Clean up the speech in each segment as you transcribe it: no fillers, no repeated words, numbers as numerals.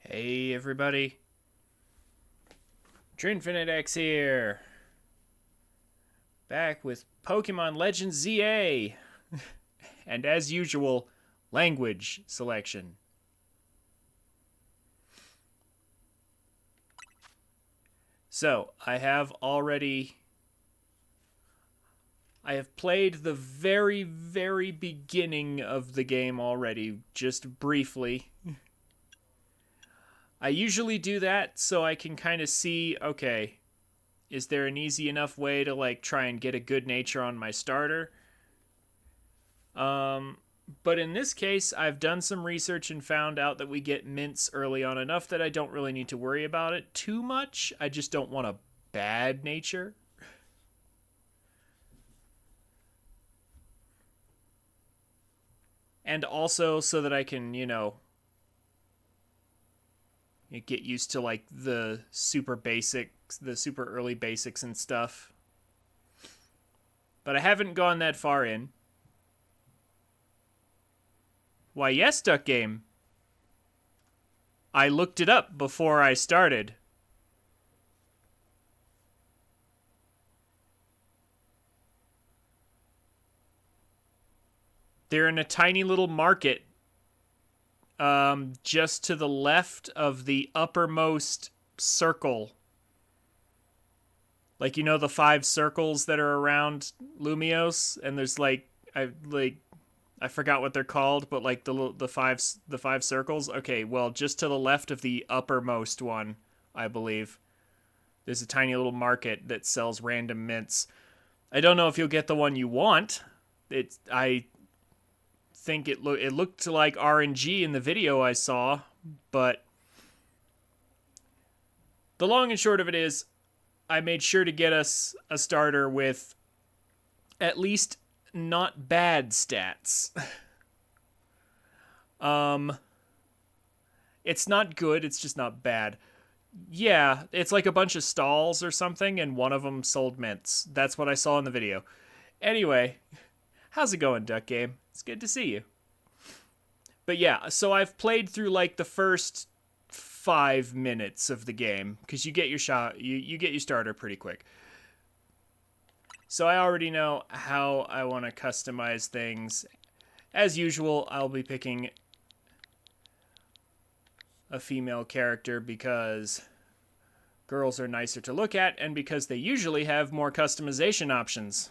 Hey everybody, TrinfiniteX here, back with Pokémon Legends ZA, and as usual, language selection. So, I have played the very beginning of the game already, just briefly. I usually do that so I can kind of see, okay, is there an easy enough way to like try and get a good nature on my starter? Um, but in this case, I've done some research and found out that we get mints early on enough that I don't really need to worry about it too much. I just don't want a bad nature. And also so that I can, get used to like the super basics, the super early basics and stuff. But I haven't gone that far in. Why, yes, Duck Game. I looked it up before I started. They're in a tiny little market just to the left of the uppermost circle. Like, the five circles that are around Lumios, and there's I forgot what they're called, but like the five circles. Okay, well, just to the left of the uppermost one, I believe, there's a tiny little market that sells random mints. I don't know if you'll get the one you want. I think it looked like RNG in the video I saw, but the long and short of it is, I made sure to get us a starter with at least not bad stats. um, it's not good. It's just not bad. Yeah, it's like a bunch of stalls or something, and one of them sold mints. That's what I saw in the video. Anyway, how's it going, Duck Game? It's good to see you. But yeah, so I've played through like the first 5 minutes of the game because you get your shot, you get your starter pretty quick. So I already know how I want to customize things. As usual, I'll be picking a female character because girls are nicer to look at and because they usually have more customization options.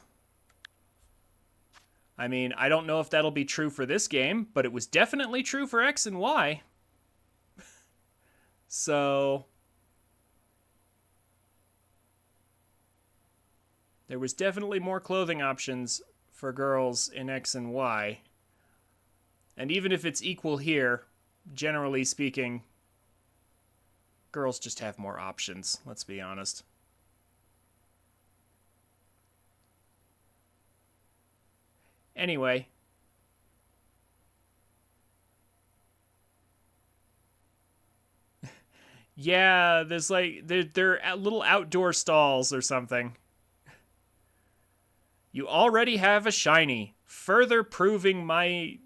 I mean, I don't know if that'll be true for this game, but it was definitely true for X and Y. So there was definitely more clothing options for girls in X and Y. And even if it's equal here, generally speaking, girls just have more options, let's be honest. Anyway, yeah, there's like they're little outdoor stalls or something. You already have a shiny, further proving my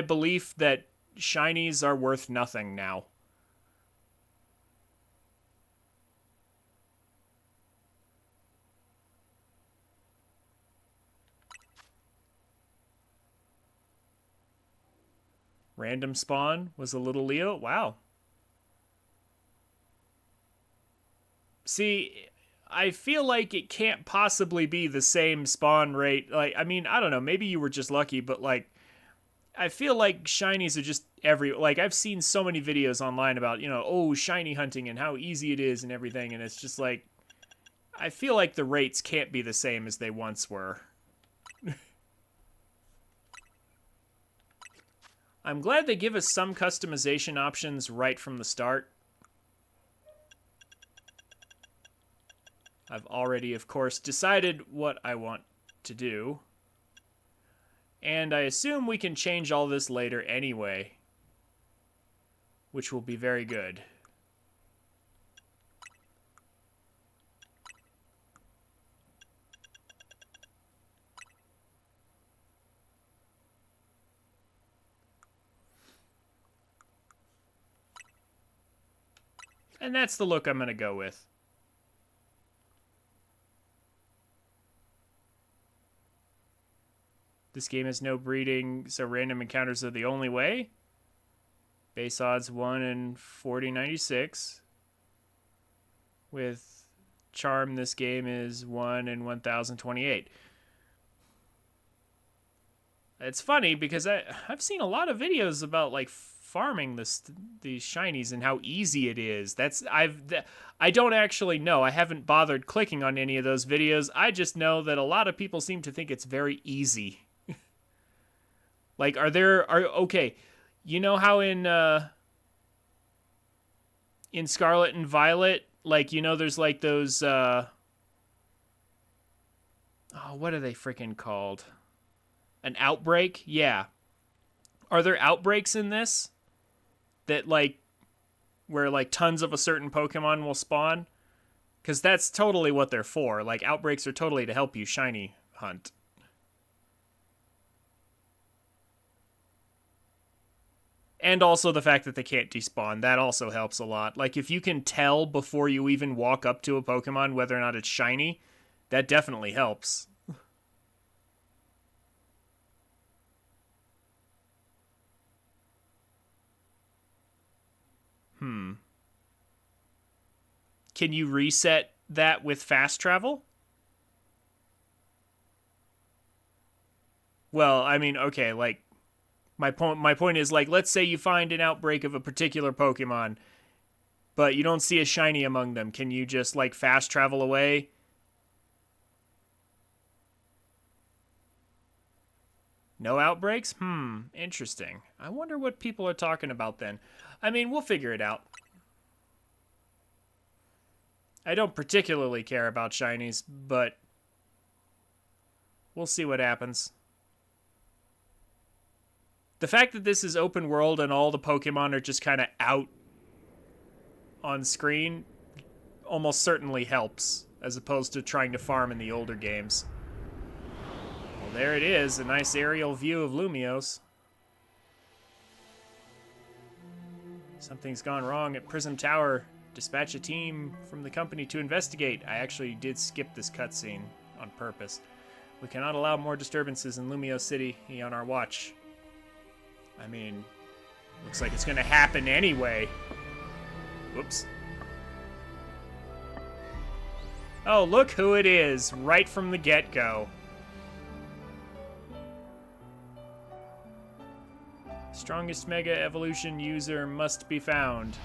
belief that shinies are worth nothing now. Random spawn was a little Leo. Wow. See, I feel like it can't possibly be the same spawn rate. Like, I mean, I don't know. Maybe you were just lucky, but like, I feel like shinies are just like, I've seen so many videos online about, oh, shiny hunting and how easy it is and everything. And it's just like, I feel like the rates can't be the same as they once were. I'm glad they give us some customization options right from the start. I've already, of course, decided what I want to do. And I assume we can change all this later anyway, which will be very good. And that's the look I'm going to go with. This game has no breeding, so random encounters are the only way. Base odds 1 in 4096. With charm, this game is 1 in 1028. It's funny because I've seen a lot of videos about like farming these shinies and how easy it is. I don't actually know. I haven't bothered clicking on any of those videos. I just know that a lot of people seem to think it's very easy. Like, okay, you know how in Scarlet and Violet, like, you know, there's like those, oh, what are they freaking called? An outbreak? Yeah. Are there outbreaks in this? That, like, where, like, tons of a certain Pokemon will spawn? Because that's totally what they're for. Like, outbreaks are totally to help you shiny hunt. And also the fact that they can't despawn. That also helps a lot. Like, if you can tell before you even walk up to a Pokemon whether or not it's shiny, that definitely helps. Can you reset that with fast travel? Well, I mean, okay, like, my point is, like, let's say you find an outbreak of a particular Pokemon, but you don't see a shiny among them. Can you just, like, fast travel away? No outbreaks? Interesting. I wonder what people are talking about then. I mean, we'll figure it out. I don't particularly care about shinies, but we'll see what happens. The fact that this is open world and all the Pokemon are just kind of out on screen almost certainly helps, as opposed to trying to farm in the older games. Well, there it is, a nice aerial view of Lumiose. Something's gone wrong at Prism Tower. Dispatch a team from the company to investigate. I actually did skip this cutscene on purpose. We cannot allow more disturbances in Lumiose City on our watch. I mean, looks like it's gonna happen anyway. Whoops. Oh, look who it is, right from the get-go. Strongest Mega Evolution user must be found.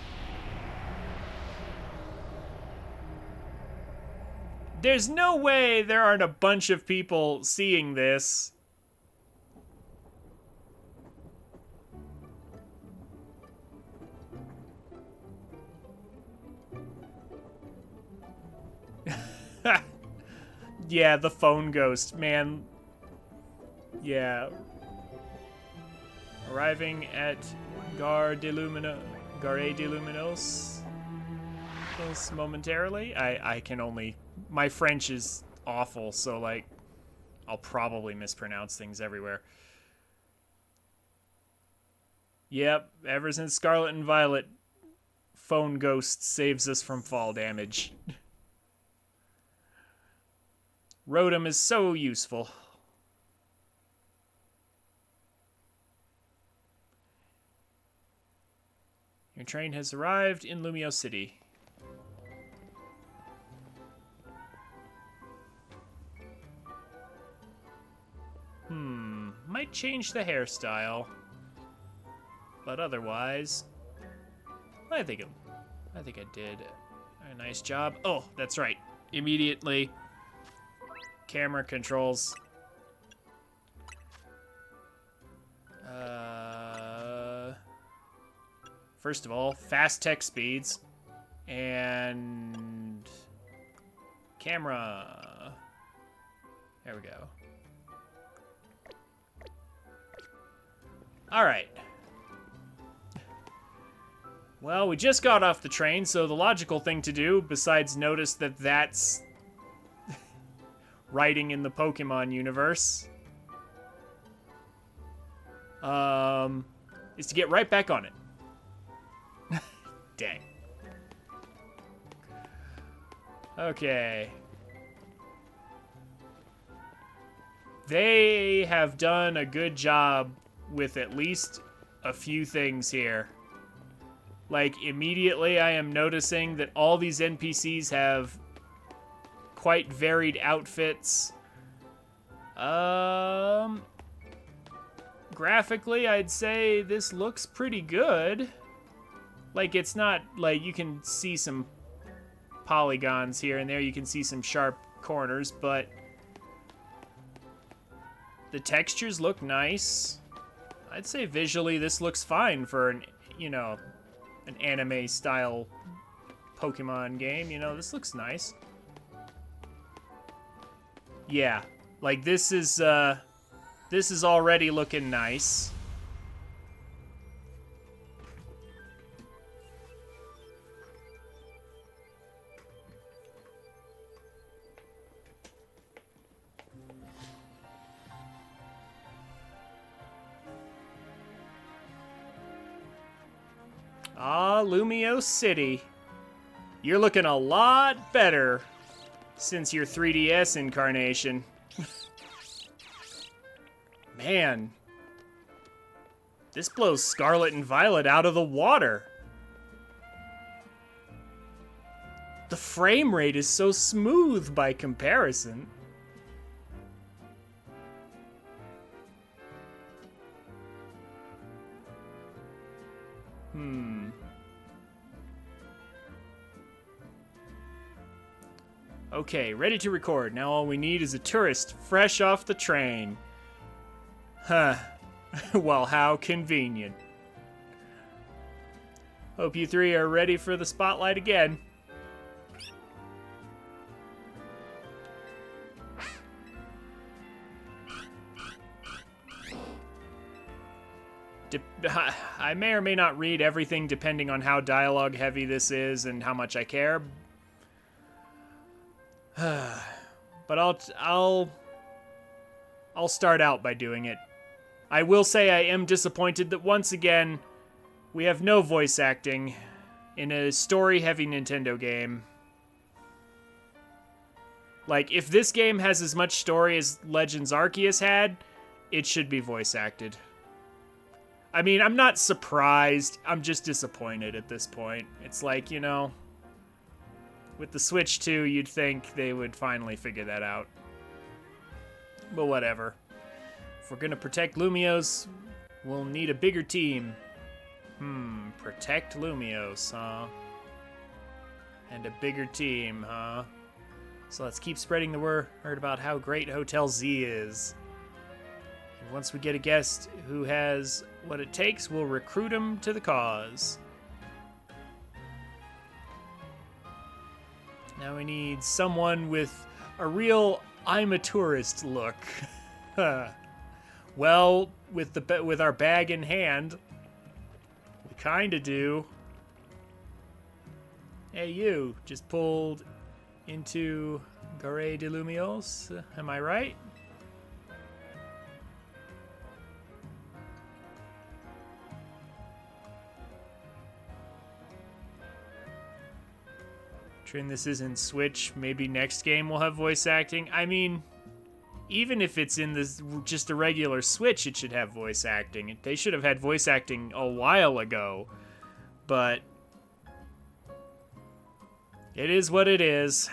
There's no way there aren't a bunch of people seeing this. Yeah, the phone ghost, man. Yeah. Arriving at Gare de Luminos momentarily. I can only... My French is awful, so, like, I'll probably mispronounce things everywhere. Yep, ever since Scarlet and Violet, phone ghost saves us from fall damage. Rotom is so useful. Your train has arrived in Lumiose City. Might change the hairstyle. But otherwise, I think I did a nice job. Oh, that's right. Immediately, camera controls. First of all, fast text speeds and camera. There we go. All right. Well, we just got off the train, so the logical thing to do, besides notice that that's writing in the Pokemon universe, is to get right back on it. Dang. Okay. They have done a good job with at least a few things here. Like, immediately I am noticing that all these NPCs have quite varied outfits. Graphically, I'd say this looks pretty good. Like, it's not, like, you can see some polygons here and there. You can see some sharp corners, but the textures look nice. I'd say visually this looks fine for an, you know, an anime-style Pokemon game. You know, this looks nice. Yeah, like this is already looking nice. Ah, Lumio City. You're looking a lot better since your 3DS incarnation. Man. This blows Scarlet and Violet out of the water. The frame rate is so smooth by comparison. Okay, ready to record. Now all we need is a tourist fresh off the train. Huh. Well, how convenient. Hope you three are ready for the spotlight again. I may or may not read everything depending on how dialogue heavy this is and how much I care. But I'll start out by doing it. I will say I am disappointed that once again we have no voice acting in a story-heavy Nintendo game. Like, if this game has as much story as Legends Arceus had, it should be voice acted. I mean, I'm not surprised. I'm just disappointed at this point. It's like, you know, with the Switch 2, you'd think they would finally figure that out. But whatever. If we're gonna protect Lumios, we'll need a bigger team. Protect Lumios, huh? And a bigger team, huh? So let's keep spreading the word about how great Hotel Z is. And once we get a guest who has what it takes, we'll recruit him to the cause. Now we need someone with a real I'm a tourist look. Well, with our bag in hand, we kinda do. Hey, you just pulled into Gare de Lumios, am I right? Trin, this isn't Switch. Maybe next game will have voice acting. I mean, even if it's in this just a regular Switch, it should have voice acting. They should have had voice acting a while ago. But it is what it is.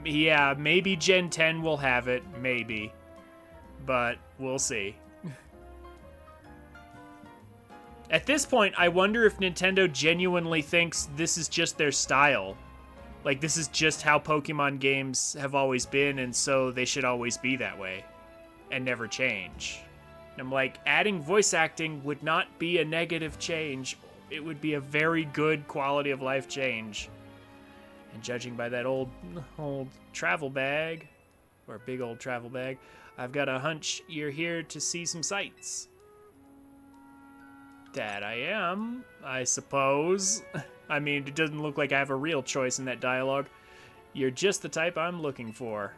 Yeah, maybe Gen 10 will have it. Maybe. But we'll see. At this point, I wonder if Nintendo genuinely thinks this is just their style. Like, this is just how Pokemon games have always been, and so they should always be that way. And never change. And I'm like, adding voice acting would not be a negative change. It would be a very good quality of life change. And judging by that old travel bag, or big old travel bag, I've got a hunch you're here to see some sights. That I am, I suppose. I mean, it doesn't look like I have a real choice in that dialogue. You're just the type I'm looking for.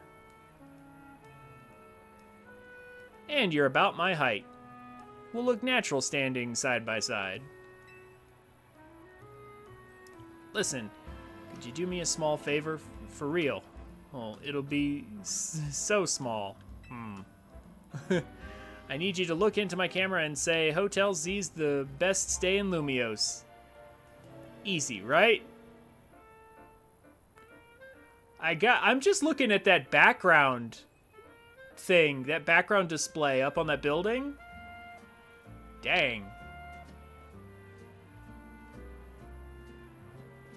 And you're about my height. We'll look natural standing side by side. Listen, Could you do me a small favor? For real? Well, it'll be so small. I need you to look into my camera and say, Hotel Z's the best stay in Lumios. Easy, right? I'm just looking at that background thing, that background display up on that building. Dang.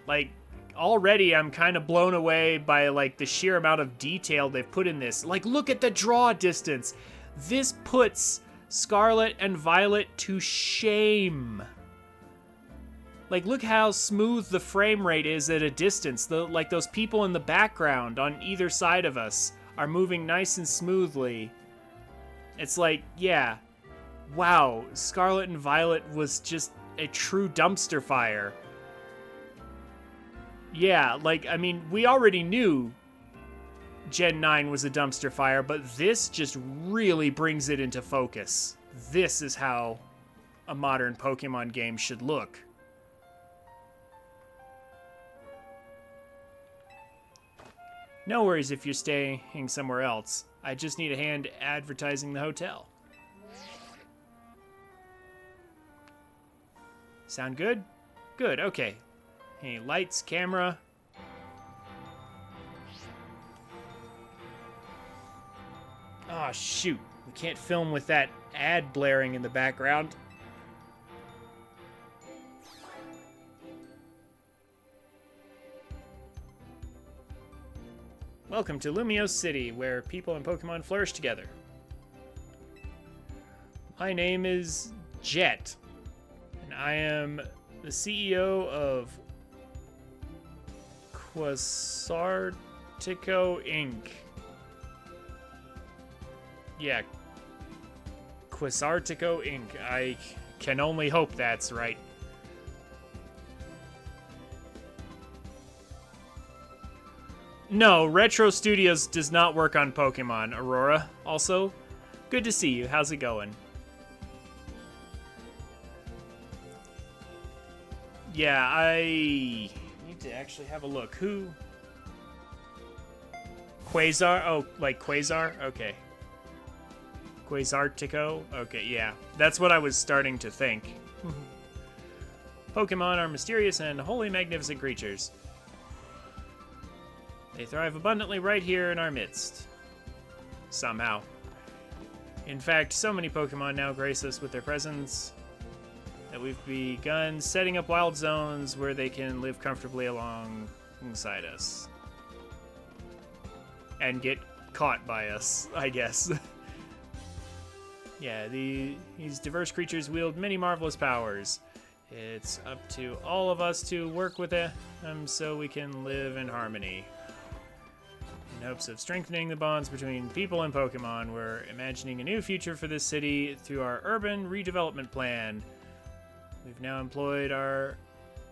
Like, already I'm kind of blown away by, like, the sheer amount of detail they've put in this. Like, look at the draw distance. This puts Scarlet and Violet to shame. Like, look how smooth the frame rate is at a distance. Like, those people in the background on either side of us are moving nice and smoothly. It's like, yeah, wow, Scarlet and Violet was just a true dumpster fire. Yeah, like, I mean, we already knew Gen 9 was a dumpster fire, but this just really brings it into focus. This is how a modern Pokemon game should look. No worries if you're staying somewhere else. I just need a hand advertising the hotel. Sound good? Good, okay. Hey, lights, camera. Oh, shoot. We can't film with that ad blaring in the background. Welcome to Lumiose City, where people and Pokemon flourish together. My name is Jet, and I am the CEO of Quasartico Inc. Yeah, Quasartico Inc. I can only hope that's right. No, Retro Studios does not work on Pokemon, Aurora. Also, good to see you. How's it going? Yeah, I need to actually have a look. Who? Quasar? Oh, like Quasar? Okay. Quasartico? Okay, yeah. That's what I was starting to think. Pokemon are mysterious and wholly magnificent creatures. They thrive abundantly right here in our midst. Somehow. In fact, so many Pokemon now grace us with their presence that we've begun setting up wild zones where they can live comfortably alongside us. And get caught by us, I guess. Yeah, these diverse creatures wield many marvelous powers. It's up to all of us to work with them so we can live in harmony. In hopes of strengthening the bonds between people and Pokemon, we're imagining a new future for this city through our urban redevelopment plan. We've now employed our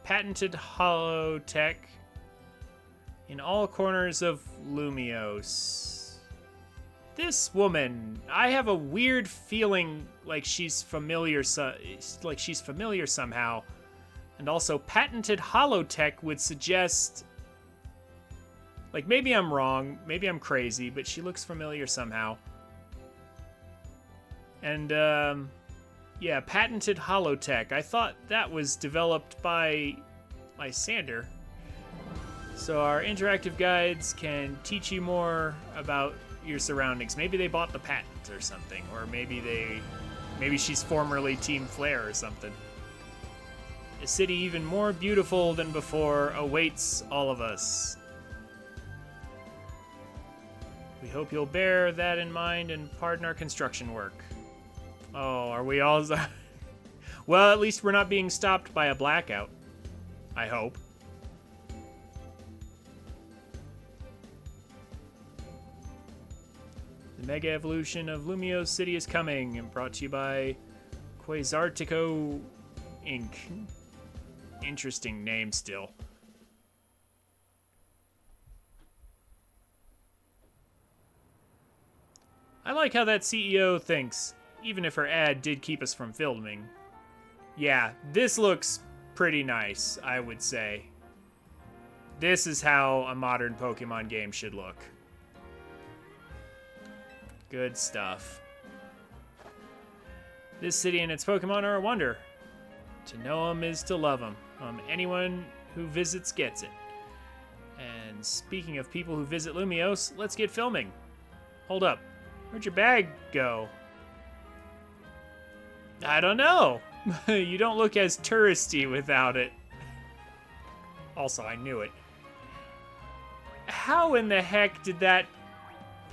patented holotech in all corners of Lumiose. This woman, I have a weird feeling like she's familiar, somehow. And also, patented holotech would suggest, like, maybe I'm wrong, maybe I'm crazy, but she looks familiar somehow. And, yeah, patented holotech. I thought that was developed by Sander. So our interactive guides can teach you more about your surroundings. Maybe they bought the patent or something, or maybe she's formerly Team Flare or something. A city even more beautiful than before awaits all of us. We hope you'll bear that in mind and pardon our construction work. Oh, are we all... Well, at least we're not being stopped by a blackout. I hope. The Mega Evolution of Lumiose City is coming, and brought to you by Quasartico Inc. Interesting name still. I like how that CEO thinks, even if her ad did keep us from filming. Yeah, this looks pretty nice, I would say. This is how a modern Pokemon game should look. Good stuff. This city and its Pokemon are a wonder. To know them is to love them. Anyone who visits gets it. And speaking of people who visit Lumiose, let's get filming. Hold up. Where'd your bag go? I don't know. You don't look as touristy without it. Also, I knew it. How in the heck did that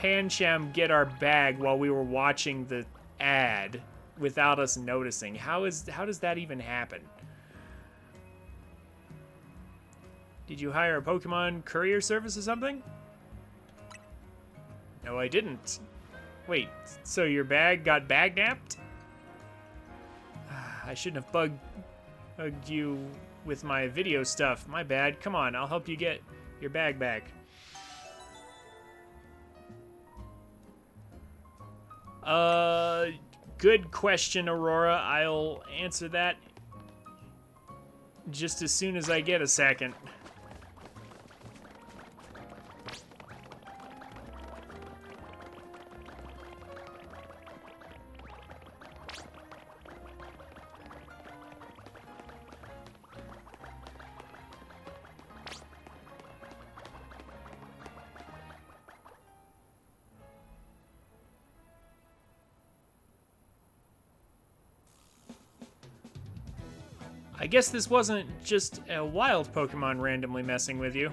Pancham get our bag while we were watching the ad without us noticing? How does that even happen? Did you hire a Pokemon courier service or something? No, I didn't. Wait, so your bag got bag-napped? I shouldn't have bugged you with my video stuff. My bad. Come on, I'll help you get your bag back. Good question, Aurora. I'll answer that just as soon as I get a second. I guess this wasn't just a wild Pokemon randomly messing with you.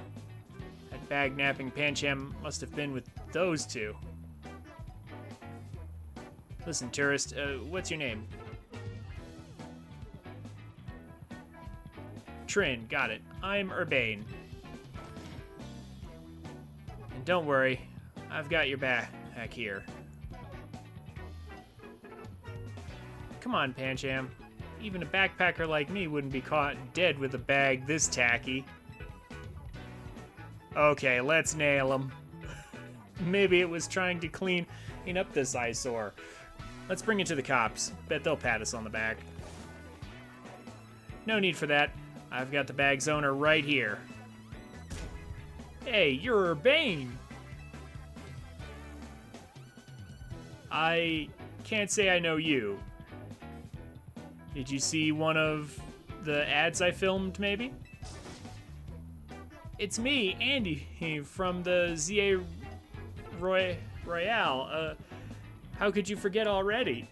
That bag-napping Pancham must have been with those two. Listen, tourist, what's your name? Trin, got it. I'm Urbane. And don't worry, I've got your back here. Come on, Pancham. Even a backpacker like me wouldn't be caught dead with a bag this tacky. Okay, let's nail him. Maybe it was trying to clean up this eyesore. Let's bring it to the cops. Bet they'll pat us on the back. No need for that. I've got the bag's owner right here. Hey, you're Urbane. I can't say I know you. Did you see one of the ads I filmed, maybe? It's me, Andy, from the ZA Royale. How could you forget already?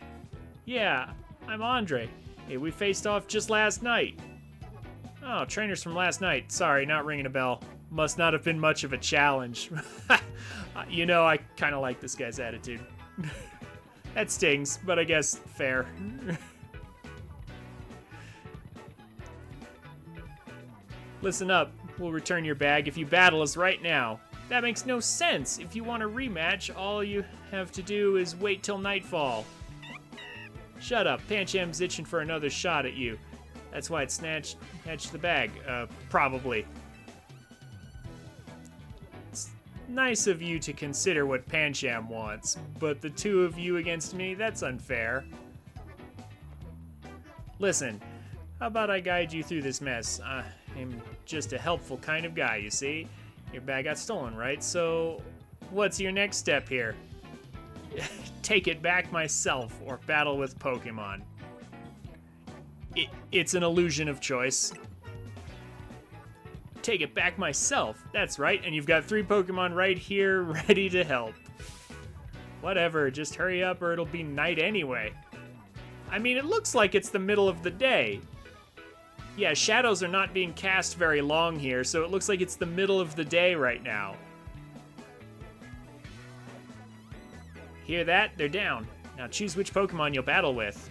Yeah, I'm Andre. Hey, we faced off just last night. Oh, trainers from last night. Sorry, not ringing a bell. Must not have been much of a challenge. You know, I kind of like this guy's attitude. That stings, but I guess fair. Listen up, we'll return your bag if you battle us right now. That makes no sense. If you want a rematch, all you have to do is wait till nightfall. Shut up, Pancham's itching for another shot at you. That's why it snatched the bag, probably. It's nice of you to consider what Pancham wants, but the two of you against me, that's unfair. Listen, how about I guide you through this mess? I'm just a helpful kind of guy, you see? Your bag got stolen, right? So, what's your next step here? Take it back myself, or battle with Pokemon. It's an illusion of choice. Take it back myself, that's right, and you've got 3 Pokemon right here, ready to help. Whatever, just hurry up or it'll be night anyway. I mean, it looks like it's the middle of the day. Yeah, shadows are not being cast very long here, so it looks like it's the middle of the day right now. Hear that? They're down. Now choose which Pokemon you'll battle with.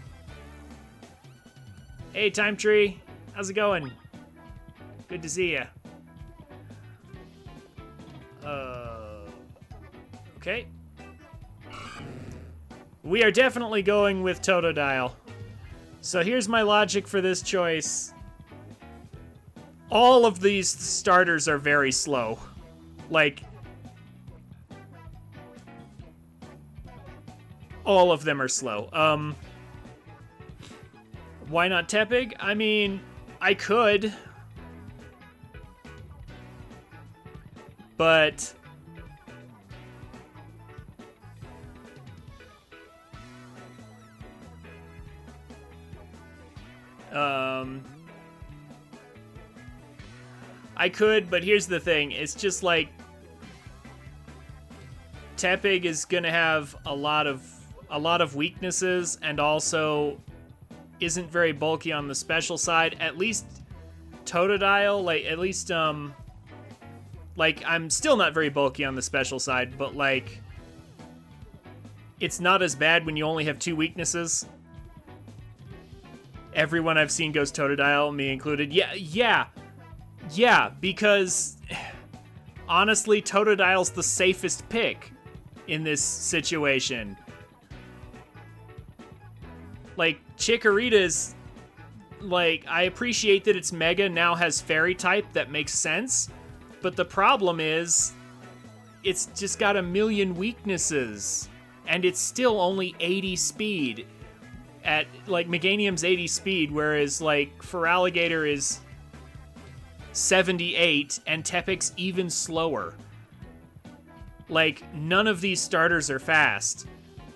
Hey, Time Tree. How's it going? Good to see ya. Okay. We are definitely going with Totodile. So here's my logic for this choice. All of these starters are very slow. Like, all of them are slow. Why not Tepig? I mean, I could. But I could, but here's the thing. It's just like Tepig is gonna have a lot of weaknesses, and also isn't very bulky on the special side. At least Totodile, like at least like I'm still not very bulky on the special side, but like it's not as bad when you only have 2 weaknesses. Everyone I've seen goes Totodile, me included. Yeah, because honestly, Totodile's the safest pick in this situation. Like, Chikorita's, like, I appreciate that its Mega now has Fairy type, that makes sense, but the problem is, it's just got a million weaknesses, and it's still only 80 speed. At, like, Meganium's 80 speed, whereas, like, Feraligatr is 78, and Tepig's even slower. Like, none of these starters are fast,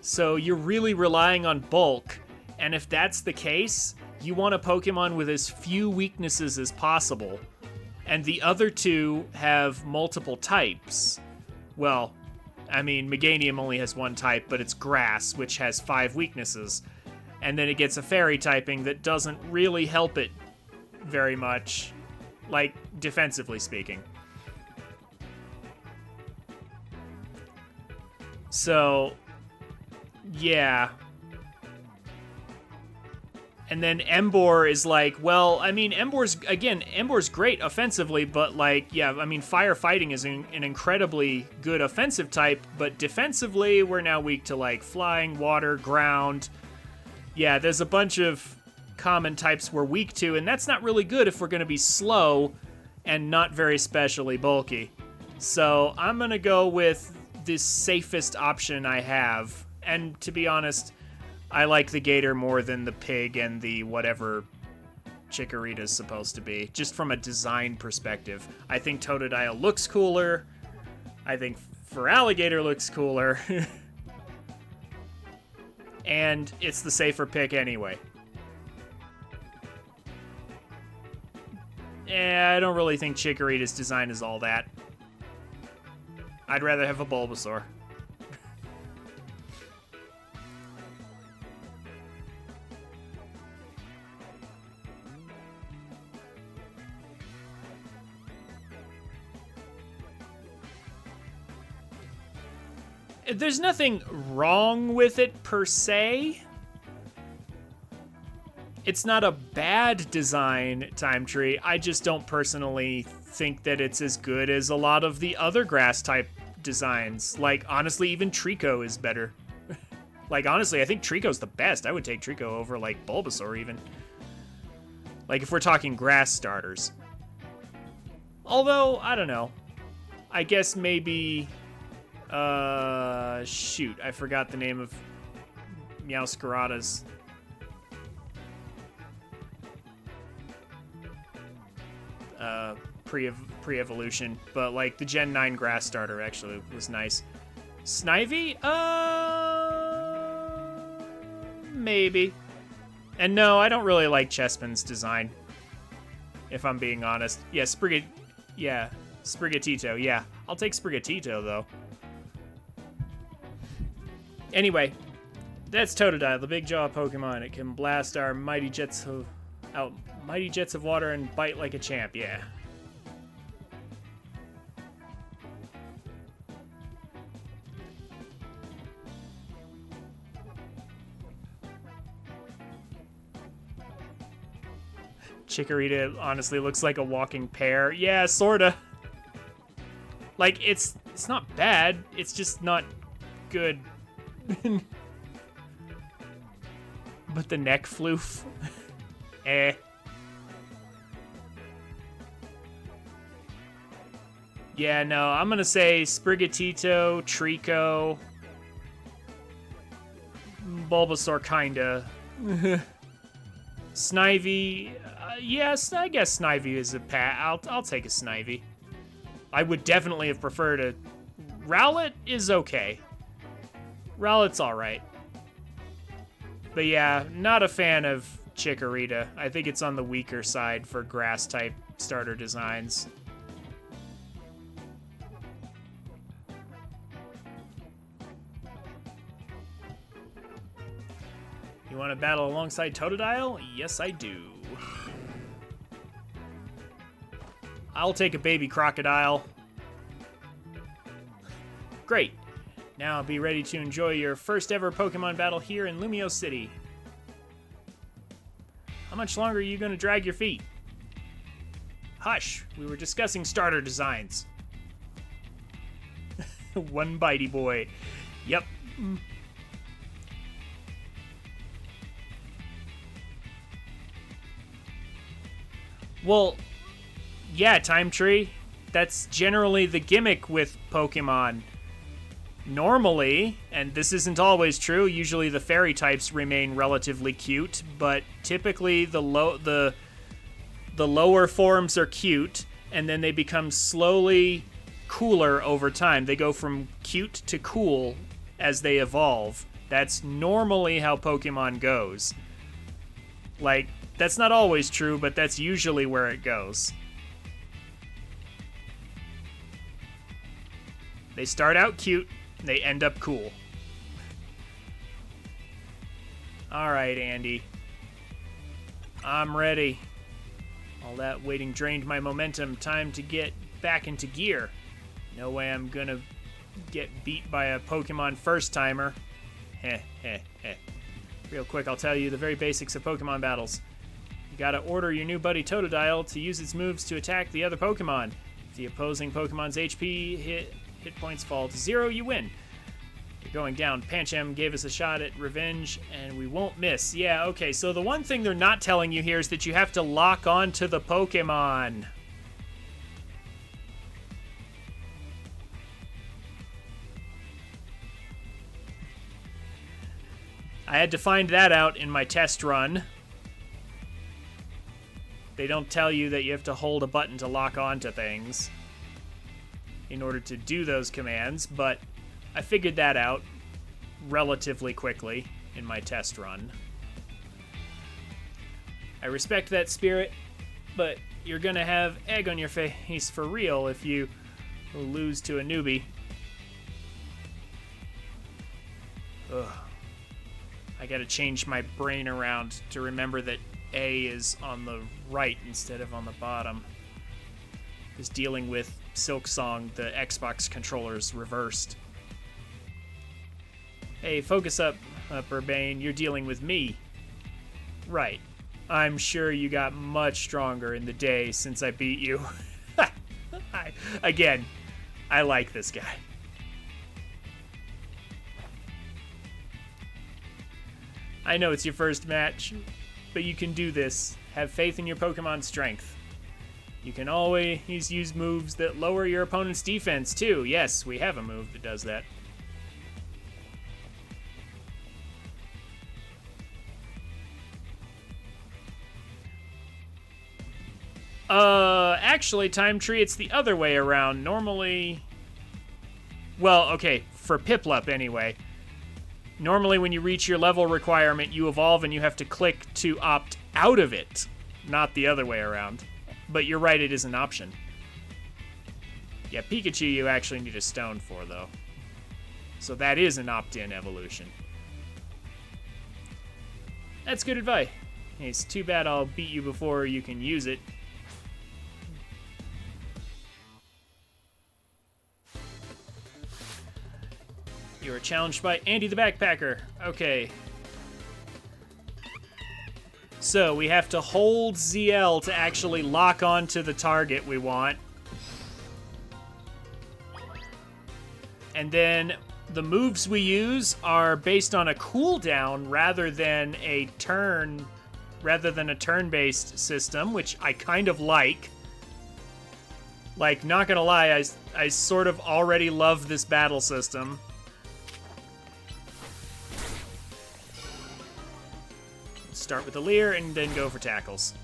so you're really relying on bulk, and if that's the case, you want a Pokemon with as few weaknesses as possible, and the other 2 have multiple types. Well, I mean, Meganium only has 1 type, but it's Grass, which has 5 weaknesses, and then it gets a Fairy typing that doesn't really help it very much. Like, defensively speaking. So, yeah. And then Emboar is like, well, I mean, Emboar's great offensively, but like, yeah, I mean, Firefighting is an incredibly good offensive type, but defensively, we're now weak to like Flying, Water, Ground. Yeah, there's a bunch of common types we're weak to, and that's not really good if we're going to be slow and not very specially bulky. So I'm going to go with the safest option I have, and to be honest, I like the Gator more than the Pig and the whatever Chikorita's supposed to be, just from a design perspective. I think Totodile looks cooler. I think Feraligatr looks cooler. And it's the safer pick anyway. I don't really think Chikorita's design is all that. I'd rather have a Bulbasaur. There's nothing wrong with it per se. It's not a bad design, Time Tree. I just don't personally think that it's as good as a lot of the other grass type designs. Like, honestly, even Trico is better. Like, honestly, I think Trico's the best. I would take Trico over, like, Bulbasaur even. Like, if we're talking grass starters. Although, I don't know. I guess maybe... shoot, I forgot the name of Meowscarada's. Pre-evolution, but like the Gen 9 grass starter actually was nice. Snivy? Maybe. And no, I don't really like Chespin's design, if I'm being honest. Yeah, Sprigatito, yeah. I'll take Sprigatito, though. Anyway, that's Totodile, the big jaw Pokemon. It can blast our mighty jets of water and bite like a champ, yeah. Chikorita honestly looks like a walking pear. Yeah, sorta. Like, it's not bad, it's just not good. But the neck floof. Eh. Yeah, no, I'm gonna say Sprigatito, Trico, Bulbasaur, kinda. Snivy, yes, I guess Snivy is a pat. I'll take a Snivy. I would definitely have preferred a... Rowlet is okay. Rowlet's alright. But yeah, not a fan of Chikorita. I think it's on the weaker side for grass-type starter designs. You want to battle alongside Totodile? Yes, I do. I'll take a baby crocodile. Great. Now be ready to enjoy your first ever Pokemon battle here in Lumio City. How much longer are you going to drag your feet? Hush, we were discussing starter designs. One bitey boy. Yep. Well, yeah, Time Tree. That's generally the gimmick with Pokemon. Normally, and this isn't always true, usually the fairy types remain relatively cute, but typically the lower forms are cute, and then they become slowly cooler over time. They go from cute to cool as they evolve. That's normally how Pokemon goes. Like, that's not always true, but that's usually where it goes. They start out cute, they end up cool. Alright, Andy. I'm ready. All that waiting drained my momentum. Time to get back into gear. No way I'm gonna get beat by a Pokemon first-timer. Heh, heh, heh. Real quick, I'll tell you the very basics of Pokemon battles. You gotta order your new buddy Totodile to use its moves to attack the other Pokemon. If the opposing Pokemon's HP hit points fall to 0, you win. You're going down. Pancham gave us a shot at revenge, and we won't miss. Yeah, okay, so the one thing they're not telling you here is that you have to lock on to the Pokemon. I had to find that out in my test run. They don't tell you that you have to hold a button to lock on to things in order to do those commands, but I figured that out relatively quickly in my test run. I respect that spirit, but you're gonna have egg on your face for real if you lose to a newbie. Ugh. I gotta change my brain around to remember that A is on the right instead of on the bottom. Because dealing with Silksong, the Xbox controller's reversed. Hey, focus up, Urbane. You're dealing with me. Right. I'm sure you got much stronger in the day since I beat you. Again, I like this guy. I know it's your first match, but you can do this. Have faith in your Pokemon's strength. You can always use moves that lower your opponent's defense, too. Yes, we have a move that does that. Actually, Time Tree, it's the other way around. Normally... Well, okay, for Piplup, anyway. Normally, when you reach your level requirement, you evolve and you have to click to opt out of it. Not the other way around. But you're right, it is an option. Yeah, Pikachu you actually need a stone for, though. So that is an opt-in evolution. That's good advice. It's too bad I'll beat you before you can use it. You are challenged by Andy the Backpacker. Okay. So, we have to hold ZL to actually lock on to the target we want. And then the moves we use are based on a cooldown rather than a turn-based system, which I kind of like. Like, not gonna lie, I sort of already love this battle system. Start with the Leer and then go for tackles.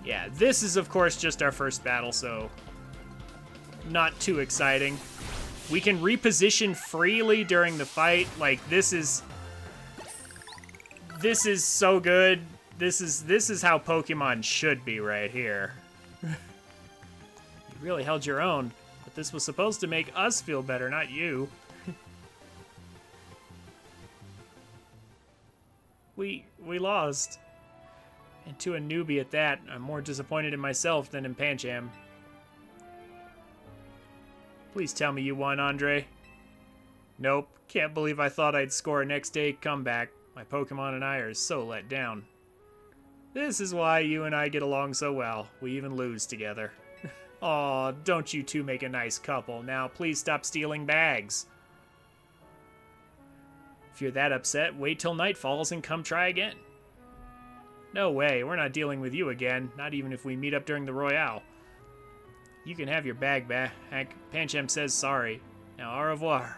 Yeah, this is, of course, just our first battle, so not too exciting. We can reposition freely during the fight. Like, this is so good. This is how Pokemon should be right here. You really held your own, but this was supposed to make us feel better, not you. We lost. And to a newbie at that, I'm more disappointed in myself than in Pancham. Please tell me you won, Andre. Nope, can't believe I thought I'd score a next day comeback. My Pokemon and I are so let down. This is why you and I get along so well. We even lose together. Aw, don't you two make a nice couple. Now please stop stealing bags. If you're that upset, wait till night falls and come try again. No way, we're not dealing with you again, not even if we meet up during the Royale. You can have your bag back. Pancham says sorry. Now, au revoir.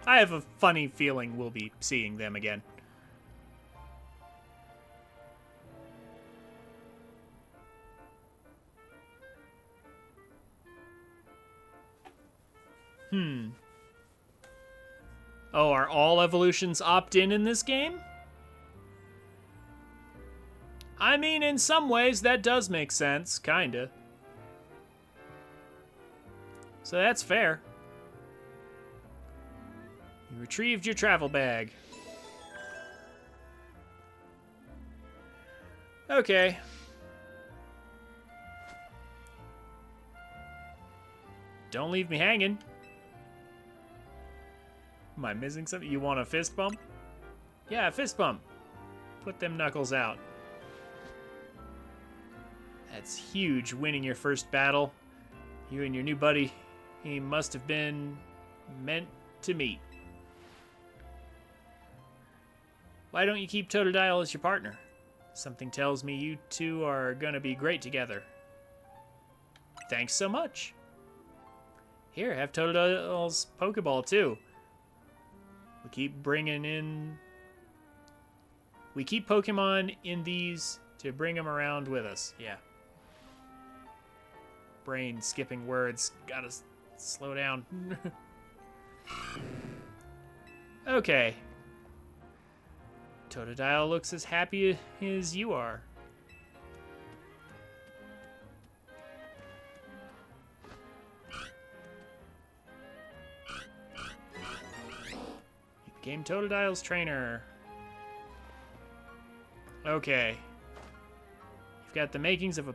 I have a funny feeling we'll be seeing them again. Oh, are all evolutions opt-in this game? I mean, in some ways, that does make sense, kinda. So that's fair. You retrieved your travel bag. Okay. Don't leave me hanging. Am I missing something? You want a fist bump? Yeah, fist bump. Put them knuckles out. That's huge, winning your first battle. You and your new buddy, he must have been meant to meet. Why don't you keep Totodile as your partner? Something tells me you two are gonna be great together. Thanks so much. Here, have Totodile's Pokeball too. We keep Pokemon in these to bring them around with us. Yeah. Brain skipping words. Gotta slow down. Okay. Totodile looks as happy as you are. You became Totodile's trainer. Okay. You've got the makings of a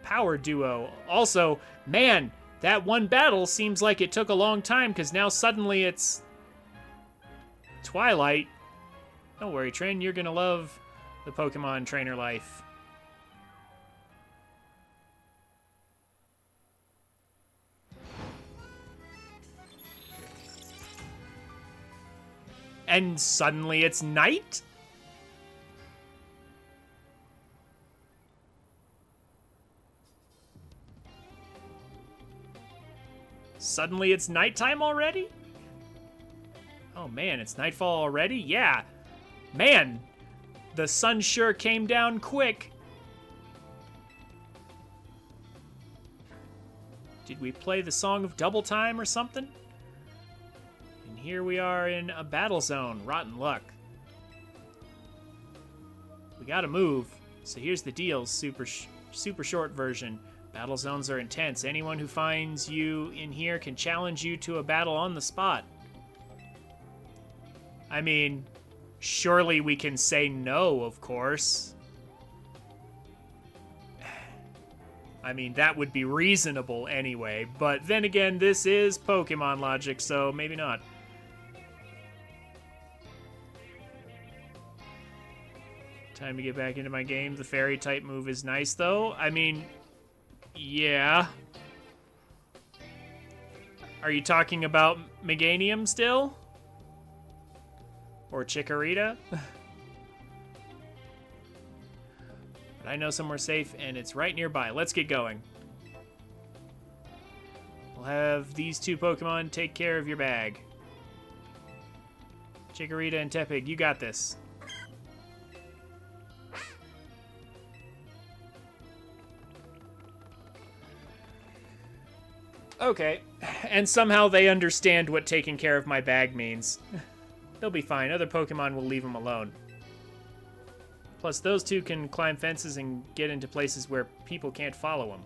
power duo. Also, man, that one battle seems like it took a long time because now suddenly it's Twilight. Don't worry, Trin, you're gonna love the Pokemon trainer life. And suddenly it's night? Suddenly it's nighttime already? Oh man, it's nightfall already? Yeah. Man, the sun sure came down quick. Did we play the Song of Double Time or something? And here we are in a battle zone. Rotten luck. We gotta move. So here's the deal, super short version. Battle zones are intense. Anyone who finds you in here can challenge you to a battle on the spot. I mean, surely we can say no, of course. I mean, that would be reasonable anyway, but then again, this is Pokemon logic, so maybe not. Time to get back into my game. The fairy type move is nice, though. I mean, yeah. Are you talking about Meganium still? Or Chikorita? But I know somewhere safe, and it's right nearby. Let's get going. We'll have these two Pokemon take care of your bag. Chikorita and Tepig, you got this. Okay. And somehow they understand what taking care of my bag means. They'll be fine. Other Pokemon will leave them alone. Plus, those two can climb fences and get into places where people can't follow them.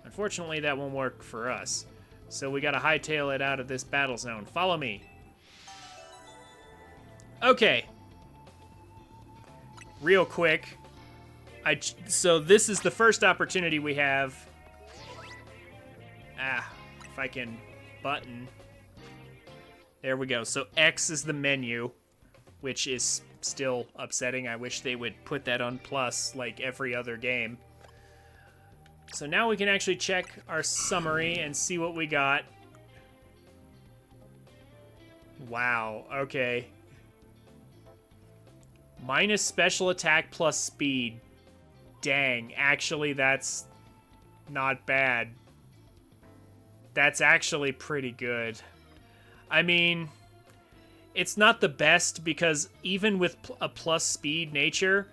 Unfortunately, that won't work for us. So we gotta hightail it out of this battle zone. Follow me. Okay. Real quick. So this is the first opportunity we have. If I can button. There we go. So X is the menu, which is still upsetting. I wish they would put that on plus like every other game. So now we can actually check our summary and see what we got. Wow, okay. Minus special attack plus speed. Dang, actually that's not bad. That's actually pretty good. I mean, it's not the best because even with a plus speed nature,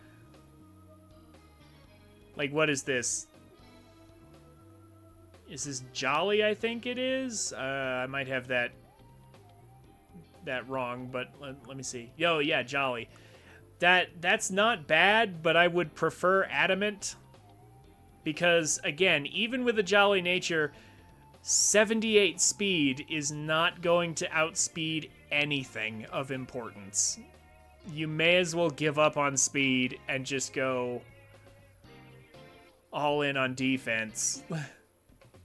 like what is this? Is this Jolly, I think it is? I might have that wrong, but let me see. Yo, yeah, Jolly. That's not bad, but I would prefer Adamant. Because, again, even with a Jolly nature, 78 speed is not going to outspeed anything of importance. You may as well give up on speed and just go all in on defense.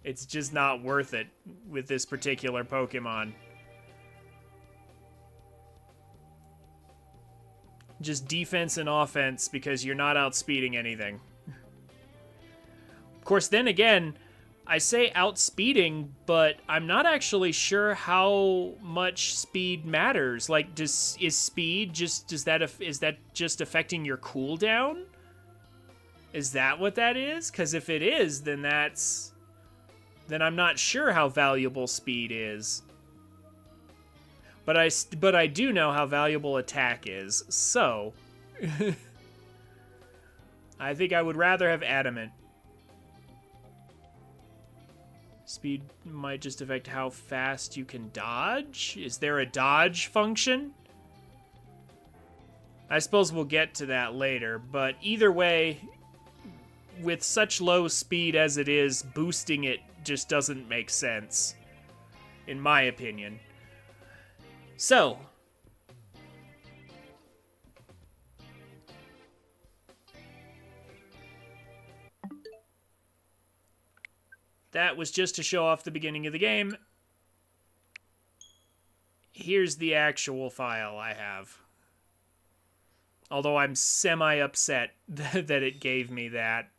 It's just not worth it with this particular Pokemon. Just defense and offense because you're not outspeeding anything. Of course, then again, I say outspeeding, but I'm not actually sure how much speed matters. Like, is speed just is that just affecting your cooldown? Is that what that is? Because if it is, then I'm not sure how valuable speed is. But I do know how valuable attack is. So, I think I would rather have Adamant. Speed might just affect how fast you can dodge. Is there a dodge function? I suppose we'll get to that later, but either way, with such low speed as it is, boosting it just doesn't make sense, in my opinion. So, that was just to show off the beginning of the game. Here's the actual file I have. Although I'm semi-upset that it gave me that.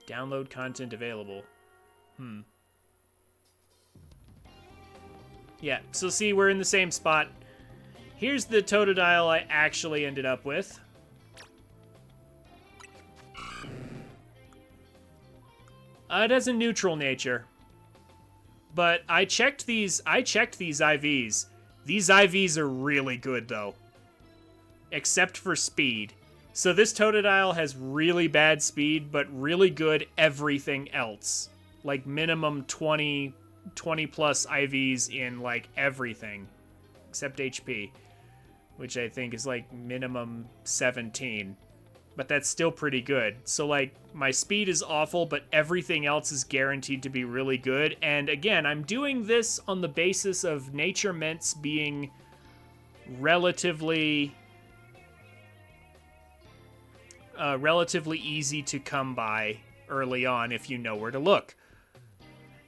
Download content available. Yeah, so see, we're in the same spot. Here's the Totodile I actually ended up with. It has a neutral nature. But I checked these IVs. These IVs are really good, though. Except for speed. So this Totodile has really bad speed, but really good everything else. Like minimum 20 plus IVs in like everything. Except HP. Which I think is like minimum 17. But that's still pretty good. So like my speed is awful, but everything else is guaranteed to be really good. And again, I'm doing this on the basis of Nature Mints being relatively easy to come by early on if you know where to look.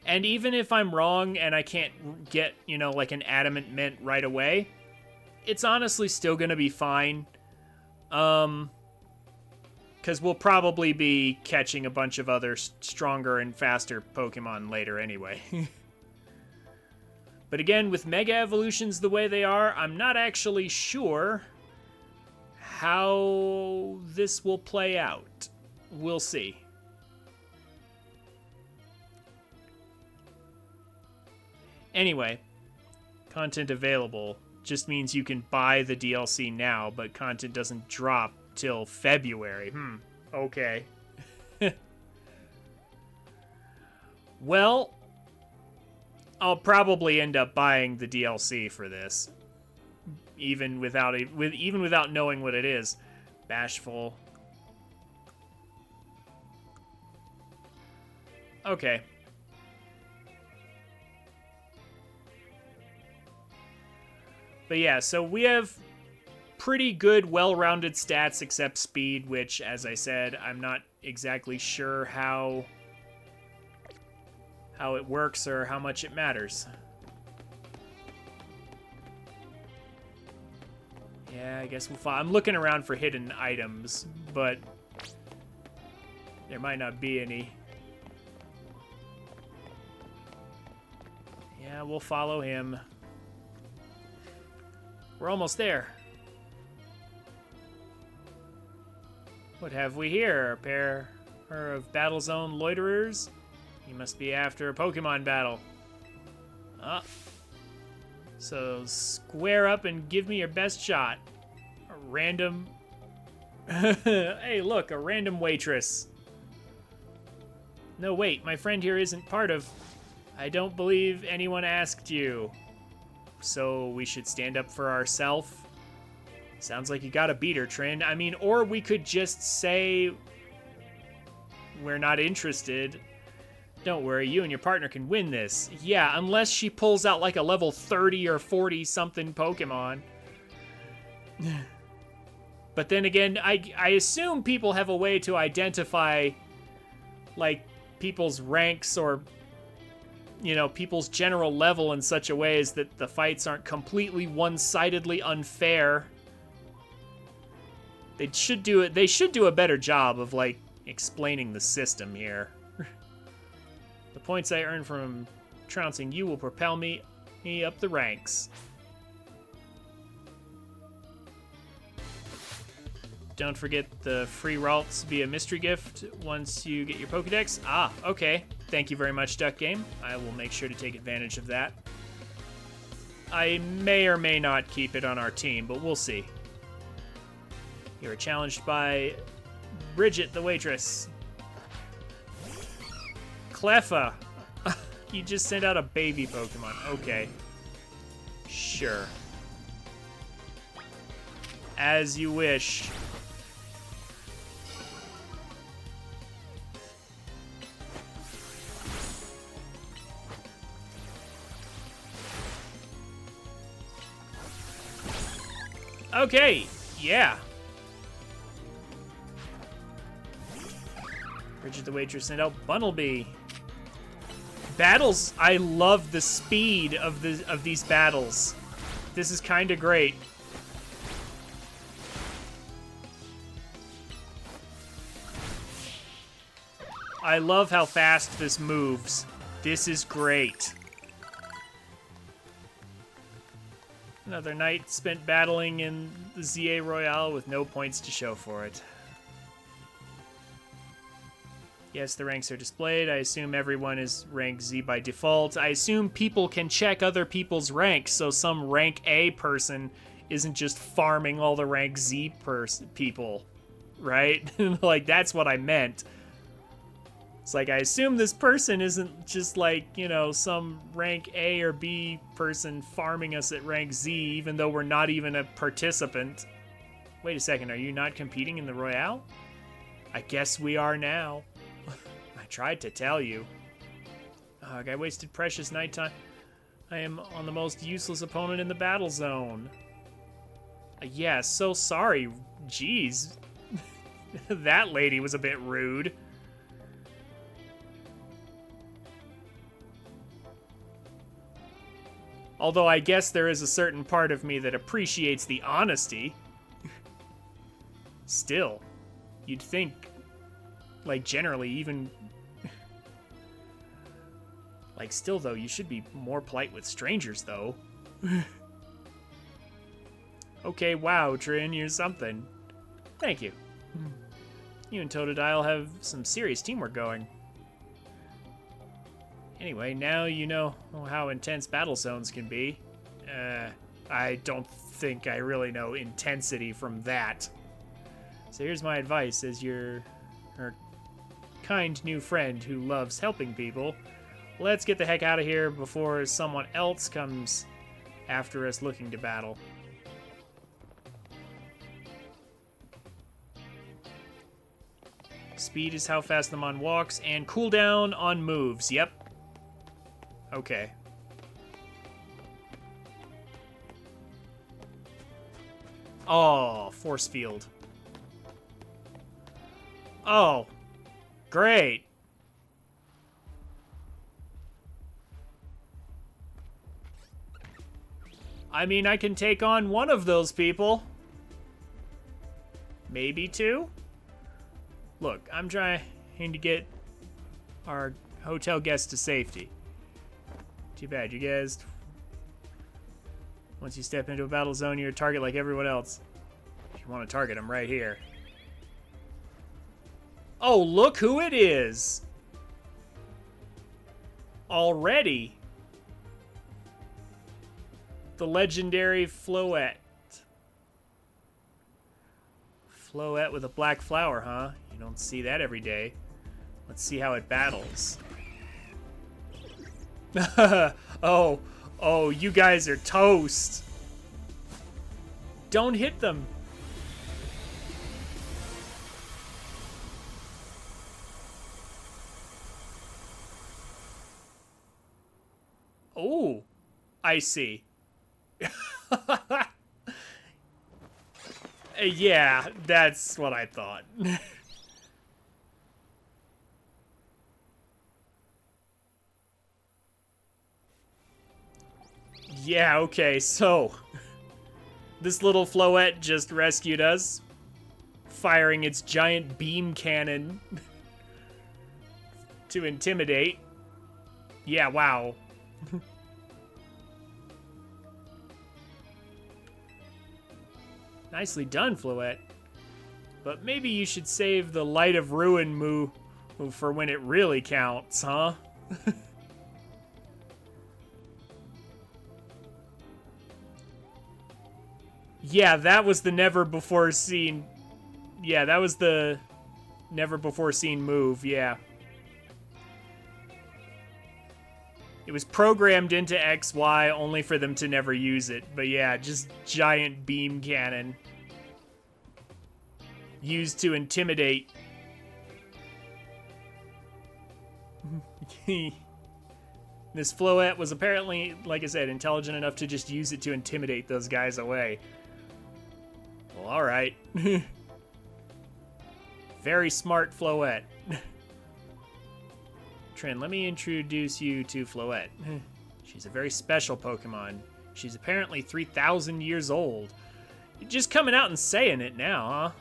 And even if I'm wrong and I can't get, like an Adamant Mint right away, it's honestly still going to be fine. Because we'll probably be catching a bunch of other stronger and faster Pokemon later anyway. But again, with Mega Evolutions the way they are, I'm not actually sure how this will play out. We'll see. Anyway, content available just means you can buy the DLC now, but content doesn't drop till February. Okay. Well, I'll probably end up buying the DLC for this, even without knowing what it is. Bashful. Okay. But yeah, so we have pretty good, well-rounded stats except speed, which, as I said, I'm not exactly sure how it works or how much it matters. Yeah, I guess we'll find. I'm looking around for hidden items, but there might not be any. Yeah, we'll follow him. We're almost there. What have we here? A pair of battle zone loiterers? You must be after a Pokemon battle. Ah. So square up and give me your best shot. A random... Hey, look, a random waitress. No, wait, my friend here isn't part of... I don't believe anyone asked you. So we should stand up for ourselves. Sounds like you got a beat her, Trin. I mean, or we could just say we're not interested. Don't worry, you and your partner can win this. Yeah, unless she pulls out like a level 30 or 40 something Pokemon. But then again, I assume people have a way to identify like people's ranks or, you know, people's general level in such a way as that the fights aren't completely one-sidedly unfair. They should do a better job of like explaining the system here. The points I earn from trouncing you will propel me up the ranks. Don't forget the free Ralts via mystery gift once you get your Pokedex. Ah, okay. Thank you very much, Duck Game. I will make sure to take advantage of that. I may or may not keep it on our team, but we'll see. You are challenged by Bridget, the waitress. Cleffa. You just sent out a baby Pokemon. Okay. Sure. As you wish. Okay, yeah. Bridget the waitress sent out Bunnelby. Battles, I love the speed of these battles. This is kind of great. I love how fast this moves. This is great. Another night spent battling in the ZA Royale with no points to show for it. Yes, the ranks are displayed. I assume everyone is rank Z by default. I assume people can check other people's ranks, so some rank A person isn't just farming all the rank Z people, right? Like, that's what I meant. It's like, I assume this person isn't just like, you know, some rank A or B person farming us at rank Z, even though we're not even a participant. Wait a second, are you not competing in the Royale? I guess we are now. I tried to tell you. Ugh, I wasted precious nighttime. I am on the most useless opponent in the battle zone. Yeah, so sorry. Jeez. That lady was a bit rude. Although I guess there is a certain part of me that appreciates the honesty. Still, you'd think, like, generally, even... like, still, though, you should be more polite with strangers, though. Okay, wow, Trin, you're something. Thank you. You and Totodile have some serious teamwork going. Anyway, now you know how intense battle zones can be. I don't think I really know intensity from that. So here's my advice as your kind new friend who loves helping people. Let's get the heck out of here before someone else comes after us looking to battle. Speed is how fast the mon walks, and cooldown on moves. Yep. Okay. Oh, force field. Oh, great. I mean, I can take on one of those people. Maybe two? Look, I'm trying to get our hotel guests to safety. Too bad, you guys. Once you step into a battle zone, you're a target like everyone else. If you want to target, I'm right here. Oh, look who it is! Already. The legendary Floette. Floette with a black flower, huh? You don't see that every day. Let's see how it battles. Oh, you guys are toast. Don't hit them. Oh, I see. Yeah, that's what I thought. Yeah, okay, so this little Floette just rescued us, firing its giant beam cannon to intimidate. Yeah, wow. Nicely done, Floette. But maybe you should save the Light of Ruin move for when it really counts, huh? Yeah, that was the never before seen. Yeah, that was the never before seen move, yeah. It was programmed into XY only for them to never use it. But yeah, just giant beam cannon. Used to intimidate. This Floette was apparently, like I said, intelligent enough to just use it to intimidate those guys away. Well, alright. Very smart Floette. Trin, let me introduce you to Floette. She's a very special Pokemon. She's apparently 3,000 years old. You're just coming out and saying it now, huh?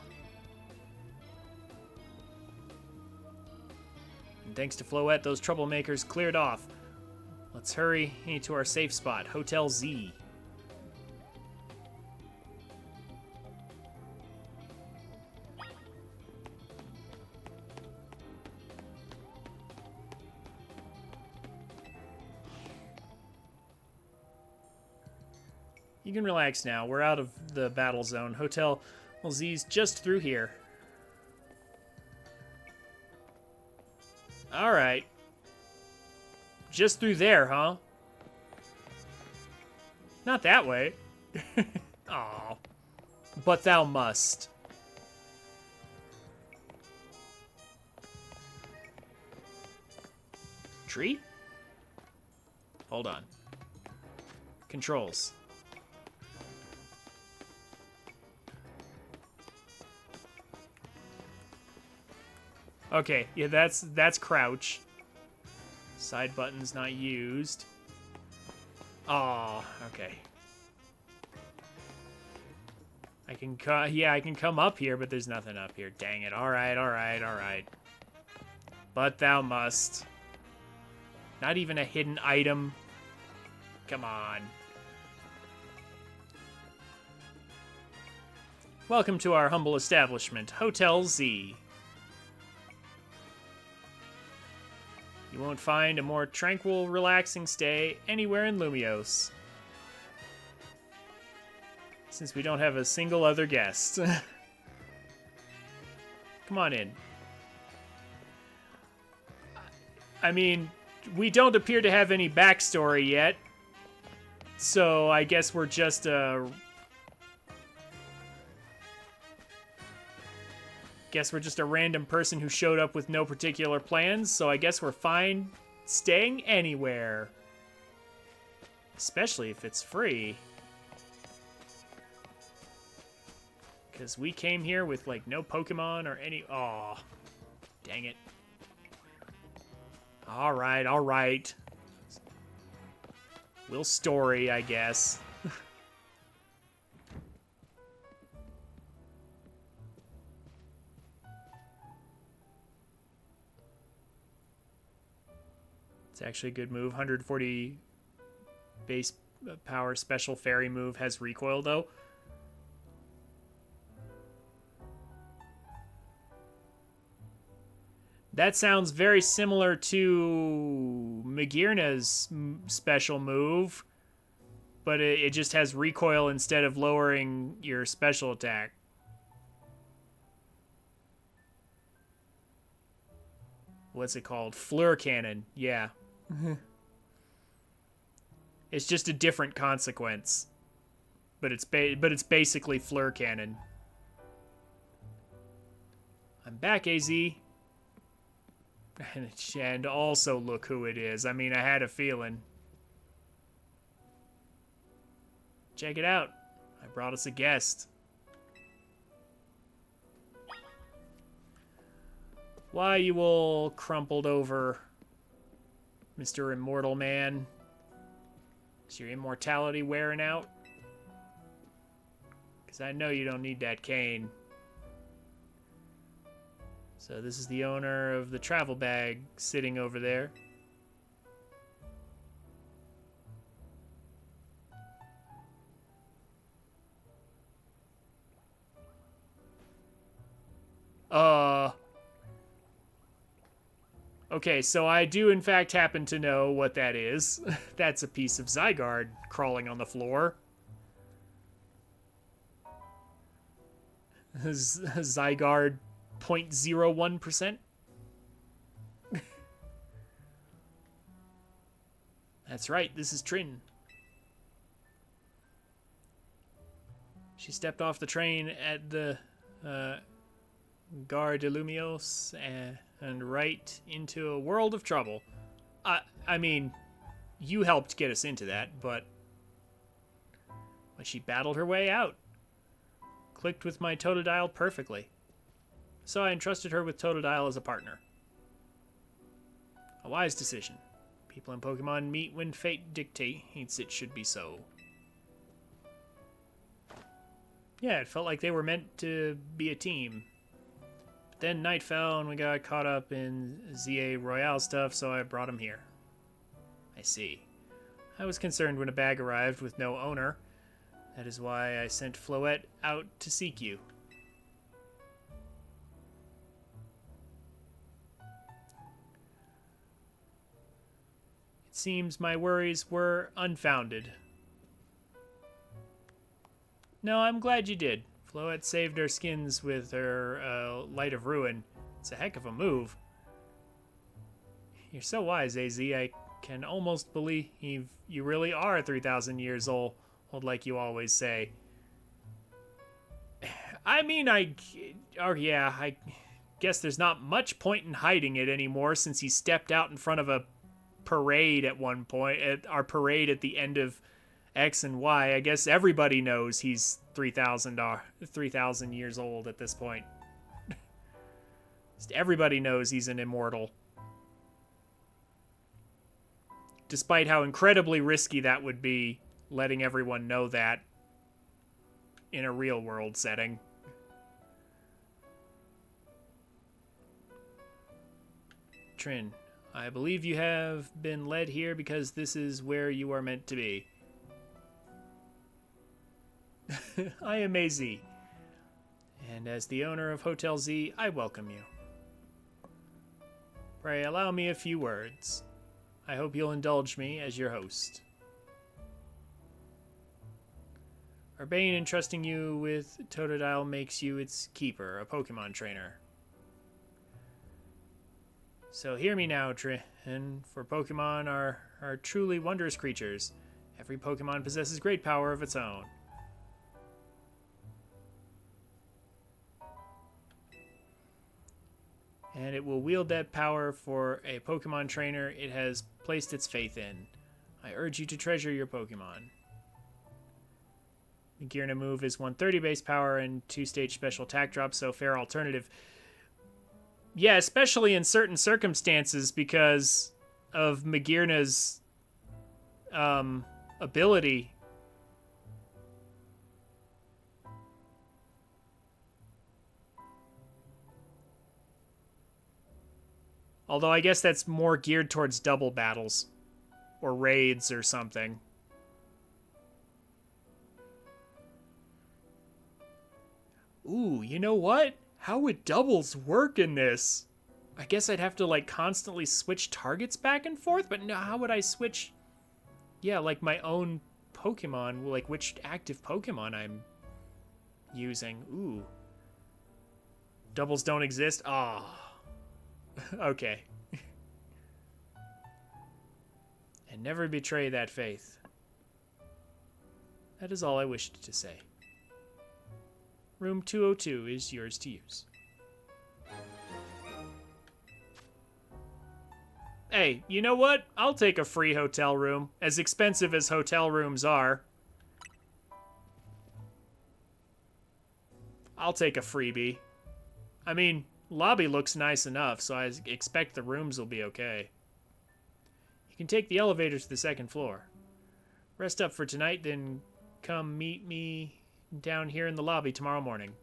And thanks to Floette, those troublemakers cleared off. Let's hurry to our safe spot, Hotel Z. You can relax now. We're out of the battle zone. Hotel Z's just through here. Alright. Just through there, huh? Not that way. Aw. But thou must. Tree? Hold on. Controls. Okay, yeah, that's crouch. Side button's not used. Oh, okay. I can come up here, but there's nothing up here. Dang it. Alright, alright, alright. But thou must. Not even a hidden item. Come on. Welcome to our humble establishment, Hotel Z. You won't find a more tranquil, relaxing stay anywhere in Lumiose. Since we don't have a single other guest. Come on in. I mean, we don't appear to have any backstory yet. So I guess we're just a random person who showed up with no particular plans, so I guess we're fine staying anywhere. Especially if it's free. Because we came here with, like, no Pokemon or any... Aw. Dang it. Alright, alright. We'll story, I guess. It's actually a good move. 140 base power special fairy move has recoil, though. That sounds very similar to Magearna's special move, but it just has recoil instead of lowering your special attack. What's it called? Fleur Cannon. Yeah. It's just a different consequence, but it's basically Fleur Cannon. I'm back, AZ. And also look who it is. I mean, I had a feeling. Check it out. I brought us a guest. Why you all crumpled over, Mr. Immortal Man? Is your immortality wearing out? Because I know you don't need that cane. So this is the owner of the travel bag sitting over there. Okay, so I do in fact happen to know what that is. That's a piece of Zygarde crawling on the floor. Zygarde 0.01%. That's right, this is Trin. She stepped off the train at the Gare de Lumios and right into a world of trouble. I mean, you helped get us into that, but she battled her way out. Clicked with my Totodile perfectly. So I entrusted her with Totodile as a partner. A wise decision. People in Pokemon meet when fate dictates it should be so. Yeah, it felt like they were meant to be a team. But then night fell and we got caught up in ZA Royale stuff, so I brought him here. I see. I was concerned when a bag arrived with no owner. That is why I sent Floette out to seek you. It seems my worries were unfounded. No, I'm glad you did. Floette saved our skins with her Light of Ruin. It's a heck of a move. You're so wise, AZ. I can almost believe you really are 3,000 years old, like you always say. I mean, I guess there's not much point in hiding it anymore since he stepped out in front of a parade at one point, at our parade at the end of X and Y. I guess everybody knows he's 3,000 years old at this point. Everybody knows he's an immortal. Despite how incredibly risky that would be, letting everyone know that in a real world setting. Trin, I believe you have been led here because this is where you are meant to be. I am AZ, and as the owner of Hotel Z, I welcome you. Pray allow me a few words. I hope you'll indulge me as your host. Urbane entrusting you with Totodile makes you its keeper, a Pokemon trainer. So hear me now, Trin, for Pokemon are truly wondrous creatures. Every Pokemon possesses great power of its own. And it will wield that power for a Pokemon trainer it has placed its faith in. I urge you to treasure your Pokemon. The Gearna move is 130 base power and 2-stage special attack drop, so fair alternative. Yeah, especially in certain circumstances because of Magearna's ability. Although I guess that's more geared towards double battles or raids or something. Ooh, you know what? How would doubles work in this? I guess I'd have to like constantly switch targets back and forth, but no, how would I switch? Yeah, like my own Pokemon, like which active Pokemon I'm using. Ooh. Doubles don't exist? Ah. Oh. Okay. And never betray that faith. That is all I wished to say. Room 202 is yours to use. Hey, you know what? I'll take a free hotel room, as expensive as hotel rooms are. I'll take a freebie. I mean, lobby looks nice enough, so I expect the rooms will be okay. You can take the elevator to the second floor. Rest up for tonight, then come meet me down here in the lobby tomorrow morning.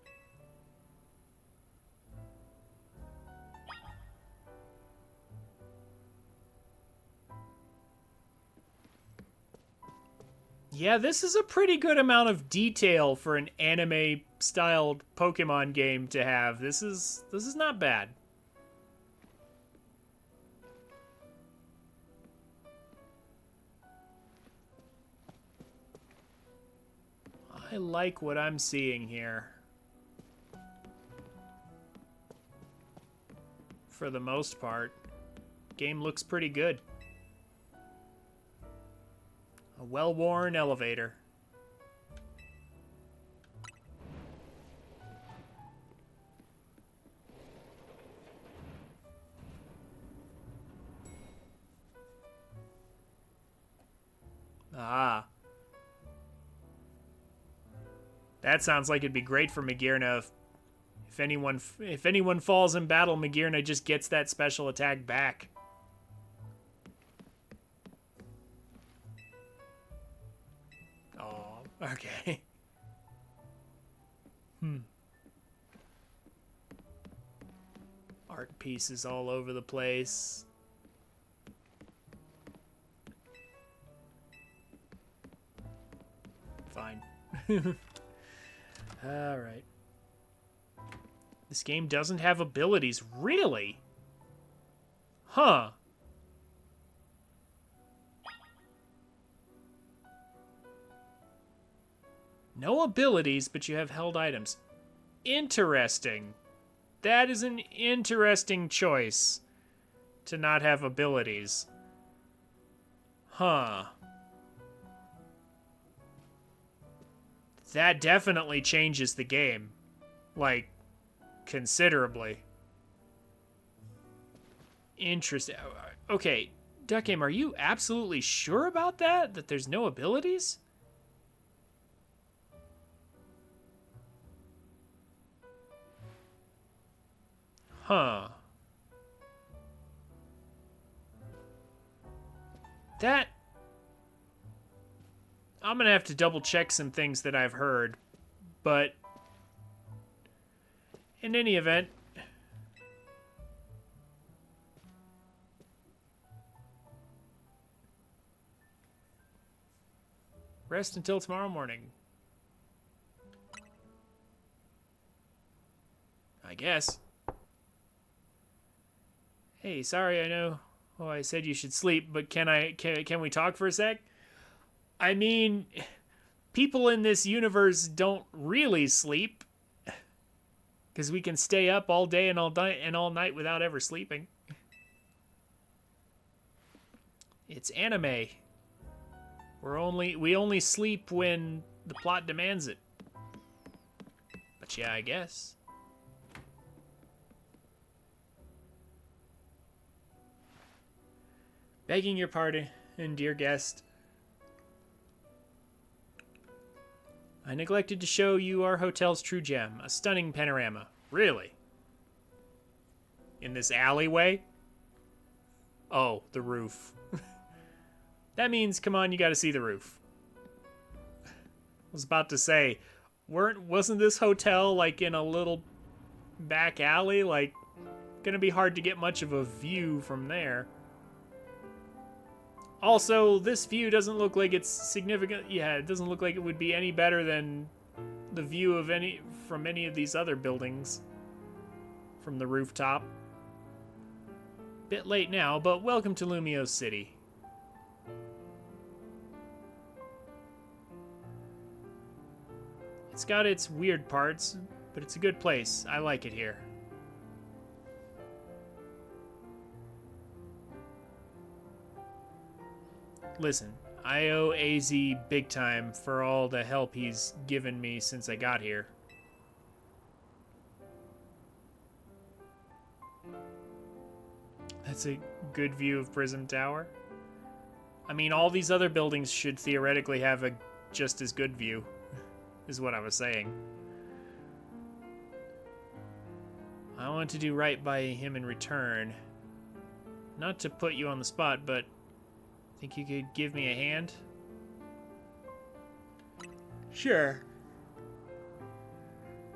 Yeah, this is a pretty good amount of detail for an anime-styled Pokemon game to have. This is not bad. I like what I'm seeing here. For the most part, game looks pretty good. A well-worn elevator. Ah. That sounds like it'd be great for Magearna if anyone falls in battle, Magearna just gets that special attack back. Oh, okay. Art pieces all over the place. Fine. Alright. This game doesn't have abilities. Really? Huh. No abilities, but you have held items. Interesting. That is an interesting choice to not have abilities. Huh. That definitely changes the game. Like, considerably. Interesting. Okay, Duck Game, are you absolutely sure about that? That there's no abilities? Huh. That... I'm gonna have to double check some things that I've heard, but in any event, rest until tomorrow morning. I guess. Hey, sorry, I know. Oh, I said you should sleep, but can we talk for a sec? I mean, people in this universe don't really sleep, because we can stay up all day and all night without ever sleeping. It's anime. We only sleep when the plot demands it. But yeah, I guess. Begging your pardon, and dear guest. I neglected to show you our hotel's true gem, a stunning panorama. Really? In this alleyway? Oh, the roof. That means, come on, you gotta see the roof. I was about to say, wasn't this hotel like in a little back alley? Like, gonna be hard to get much of a view from there. Also, this view doesn't look like it's significant. Yeah, it doesn't look like it would be any better than the view of from any of these other buildings from the rooftop. Bit late now, but welcome to Lumio City. It's got its weird parts, but it's a good place. I like it here. Listen, I owe AZ big time for all the help he's given me since I got here. That's a good view of Prism Tower. I mean, all these other buildings should theoretically have a just as good view, is what I was saying. I want to do right by him in return. Not to put you on the spot, but think you could give me a hand? Sure.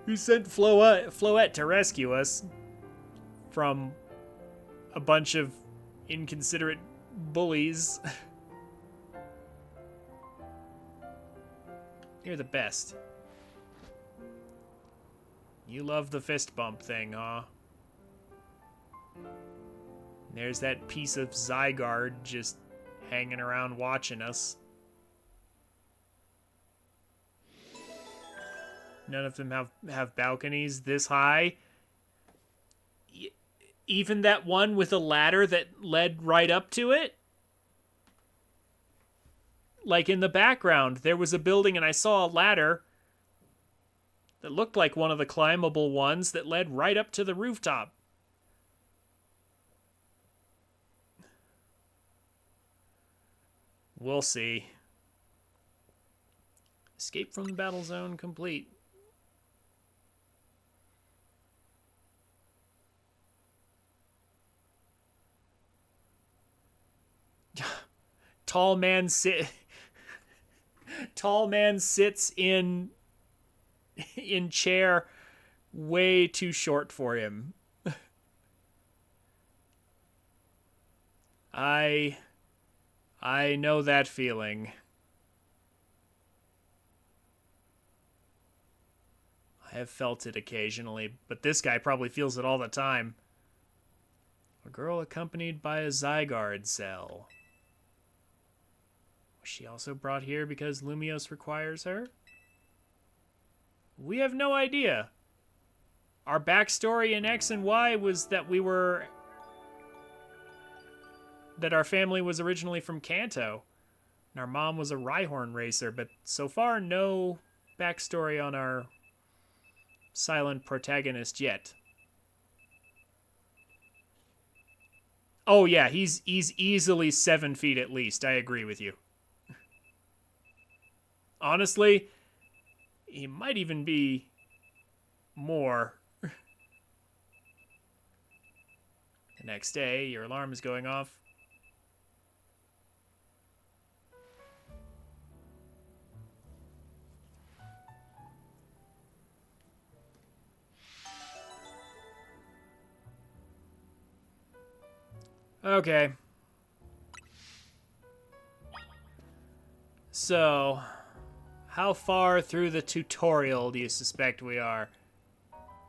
You sent Floette to rescue us from a bunch of inconsiderate bullies. You're the best. You love the fist bump thing, huh? There's that piece of Zygarde just hanging around watching us. None of them have balconies this high. Even that one with a ladder that led right up to it? Like in the background, there was a building and I saw a ladder that looked like one of the climbable ones that led right up to the rooftop. We'll see. Escape from the battle zone complete. Tall man sits in chair way too short for him. I know that feeling. I have felt it occasionally, but this guy probably feels it all the time. A girl accompanied by a Zygarde cell. Was she also brought here because Lumios requires her? We have no idea. Our backstory in X and Y was that that our family was originally from Kanto. And our mom was a Rhyhorn racer, but so far no backstory on our silent protagonist yet. Oh yeah, he's easily 7 feet at least. I agree with you. Honestly, he might even be more. The next day, your alarm is going off. Okay. So, how far through the tutorial do you suspect we are?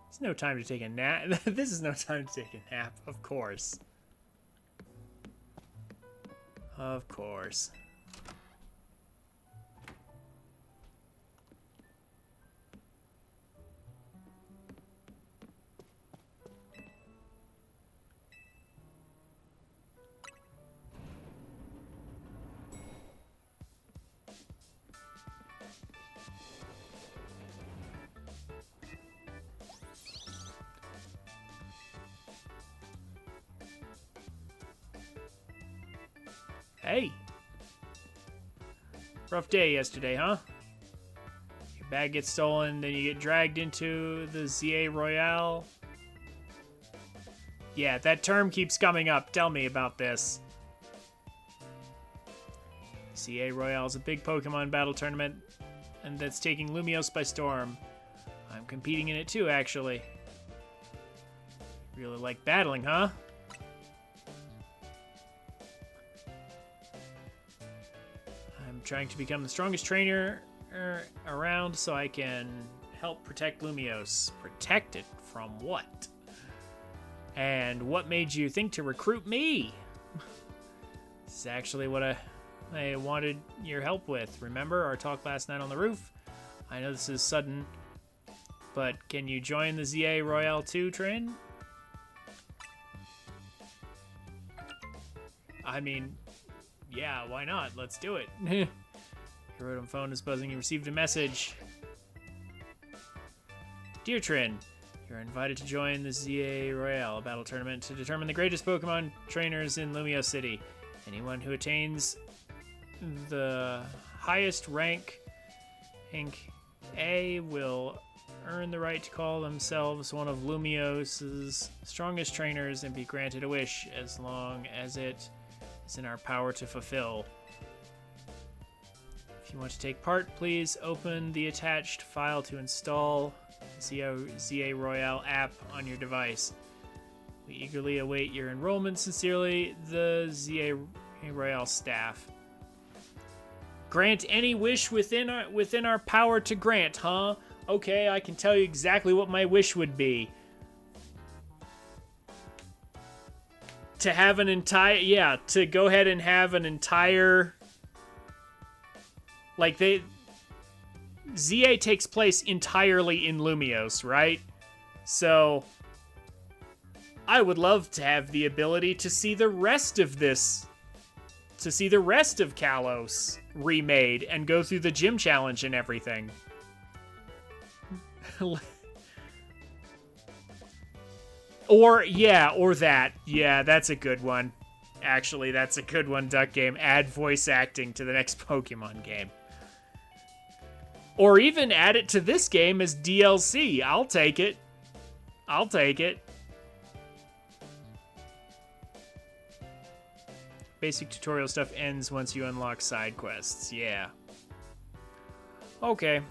It's no time to take a nap. This is no time to take a nap, of course. Of course. Hey. Rough day yesterday, huh? Your bag gets stolen, then you get dragged into the ZA Royale. Yeah, that term keeps coming up. Tell me about this. ZA Royale is a big Pokemon battle tournament, and that's taking Lumiose by storm. I'm competing in it too, actually. Really like battling, huh? I'm trying to become the strongest trainer around so I can help protect Lumiose. Protect it from what? And what made you think to recruit me? This is actually what I wanted your help with. Remember our talk last night on the roof? I know this is sudden, but can you join the ZA Royale 2, Trin? I mean, yeah, why not? Let's do it. Your Rotom phone is buzzing. You received a message. Dear Trin, you're invited to join the ZA Royale battle tournament to determine the greatest Pokemon trainers in Lumio City. Anyone who attains the highest rank A will earn the right to call themselves one of Lumiose's strongest trainers and be granted a wish as long as it is in our power to fulfill. If you want to take part, please open the attached file to install the ZA Royale app on your device. We eagerly await your enrollment. Sincerely, the ZA Royale staff. Grant any wish within our power to grant, huh? Okay, I can tell you exactly what my wish would be. To have an entire, to go ahead and have an entire, like ZA takes place entirely in Lumiose, right? So, I would love to have the ability to see the rest of this, to see the rest of Kalos remade and go through the gym challenge and everything. Or that. Yeah, that's a good one. Actually, that's a good one, Duck Game. Add voice acting to the next Pokemon game. Or even add it to this game as DLC. I'll take it. I'll take it. Basic tutorial stuff ends once you unlock side quests. Yeah. Okay.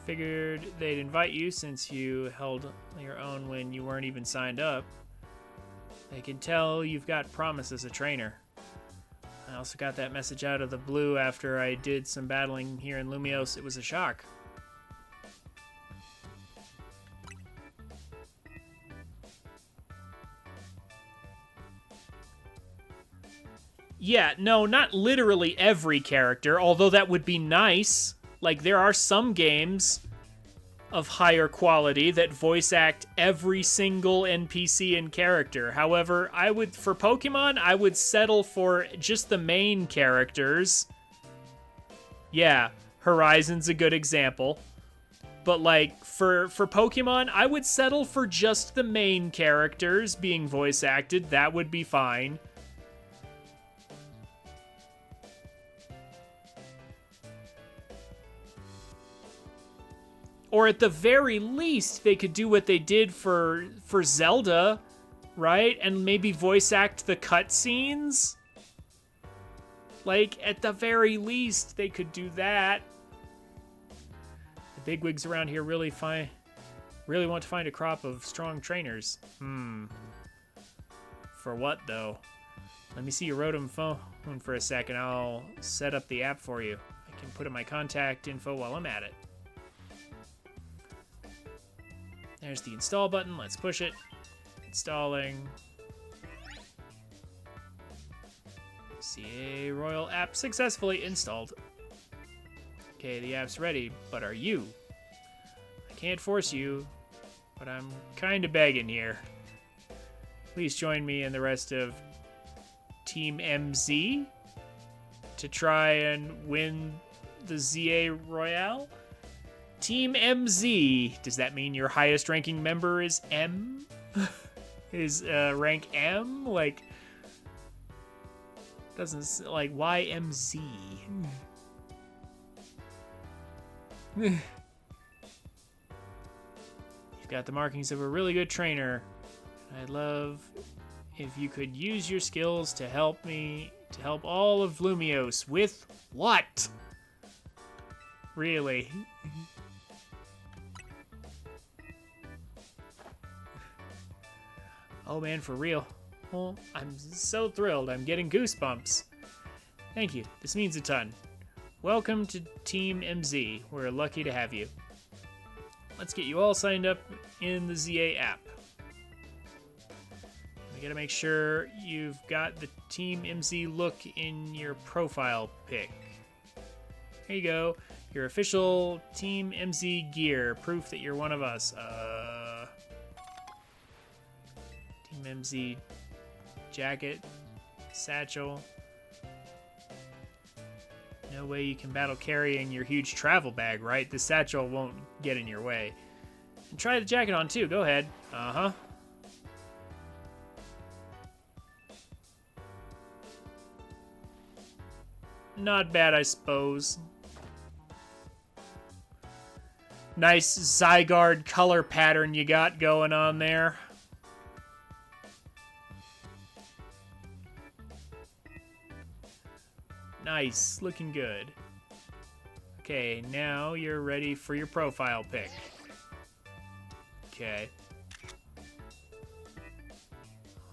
Figured they'd invite you since you held your own when you weren't even signed up. They can tell you've got promise as a trainer. I also got that message out of the blue after I did some battling here in Lumiose. It was a shock. Yeah, no, not literally every character, although that would be nice. Like, there are some games of higher quality that voice act every single NPC and character. However, for Pokemon, I would settle for just the main characters. Yeah, Horizon's a good example. But, like, for Pokemon, I would settle for just the main characters being voice acted. That would be fine. Or at the very least, they could do what they did for Zelda, right? And maybe voice act the cutscenes. Like, at the very least, they could do that. The bigwigs around here really want to find a crop of strong trainers. For what, though? Let me see your Rotom phone for a second. I'll set up the app for you. I can put in my contact info while I'm at it. There's the install button. Let's push it. Installing. CA Royal app successfully installed. Okay, the app's ready, but are you? I can't force you, but I'm kind of begging here. Please join me and the rest of Team MZ to try and win the ZA Royale. Team MZ. Does that mean your highest ranking member is M? is rank M? Like, doesn't, like, YMZ. You've got the markings of a really good trainer. I'd love if you could use your skills to help all of Lumios. With what? Really? Oh man, for real. Well, I'm so thrilled. I'm getting goosebumps. Thank you. This means a ton. Welcome to Team MZ. We're lucky to have you. Let's get you all signed up in the ZA app. We gotta make sure you've got the Team MZ look in your profile pic. Here you go. Your official Team MZ gear. Proof that you're one of us. Team MZ jacket, satchel. No way you can battle carrying your huge travel bag, right? The satchel won't get in your way. And try the jacket on too, go ahead. Uh-huh. Not bad, I suppose. Nice Zygarde color pattern you got going on there. Nice, looking good. Okay, now you're ready for your profile pic. Okay.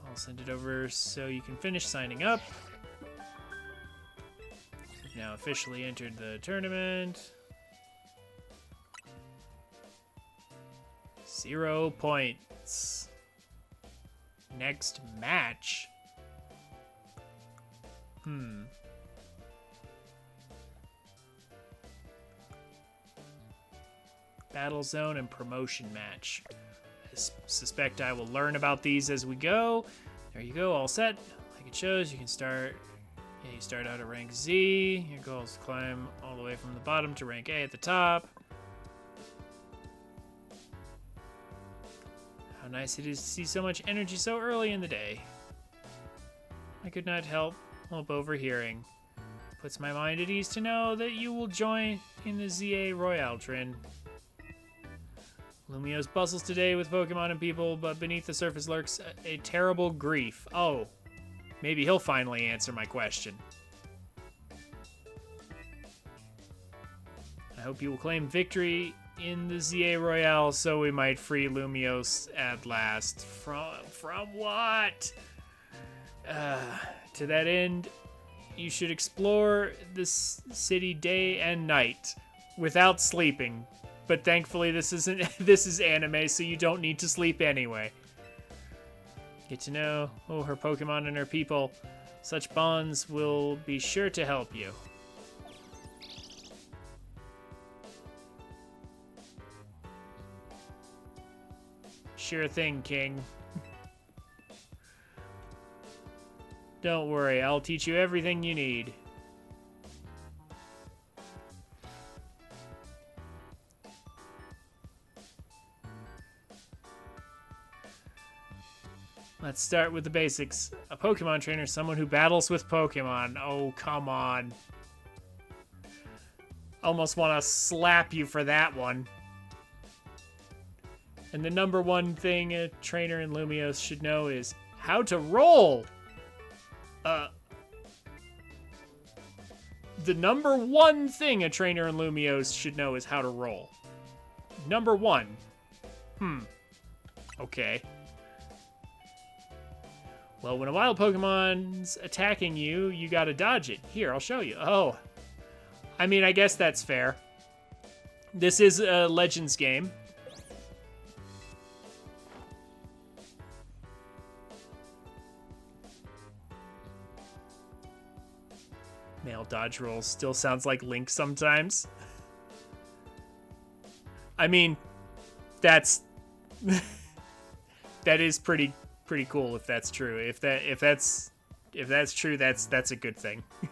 I'll send it over so you can finish signing up. You've now officially entered the tournament. 0 points. Next match. Battle zone and promotion match. I suspect I will learn about these as we go. There you go, all set. Like it shows, you can start. Yeah, you start out at rank Z. Your goal is to climb all the way from the bottom to rank A at the top. How nice it is to see so much energy so early in the day. I could not help overhearing. Puts my mind at ease to know that you will join in the ZA Royale trend. Lumios bustles today with Pokemon and people, but beneath the surface lurks a terrible grief. Oh, maybe he'll finally answer my question. I hope you will claim victory in the ZA Royale so we might free Lumios at last. From what? To that end, you should explore this city day and night without sleeping. But thankfully this is anime, so you don't need to sleep anyway. Get to know her Pokemon and her people. Such bonds will be sure to help you. Sure thing, King. Don't worry, I'll teach you everything you need. Let's start with the basics. A Pokemon trainer is someone who battles with Pokemon. Oh, come on. Almost want to slap you for that one. And the number one thing a trainer in Lumios should know is how to roll. The number one thing a trainer in Lumios should know is how to roll. Number one. Okay. Well, when a wild Pokemon's attacking you, you gotta dodge it. Here, I'll show you. Oh. I mean, I guess that's fair. This is a Legends game. Male dodge rolls still sounds like Link sometimes. I mean, that is pretty cool if that's true. If that's true, that's a good thing. And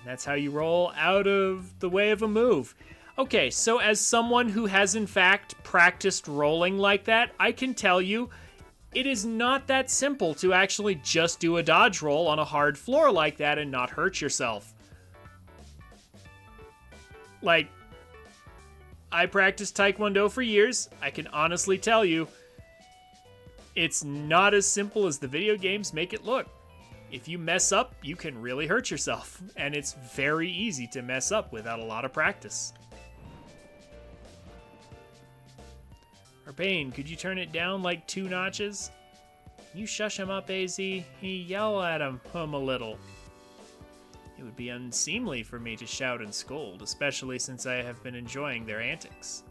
that's how you roll out of the way of a move. Okay, so as someone who has in fact practiced rolling like that, I can tell you It is not that simple to actually just do a dodge roll on a hard floor like that and not hurt yourself. Like, I practiced Taekwondo for years. I can honestly tell you, it's not as simple as the video games make it look. If you mess up, you can really hurt yourself, and it's very easy to mess up without a lot of practice. Urbane, could you turn it down like 2 notches? You shush him up, AZ. He yell at him a little. It would be unseemly for me to shout and scold, especially since I have been enjoying their antics.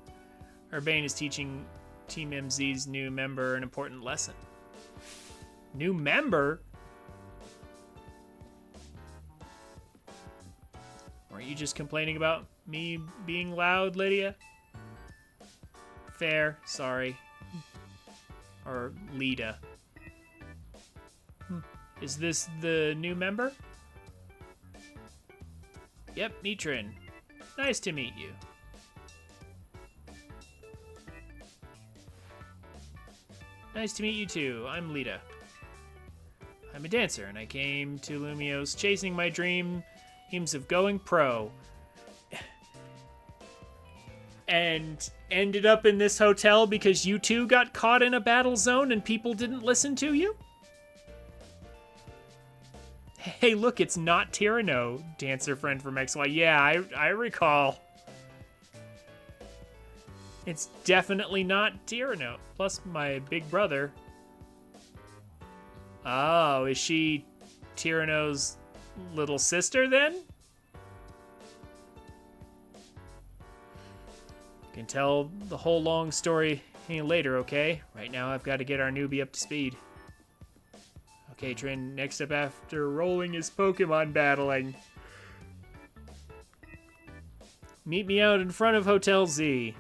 Urbane is teaching Team MZ's new member an important lesson. New member? Weren't you just complaining about me being loud, Lydia? Fair, sorry. Or Lita. Is this the new member? Yep, Mitrin. Nice to meet you. Nice to meet you too. I'm Lita. I'm a dancer, and I came to Lumios chasing my dreams of going pro. And ended up in this hotel because you two got caught in a battle zone and people didn't listen to you? Hey, look, it's not Tyranno, dancer friend from XY. Yeah, I recall. It's definitely not Tyranno. Plus my big brother. Oh, is she Tyranno's little sister then? Can tell the whole long story later, okay? Right now I've got to get our newbie up to speed. Okay, Trin, next up after rolling is Pokemon battling. Meet me out in front of Hotel Z.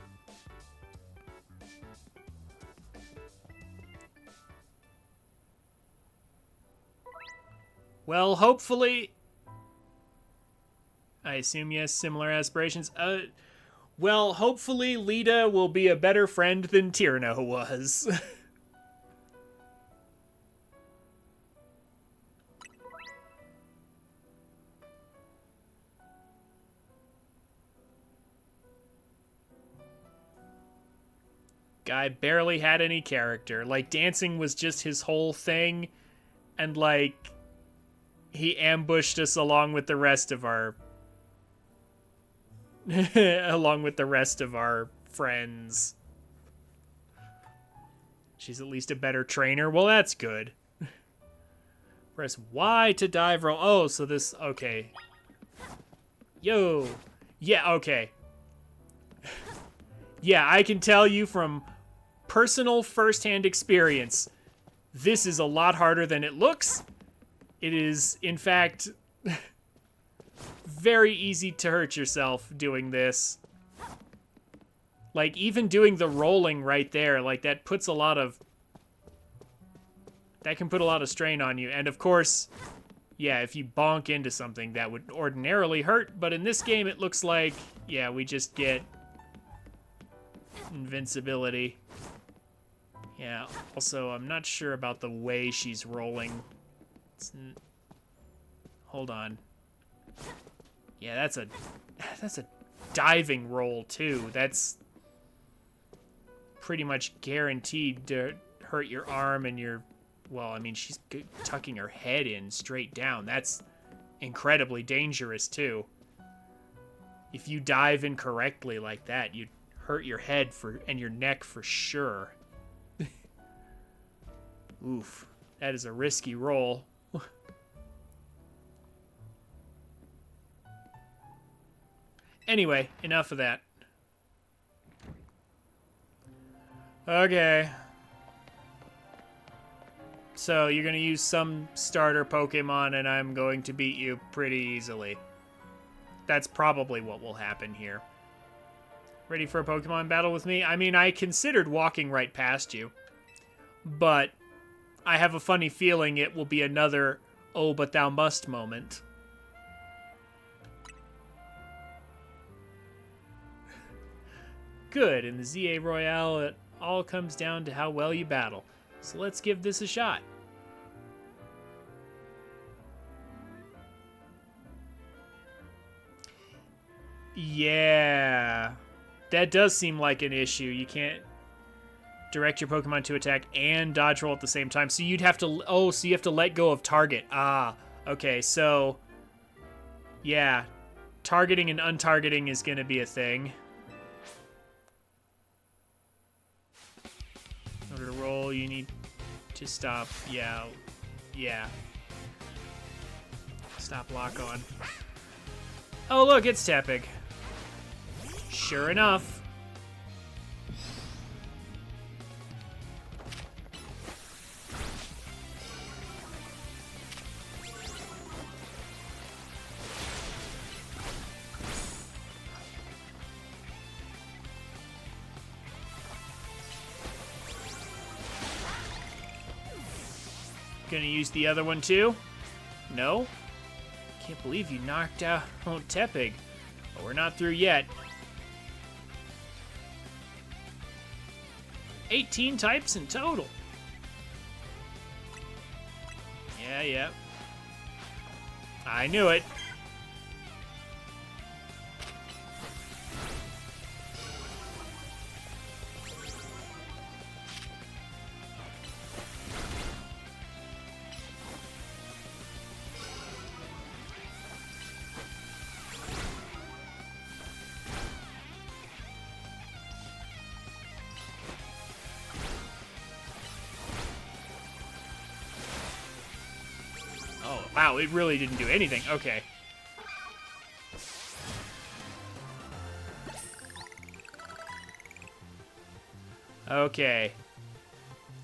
Well, hopefully... I assume yes, similar aspirations. Well, hopefully Lita will be a better friend than Tyranno was. Guy barely had any character. Like, dancing was just his whole thing, and, like, he ambushed us along with the rest of our... along with the rest of our friends. She's at least a better trainer. Well, that's good. Press Y to dive roll. Oh, so this... Okay. Yo. Yeah, okay. Yeah, I can tell you from personal first-hand experience, this is a lot harder than it looks. It is, in fact, very easy to hurt yourself doing this. Like, even doing the rolling right there, like, that puts a lot of... That can put a lot of strain on you. And, of course, yeah, if you bonk into something, that would ordinarily hurt. But in this game, it looks like, yeah, we just get invincibility. Yeah, also, I'm not sure about the way she's rolling. Hold on. Yeah, that's a diving roll, too. That's pretty much guaranteed to hurt your arm and your... Well, I mean, she's tucking her head in straight down. That's incredibly dangerous, too. If you dive incorrectly like that, you'd hurt your head and your neck for sure. Oof, that is a risky roll. Anyway, enough of that. Okay. So, you're gonna use some starter Pokemon and I'm going to beat you pretty easily. That's probably what will happen here. Ready for a Pokemon battle with me? I mean, I considered walking right past you. But I have a funny feeling it will be another "oh, but thou must" moment. Good. In the ZA Royale, it all comes down to how well you battle. So let's give this a shot. Yeah. That does seem like an issue. You can't direct your Pokemon to attack and dodge roll at the same time. So you'd have to... Oh, so you have to let go of target. Ah, okay. So, yeah. Targeting and untargeting is going to be a thing. In order to roll, you need to stop. Yeah. Yeah. Stop lock on. Oh, look, it's Tepig. Sure enough. Gonna use the other one too? No? Can't believe you knocked out Tepig. But we're not through yet. 18 types in total. Yeah. I knew it. Oh, wow, it really didn't do anything. Okay. Okay.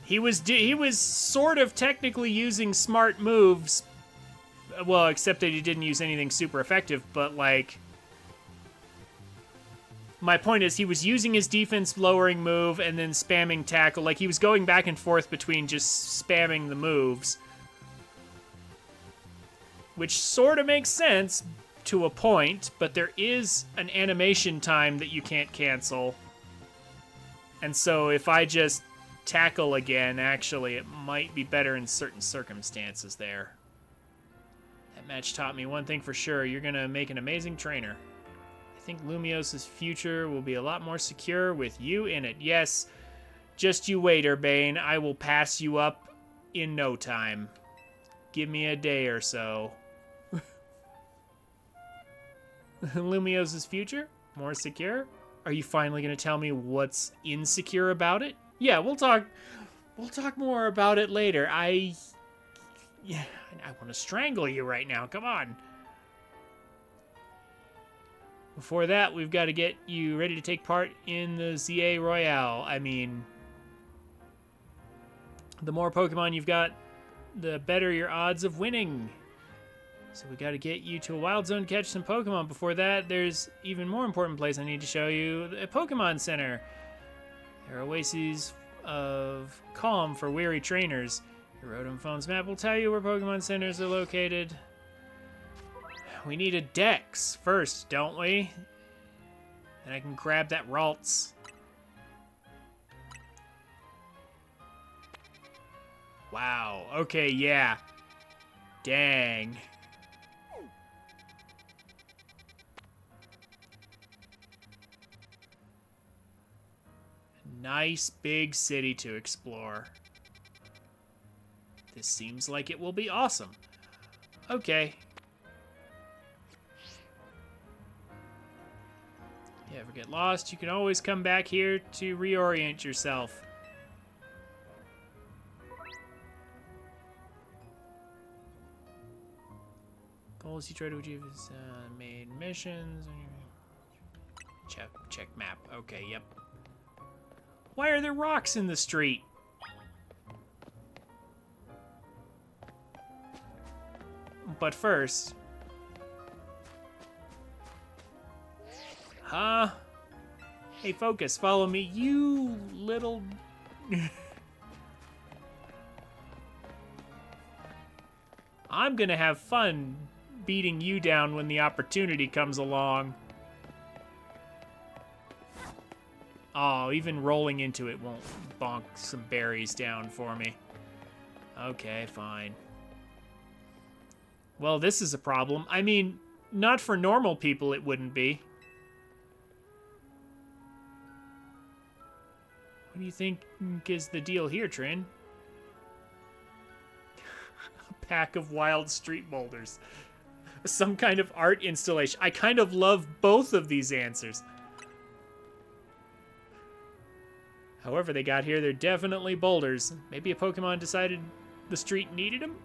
He was sort of technically using smart moves. Well, except that he didn't use anything super effective, but like... My point is, he was using his defense lowering move and then spamming tackle. Like, he was going back and forth between just spamming the moves. Which sort of makes sense to a point, but there is an animation time that you can't cancel. And so if I just tackle again, actually, it might be better in certain circumstances there. That match taught me one thing for sure. You're going to make an amazing trainer. I think Lumios' future will be a lot more secure with you in it. Yes, just you wait, Urbane. I will pass you up in no time. Give me a day or so. Lumios' future? More secure? Are you finally going to tell me what's insecure about it? Yeah, we'll talk more about it later. I want to strangle you right now. Come on. Before that, we've got to get you ready to take part in the ZA Royale. I mean, the more Pokemon you've got, the better your odds of winning. So we got to get you to a wild zone to catch some Pokemon. Before that, there's even more important place I need to show you, a Pokemon Center. There are oases of calm for weary trainers. Your Rotom Phone's map will tell you where Pokemon Centers are located. We need a Dex first, don't we? And I can grab that Ralts. Wow, okay, yeah. Dang. Nice big city to explore. This seems like it will be awesome. Okay. If you ever get lost, you can always come back here to reorient yourself. Goals you try to achieve is main missions. Check map. Okay, yep. Why are there rocks in the street? But first... Huh? Hey, focus, follow me, you little... I'm gonna have fun beating you down when the opportunity comes along. Oh, even rolling into it won't bonk some berries down for me. Okay, fine. Well, this is a problem. I mean, not for normal people it wouldn't be. What do you think is the deal here, Trin? A pack of wild street boulders. Some kind of art installation. I kind of love both of these answers. However they got here, they're definitely boulders. Maybe a Pokemon decided the street needed them?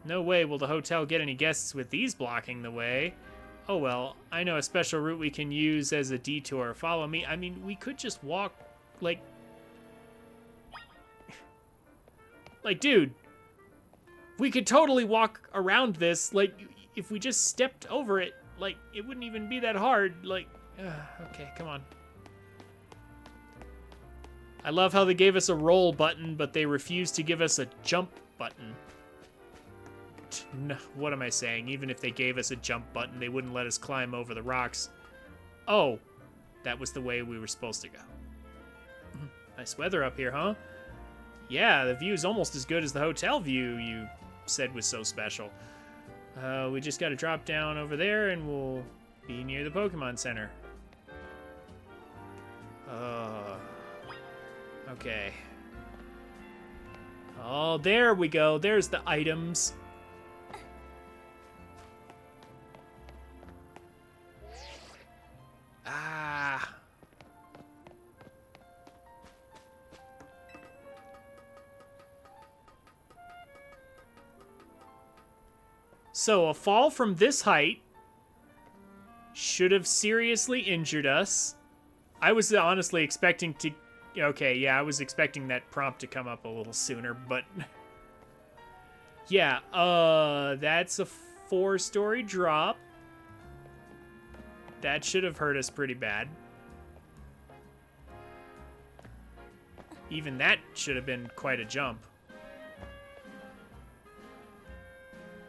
No way will the hotel get any guests with these blocking the way. Oh well, I know a special route we can use as a detour. Follow me. I mean, we could just walk, like... Like, dude, we could totally walk around this. Like, if we just stepped over it, like, it wouldn't even be that hard. Like, okay, come on. I love how they gave us a roll button, but they refused to give us a jump button. No, what am I saying? Even if they gave us a jump button, they wouldn't let us climb over the rocks. Oh, that was the way we were supposed to go. Nice weather up here, huh? Yeah, the view's almost as good as the hotel view you said was so special. We just gotta drop down over there and we'll be near the Pokemon Center. Okay. Oh, there we go. There's the items. Ah. So a fall from this height should have seriously injured us. I was honestly expecting to... Okay, yeah, I was expecting that prompt to come up a little sooner, but... Yeah, that's a 4-story drop. That should have hurt us pretty bad. Even that should have been quite a jump.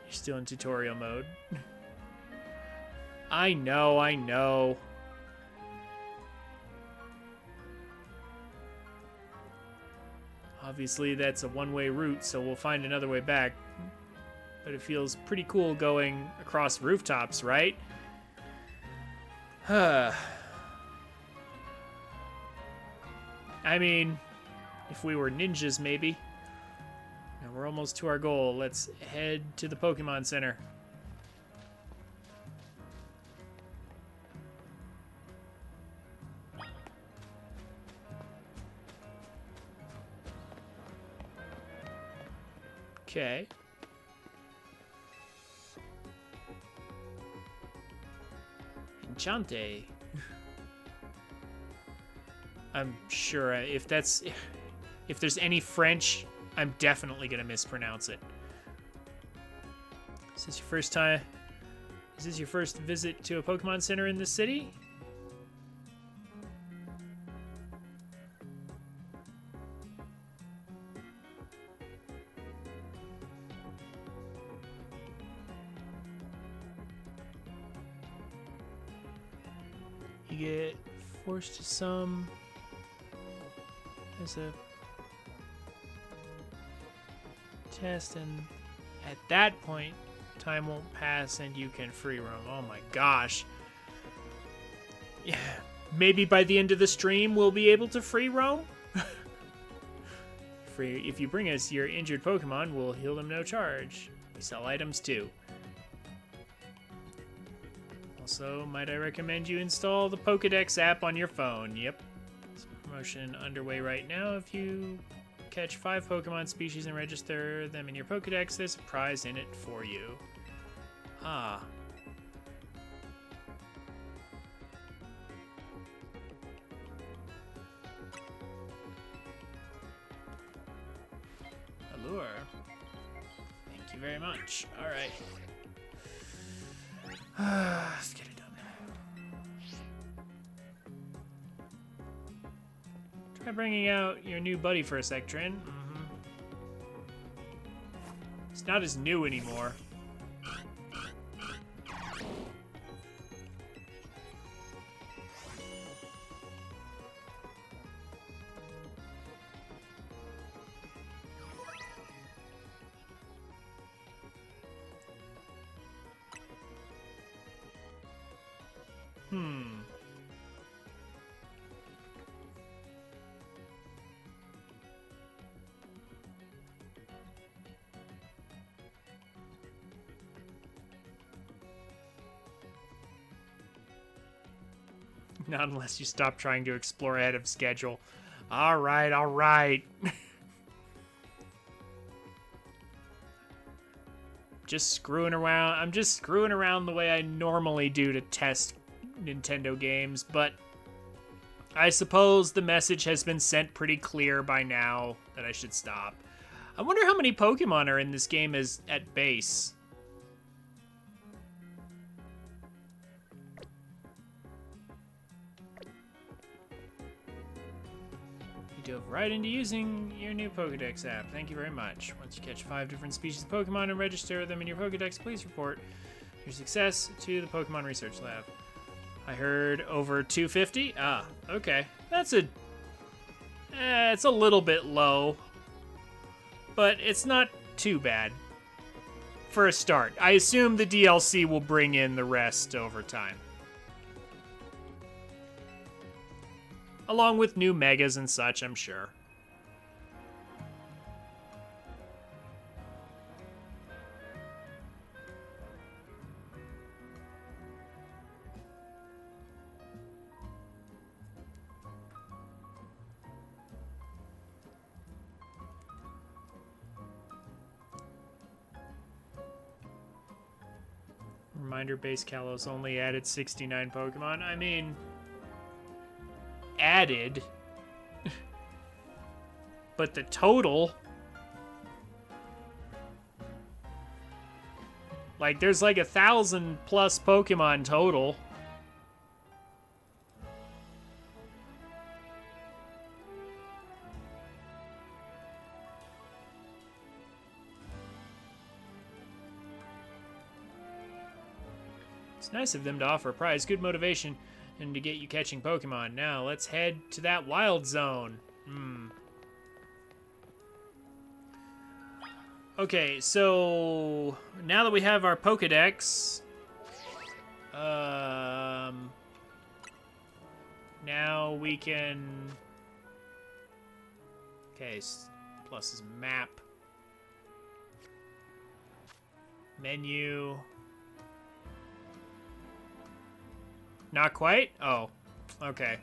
You're still in tutorial mode. I know, I know. Obviously, that's a one-way route, so we'll find another way back. But it feels pretty cool going across rooftops, right? I mean, if we were ninjas, maybe. Now we're almost to our goal. Let's head to the Pokemon Center. Okay. Enchante. I'm sure if there's any French, I'm definitely gonna mispronounce it. Is this your first time? Is this your first visit to a Pokemon Center in this city? You get forced to some as a test, and at that point time won't pass and you can free roam. Oh my gosh. Yeah, maybe by the end of the stream we'll be able to free roam. If you bring us your injured Pokemon, we'll heal them no charge. We sell items too. Also, might I recommend you install the Pokédex app on your phone? Yep. There's a promotion underway right now. If you catch 5 Pokemon species and register them in your Pokédex, there's a prize in it for you. Ah. Allure. Thank you very much. Alright. Let's get it done. Try bringing out your new buddy for a sec, Trin. It's not as new anymore. Not unless you stop trying to explore ahead of schedule. All right, all right. Just screwing around. I'm just screwing around the way I normally do to test Nintendo games, but I suppose the message has been sent pretty clear by now that I should stop. I wonder how many Pokemon are in this game at base. You dove right into using your new Pokedex app. Thank you very much. Once you catch 5 different species of Pokemon and register them in your Pokedex, please report your success to the Pokemon Research Lab. I heard over 250. Ah, okay. That's it's a little bit low, but it's not too bad for a start. I assume the DLC will bring in the rest over time, along with new megas and such, I'm sure. Reminder, base Kalos only added 69 Pokemon. I mean, added. But the total... like, there's like 1,000 plus Pokemon total. It's nice of them to offer a prize. Good motivation and to get you catching Pokemon. Now, let's head to that wild zone. Okay, so now that we have our Pokedex, now we can... okay, plus is map. Menu... not quite? Oh, okay.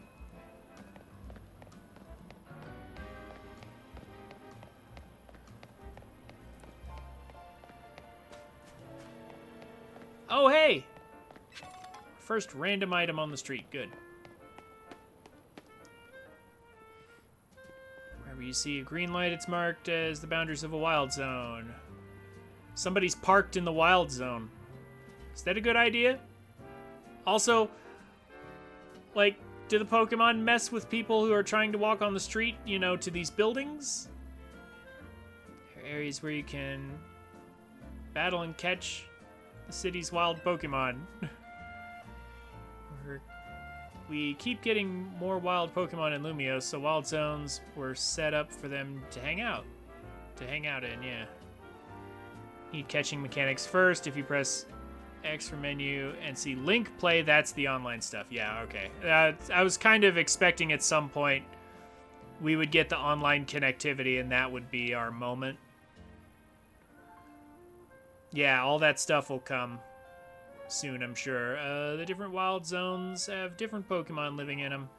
Oh, hey! First random item on the street. Good. Wherever you see a green light, it's marked as the boundaries of a wild zone. Somebody's parked in the wild zone. Is that a good idea? Also, like, do the Pokemon mess with people who are trying to walk on the street, you know, to these buildings? There are areas where you can battle and catch the city's wild Pokemon. We keep getting more wild Pokemon in Lumiose, so wild zones were set up for them to hang out. To hang out in, yeah. Need catching mechanics first. If you press X for menu and see link play, that's the online stuff. Yeah, okay. I was kind of expecting at some point we would get the online connectivity and that would be our moment. Yeah, all that stuff will come soon, I'm sure. The different wild zones have different Pokemon living in them.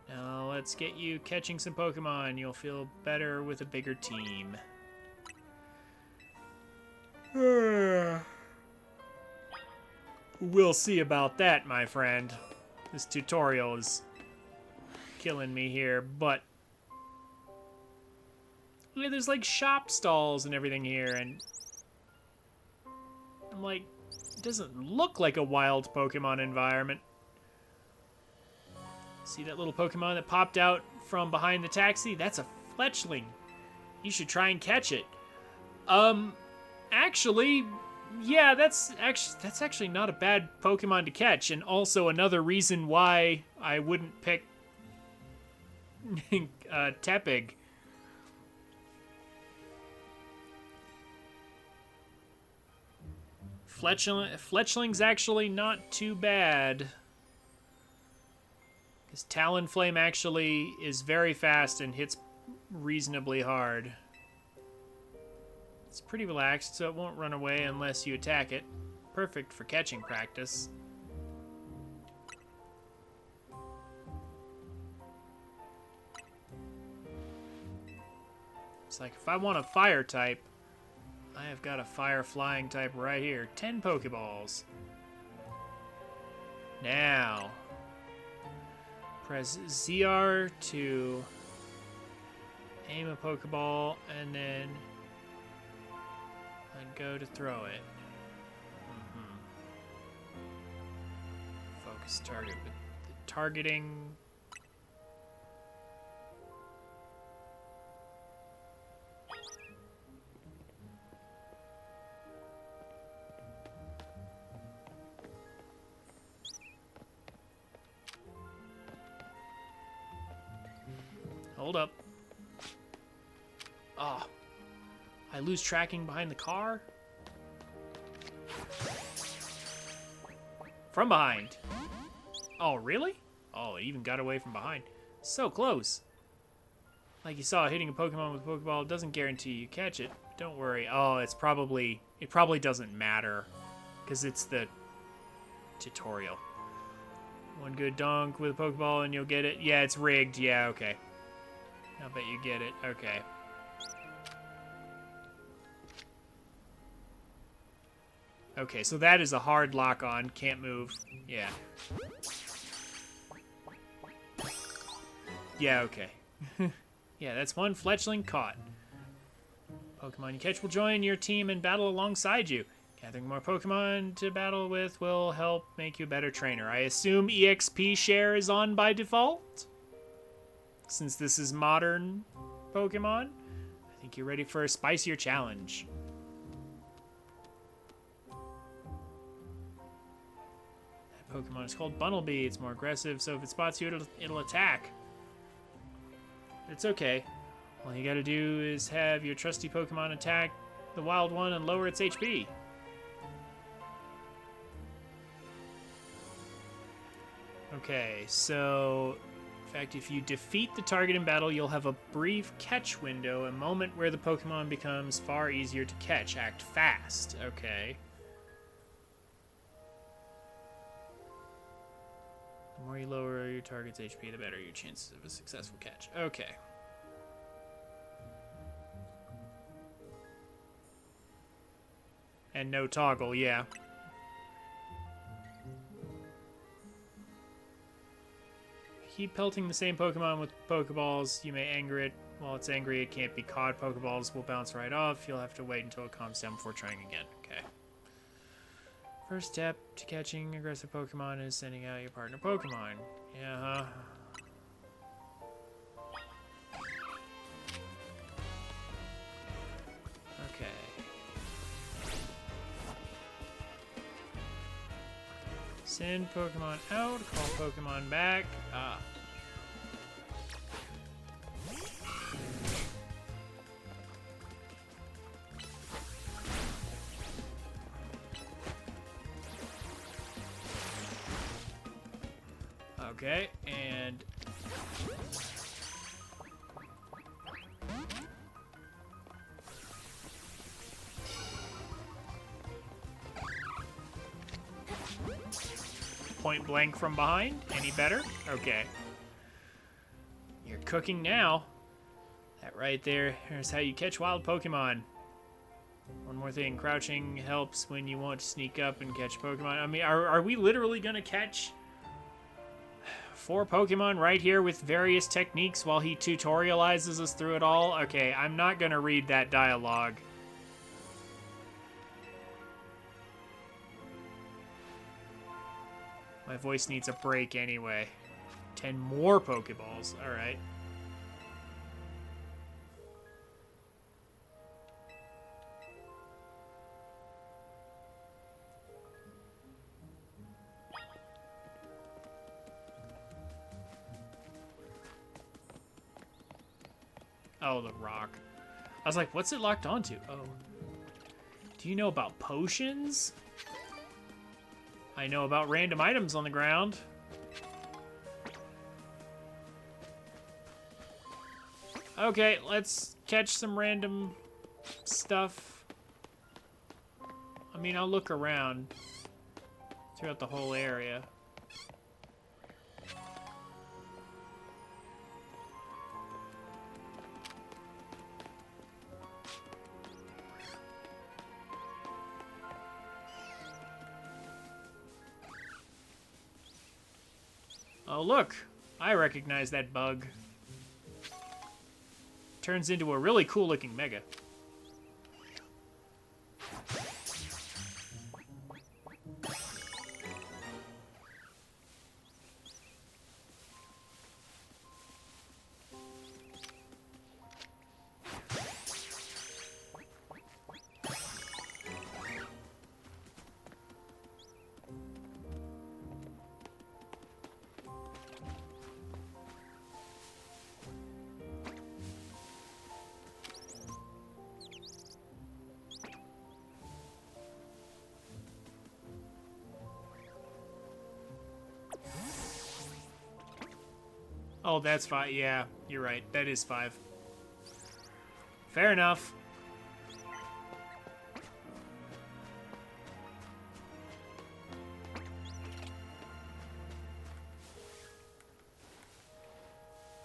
Now let's get you catching some Pokemon. You'll feel better with a bigger team. We'll see about that, my friend. This tutorial is killing me here, but yeah, there's like shop stalls and everything here, and I'm like, it doesn't look like a wild Pokemon environment. See that little Pokemon that popped out from behind the taxi? That's a fletchling. You should try and catch it. Actually, yeah, that's actually not a bad Pokemon to catch, and also another reason why I wouldn't pick Tepig. Fletchling's actually not too bad. His Talonflame actually is very fast and hits reasonably hard. It's pretty relaxed, so it won't run away unless you attack it. Perfect for catching practice. It's like if I want a fire type, I have got a fire flying type right here. 10 Pokeballs. Now, press ZR to aim a Pokeball, and then I'd go to throw it. Focus target with the targeting. Hold up. Oh. I lose tracking behind the car? From behind. Oh, really? Oh, it even got away from behind. So close. Like you saw, hitting a Pokemon with a Pokeball doesn't guarantee you catch it. Don't worry. Oh, it probably doesn't matter. Because it's the tutorial. One good dunk with a Pokeball and you'll get it. Yeah, it's rigged. Yeah, okay. I'll bet you get it. Okay. Okay, so that is a hard lock on. Can't move. Yeah. Yeah, okay. Yeah, that's one fletchling caught. Pokemon you catch will join your team and battle alongside you. Gathering more Pokemon to battle with will help make you a better trainer. I assume EXP share is on by default? Since this is modern Pokemon, I think you're ready for a spicier challenge. That Pokemon is called Bunnelby. It's more aggressive, so if it spots you, it'll attack. It's okay. All you gotta do is have your trusty Pokemon attack the wild one and lower its HP. Okay, so in fact, if you defeat the target in battle, you'll have a brief catch window, a moment where the Pokemon becomes far easier to catch. Act fast. Okay. The more you lower your target's HP, the better your chances of a successful catch. Okay. And no toggle, yeah. Keep pelting the same Pokemon with Pokeballs. You may anger it. While it's angry, it can't be caught. Pokeballs will bounce right off. You'll have to wait until it calms down before trying again. Okay. First step to catching aggressive Pokemon is sending out your partner Pokemon. Yeah, Okay. Send Pokemon out, call Pokemon back. Ah. Okay, and point blank from behind. Any better? Okay. You're cooking now. That right there is how you catch wild Pokemon. One more thing, crouching helps when you want to sneak up and catch Pokemon. I mean, are we literally gonna catch 4 Pokemon right here with various techniques while he tutorializes us through it all? Okay, I'm not gonna read that dialogue. My voice needs a break anyway. 10 more Pokeballs. Alright. Oh, the rock. I was like, what's it locked onto? Oh. Do you know about potions? I know about random items on the ground. Okay, let's catch some random stuff. I mean, I'll look around throughout the whole area. Oh, look! I recognize that bug. Turns into a really cool-looking Mega. Oh, that's 5. Yeah, you're right. That is 5. Fair enough.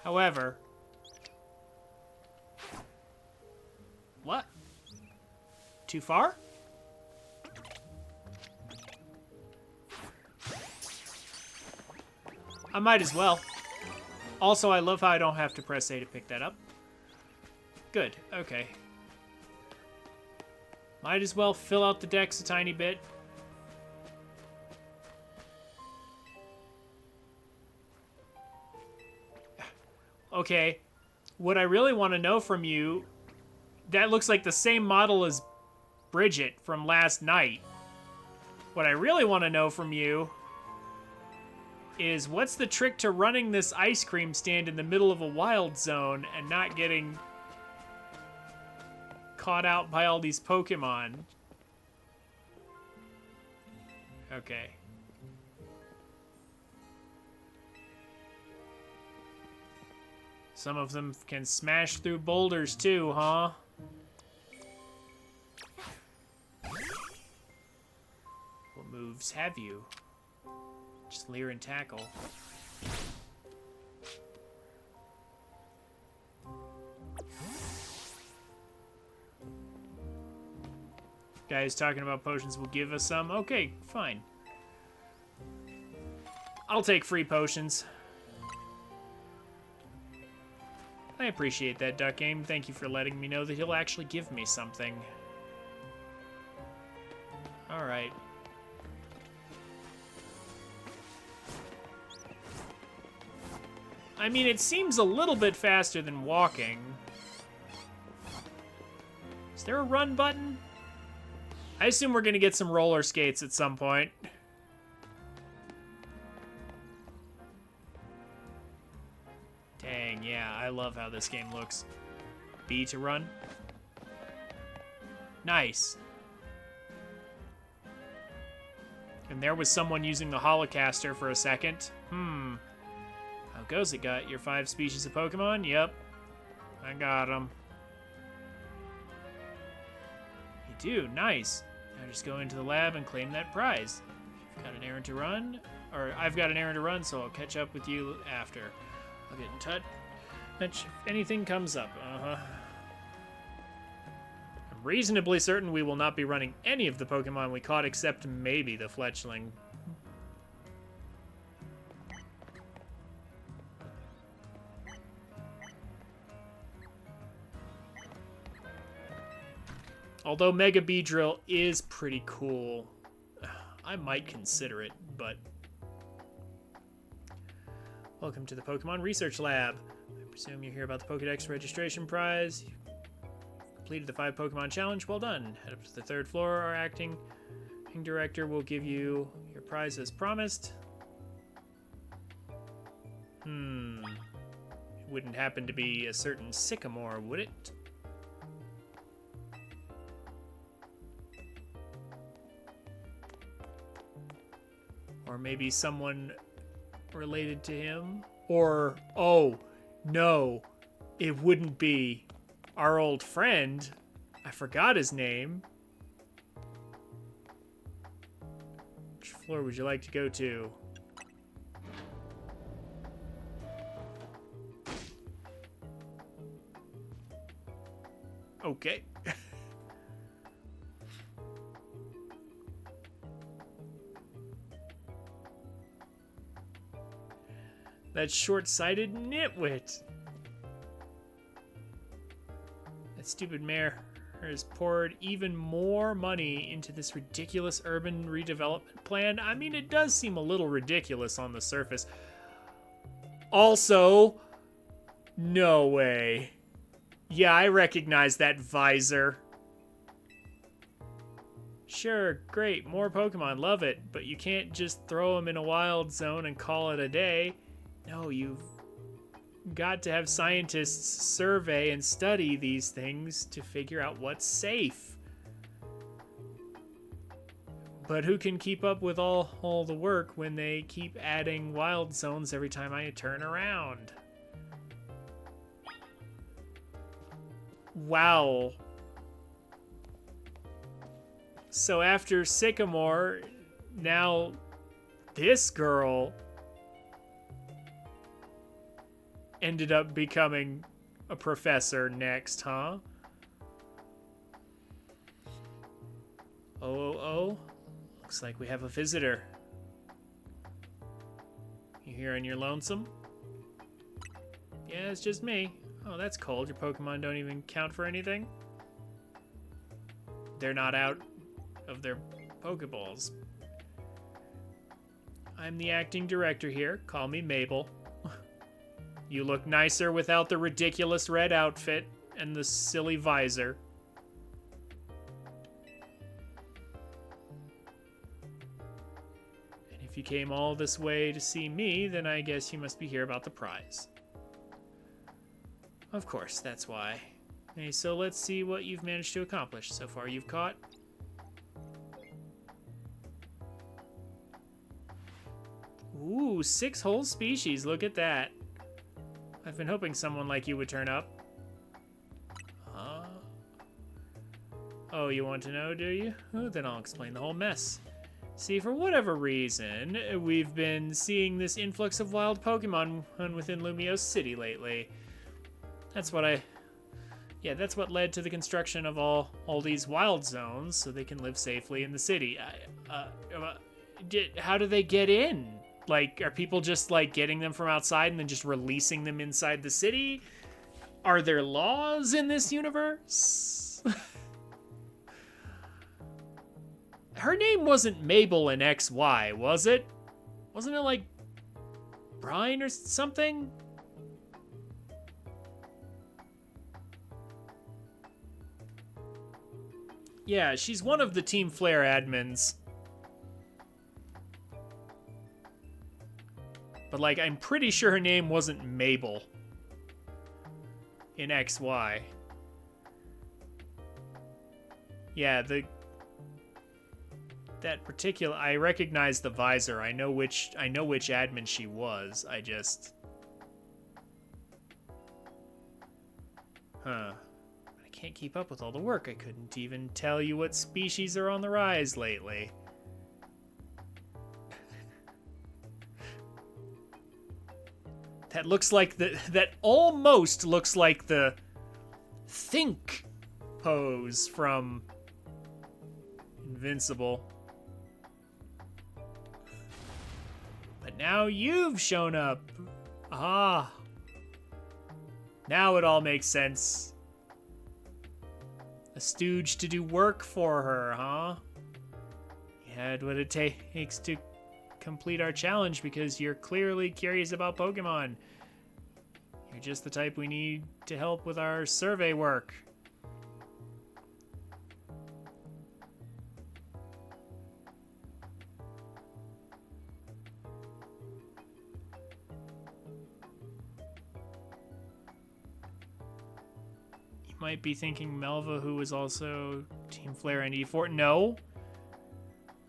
However... What? Too far? I might as well. Also, I love how I don't have to press A to pick that up. Good, okay. Might as well fill out the decks a tiny bit. Okay, what I really want to know from you, that looks like the same model as Bridget from last night. What I really want to know from you is what's the trick to running this ice cream stand in the middle of a wild zone and not getting caught out by all these Pokemon? Okay. Some of them can smash through boulders too, huh? What moves have you? Just leer and tackle. Guys talking about potions will give us some. Okay, fine. I'll take free potions. I appreciate that, Duck Game. Thank you for letting me know that he'll actually give me something. Alright. I mean, it seems a little bit faster than walking. Is there a run button? I assume we're gonna get some roller skates at some point. Dang, yeah, I love how this game looks. B to run. Nice. And there was someone using the holocaster for a second. How goes it? Got your 5 species of Pokemon? Yep. I got them. You do? Nice. Now just go into the lab and claim that prize. You've got an errand to run. Or I've got an errand to run, so I'll catch up with you after. I'll get in touch if anything comes up. I'm reasonably certain we will not be running any of the Pokemon we caught except maybe the Fletchling. Although Mega Beedrill is pretty cool. I might consider it, but... Welcome to the Pokemon Research Lab. I presume you hear about the Pokedex registration prize. You completed the 5 Pokemon challenge. Well done. Head up to the 3rd floor. Our acting director will give you your prize as promised. It wouldn't happen to be a certain Sycamore, would it? Or maybe someone related to him? Or, oh, no. it wouldn't be our old friend. I forgot his name. Which floor would you like to go to? Okay. That short-sighted nitwit. That stupid mayor has poured even more money into this ridiculous urban redevelopment plan. I mean, it does seem a little ridiculous on the surface. Also, no way. Yeah, I recognize that visor. Sure, great, more Pokemon, love it, but you can't just throw them in a wild zone and call it a day. No, you've got to have scientists survey and study these things to figure out what's safe. But who can keep up with all the work when they keep adding wild zones every time I turn around? Wow. So after Sycamore, now this girl ended up becoming a professor next, huh? Oh. Looks like we have a visitor. You here on your lonesome? Yeah, it's just me. Oh, that's cold. Your Pokemon don't even count for anything? They're not out of their Pokeballs. I'm the acting director here. Call me Mabel. You look nicer without the ridiculous red outfit and the silly visor. And if you came all this way to see me, then I guess you must be here about the prize. Of course, that's why. Okay, so let's see what you've managed to accomplish. So far you've caught... Ooh, 6 whole species. Look at that. I've been hoping someone like you would turn up. Oh, you want to know, do you? Oh, then I'll explain the whole mess. See, for whatever reason, we've been seeing this influx of wild Pokemon within Lumiose City lately. That's what led to the construction of all these wild zones so they can live safely in the city. How do they get in? Like, are people just, like, getting them from outside and then just releasing them inside the city? Are there laws in this universe? Her name wasn't Mabel in XY, was it? Wasn't it, like, Brian or something? Yeah, she's one of the Team Flare admins. But, like, I'm pretty sure her name wasn't Mabel in XY. Yeah, that particular... I recognize the visor. I know which admin she was. I just... Huh. I can't keep up with all the work. I couldn't even tell you what species are on the rise lately. That looks like that almost looks like the think pose from Invincible. But now you've shown up. Ah. Now it all makes sense. A stooge to do work for her, huh? You had what it takes to complete our challenge because you're clearly curious about Pokemon. You're just the type we need to help with our survey work. You might be thinking Melva, who was also Team Flare and E4. No.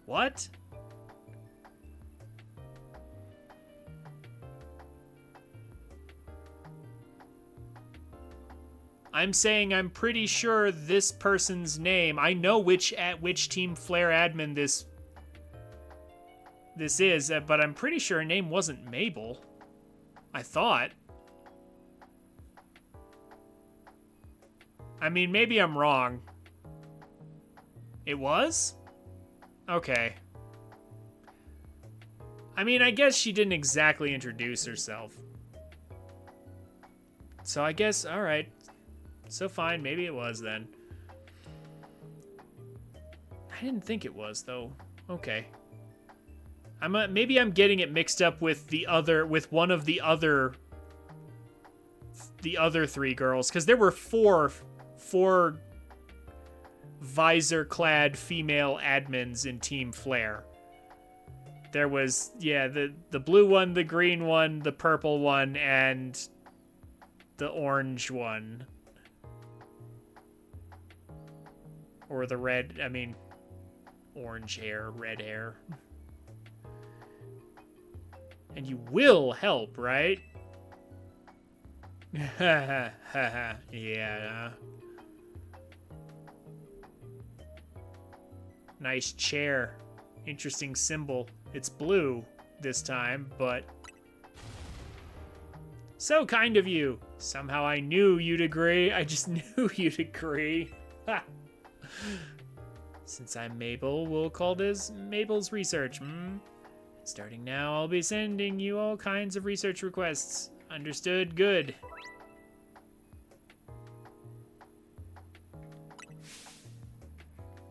What? I'm saying I'm pretty sure this person's name, I know which Team Flare admin this is, but I'm pretty sure her name wasn't Mabel. I thought. I mean, maybe I'm wrong. It was? Okay. I mean, I guess she didn't exactly introduce herself. So I guess, alright. So fine, maybe it was then. I didn't think it was, though. Okay. Maybe I'm getting it mixed up with one of the other three girls, because there were four visor-clad female admins in Team Flare. There was, yeah, the blue one, the green one, the purple one, and the orange one. Or the red, I mean, orange hair, red hair. And you will help, right? Yeah. Nice chair. Interesting symbol. It's blue this time, but... So kind of you. Somehow I knew you'd agree. I just knew you'd agree. Ha! Since I'm Mabel, we'll call this Mabel's Research, Starting now, I'll be sending you all kinds of research requests. Understood? Good.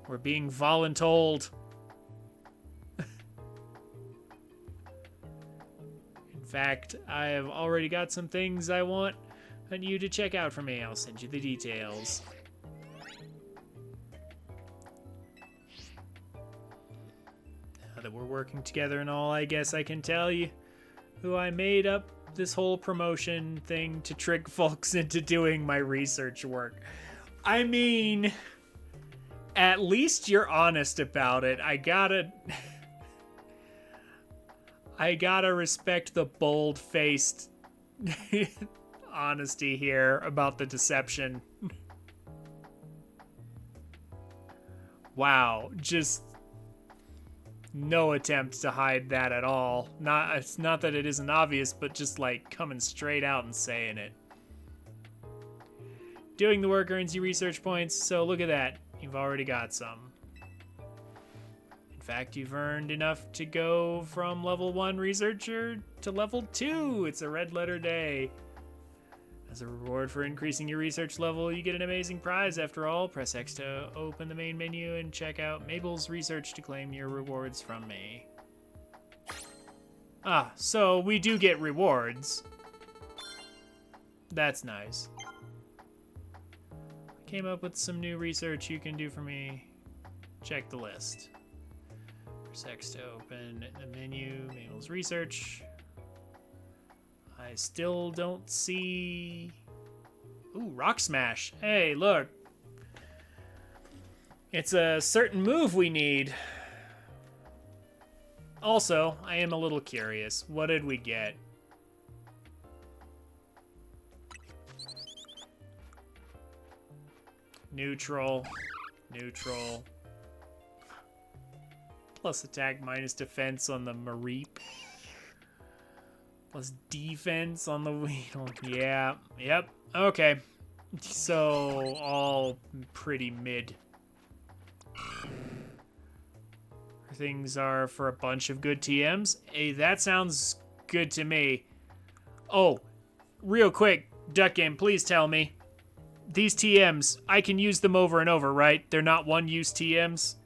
We're being voluntold. In fact, I have already got some things I want you to check out for me. I'll send you the details. Now that we're working together and all, I guess I can tell you who I made up this whole promotion thing to trick folks into doing my research work. I mean, at least you're honest about it. I gotta respect the bold-faced honesty here about the deception. Wow, just no attempt to hide that at all. It's not that it isn't obvious, but just like coming straight out and saying it. Doing the work earns you research points, so look at that. You've already got some. In fact, you've earned enough to go from level 1 researcher to level 2. It's a red letter day. As a reward for increasing your research level, you get an amazing prize. After all, press X to open the main menu and check out Mabel's Research to claim your rewards from me. Ah, so we do get rewards. That's nice. Came up with some new research you can do for me. Check the list. Press X to open the menu, Mabel's Research. I still don't see... Ooh, Rock Smash. Hey, look. It's a certain move we need. Also, I am a little curious. What did we get? Neutral. Neutral. Plus attack minus defense on the Mareep. Plus defense on the Weedle. Yeah. Yep. Okay. So, all pretty mid. Things are for a bunch of good TMs. Hey, that sounds good to me. Oh, real quick, Duck Game, please tell me. These TMs, I can use them over and over, right? They're not one-use TMs?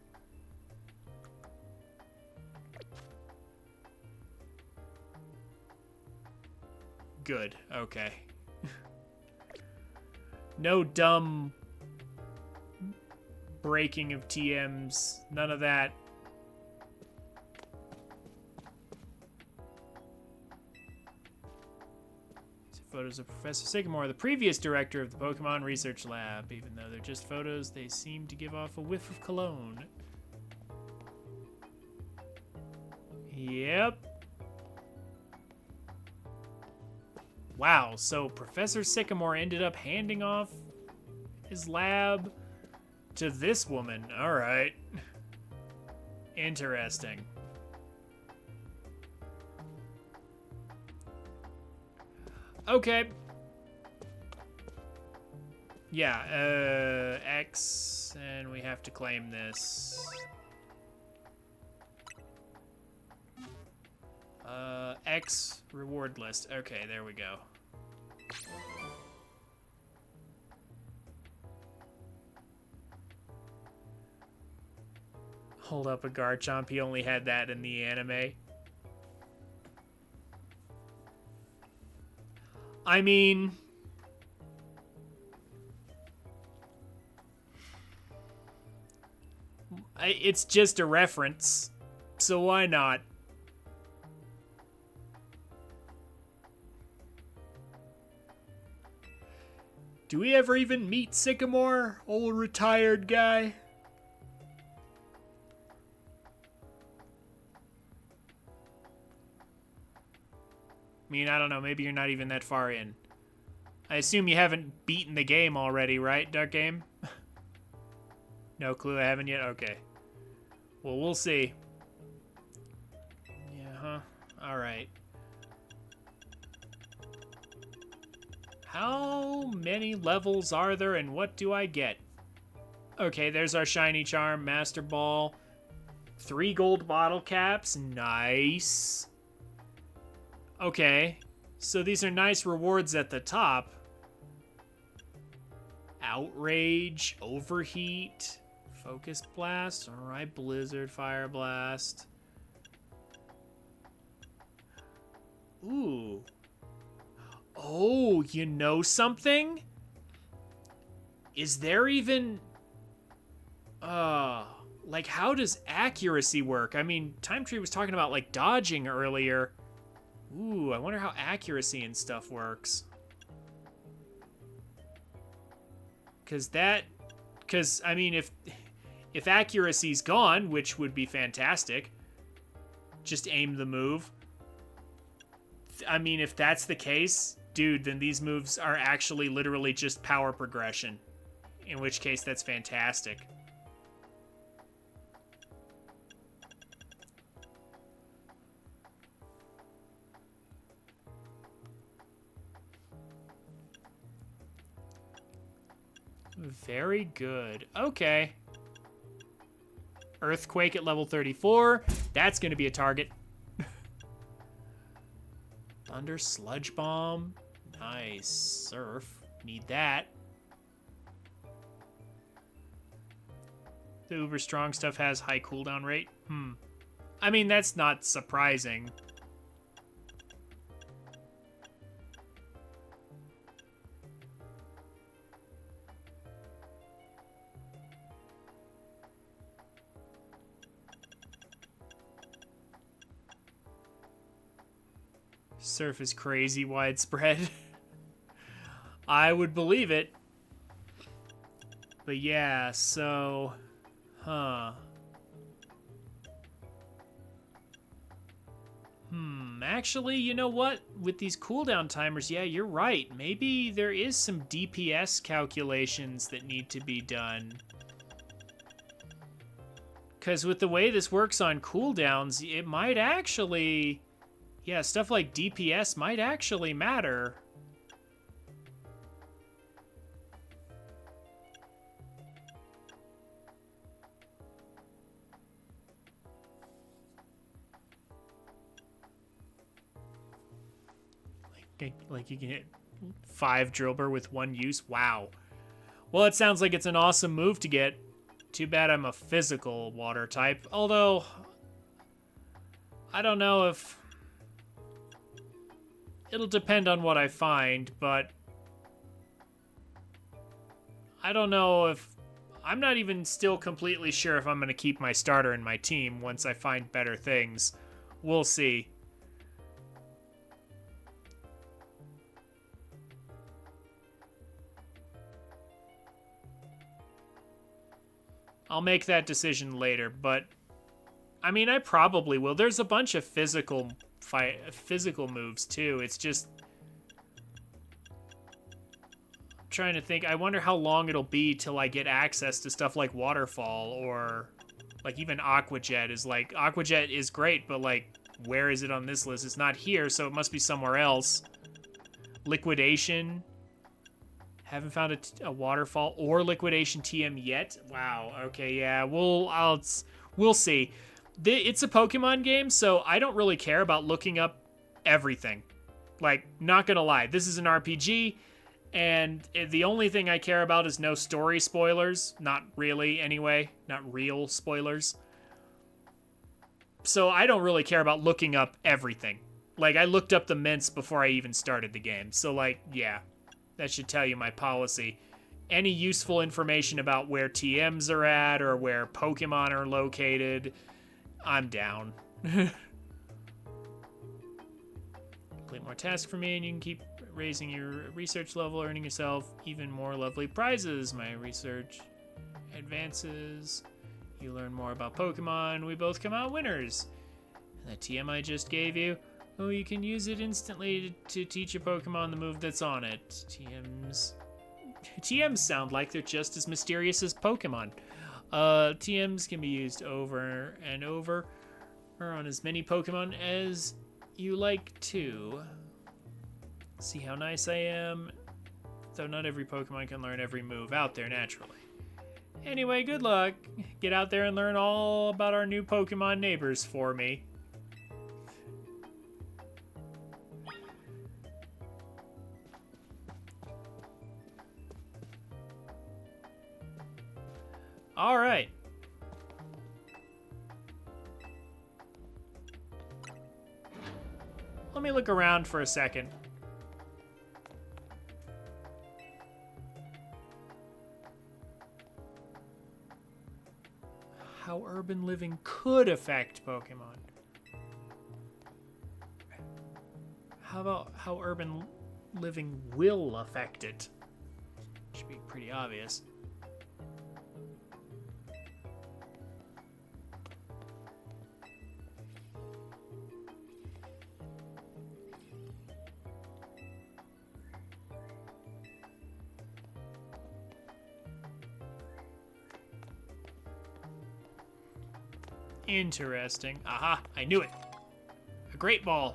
Good, okay. No dumb breaking of TMs, none of that. Photos of Professor Sycamore, the previous director of the Pokemon Research Lab. Even though they're just photos, they seem to give off a whiff of cologne. Yep. Wow, so Professor Sycamore ended up handing off his lab to this woman. All right. Interesting. Okay. Yeah, X, and we have to claim this. X reward list. Okay, there we go. Hold up a Garchomp. He only had that in the anime. I mean, it's just a reference, so why not? Do we ever even meet Sycamore, old retired guy? I mean, I don't know, maybe you're not even that far in. I assume you haven't beaten the game already, right, Duck Game? No clue, I haven't yet? Okay. Well, we'll see. Yeah, huh? Alright. How many levels are there and what do I get? Okay, there's our shiny charm, Master Ball. 3 gold bottle caps, nice. Okay, so these are nice rewards at the top. Outrage, Overheat, Focus Blast, alright, Blizzard, Fire Blast. Ooh. Oh, you know something? Is there even... like, how does accuracy work? I mean, Time Tree was talking about, like, dodging earlier. Ooh, I wonder how accuracy and stuff works. Because, I mean, if accuracy's gone, which would be fantastic, just aim the move. I mean, if that's the case, dude, then these moves are actually literally just power progression. In which case, that's fantastic. Very good. Okay. Earthquake at level 34. That's going to be a target. Thunder, Sludge Bomb. Nice. Surf. Need that. The uber strong stuff has high cooldown rate. I mean, that's not surprising. Surf is crazy widespread. I would believe it. But yeah, so... Actually, you know what? With these cooldown timers, yeah, you're right. Maybe there is some DPS calculations that need to be done. Because with the way this works on cooldowns, it might actually... Yeah, stuff like DPS might actually matter. Like you can hit 5 Drillbur with 1 use? Wow. Well, it sounds like it's an awesome move to get. Too bad I'm a physical water type. Although, I don't know if... It'll depend on what I find, but... I don't know if... I'm not even still completely sure if I'm going to keep my starter in my team once I find better things. We'll see. I'll make that decision later, but... I mean, I probably will. There's a bunch of physical moves, too. It's just... trying to think. I wonder how long it'll be till I get access to stuff like Waterfall or like even Aquajet is like, Aquajet is great, but like, where is it on this list? It's not here, so it must be somewhere else. Liquidation. Haven't found a Waterfall or Liquidation TM yet. Wow. Okay, yeah. We'll see. It's a Pokemon game, so I don't really care about looking up everything. Like, not gonna lie, this is an RPG, and the only thing I care about is no story spoilers. Not really, anyway. Not real spoilers. So I don't really care about looking up everything. Like, I looked up the mints before I even started the game. So, like, yeah. That should tell you my policy. Any useful information about where TMs are at or where Pokemon are located, I'm down. Complete more tasks for me, and you can keep raising your research level, earning yourself even more lovely prizes. My research advances. You learn more about Pokemon. We both come out winners. And the TM I just gave you, oh, you can use it instantly to teach your Pokemon the move that's on it. TMs sound like they're just as mysterious as Pokemon. TMs can be used over and over or on as many Pokemon as you like to. See how nice I am? Though not every Pokemon can learn every move out there naturally. Anyway, good luck. Get out there and learn all about our new Pokemon neighbors for me. All right. Let me look around for a second. How urban living could affect Pokemon. How about how urban living will affect it? Should be pretty obvious. Interesting. Aha, I knew it. A great ball.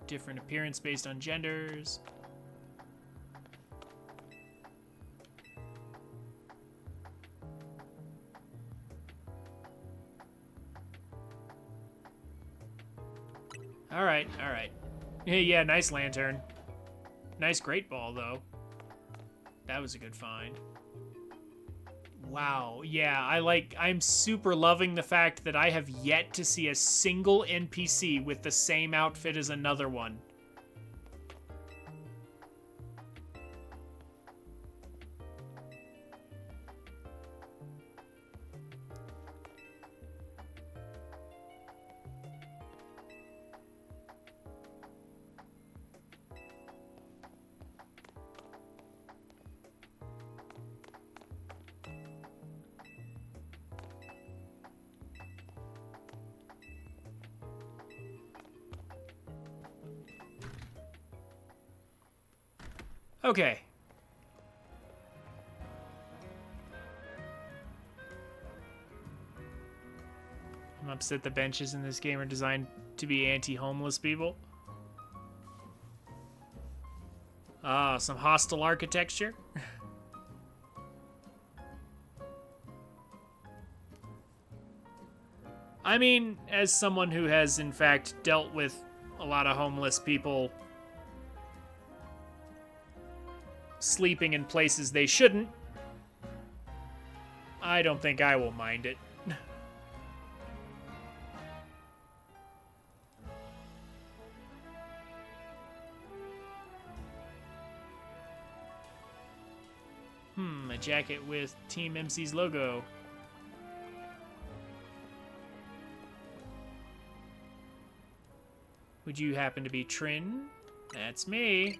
Different appearance based on genders. All right, all right. Yeah, nice lantern. Nice great ball, though. That was a good find. Wow, yeah, I'm super loving the fact that I have yet to see a single NPC with the same outfit as another one. Okay. I'm upset the benches in this game are designed to be anti-homeless people. Ah, some hostile architecture. I mean, as someone who has in fact dealt with a lot of homeless people sleeping in places they shouldn't, I don't think I will mind it. A jacket with Team MC's logo. Would you happen to be Trin? That's me.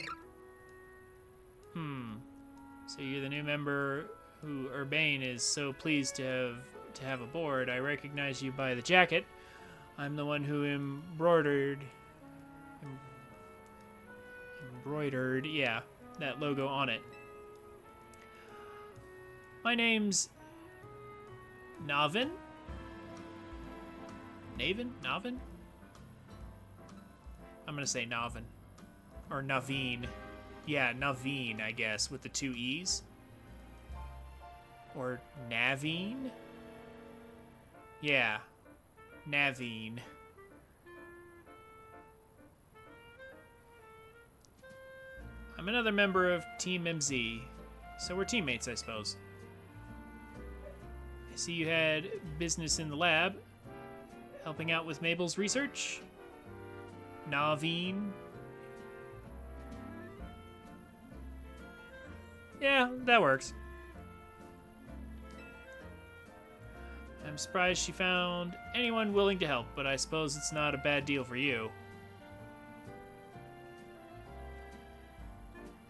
So you're the new member who Urbane is so pleased to have aboard. I recognize you by the jacket. I'm the one who embroidered, yeah, that logo on it. My name's Navin? Navin? I'm gonna say Navin. Or Naveen. Yeah, Naveen, I guess, with the 2 E's. Or Naveen? Yeah, Naveen. I'm another member of Team MZ, so we're teammates, I suppose. I see you had business in the lab, helping out with Mabel's research. Naveen. Yeah, that works. I'm surprised she found anyone willing to help, but I suppose it's not a bad deal for you.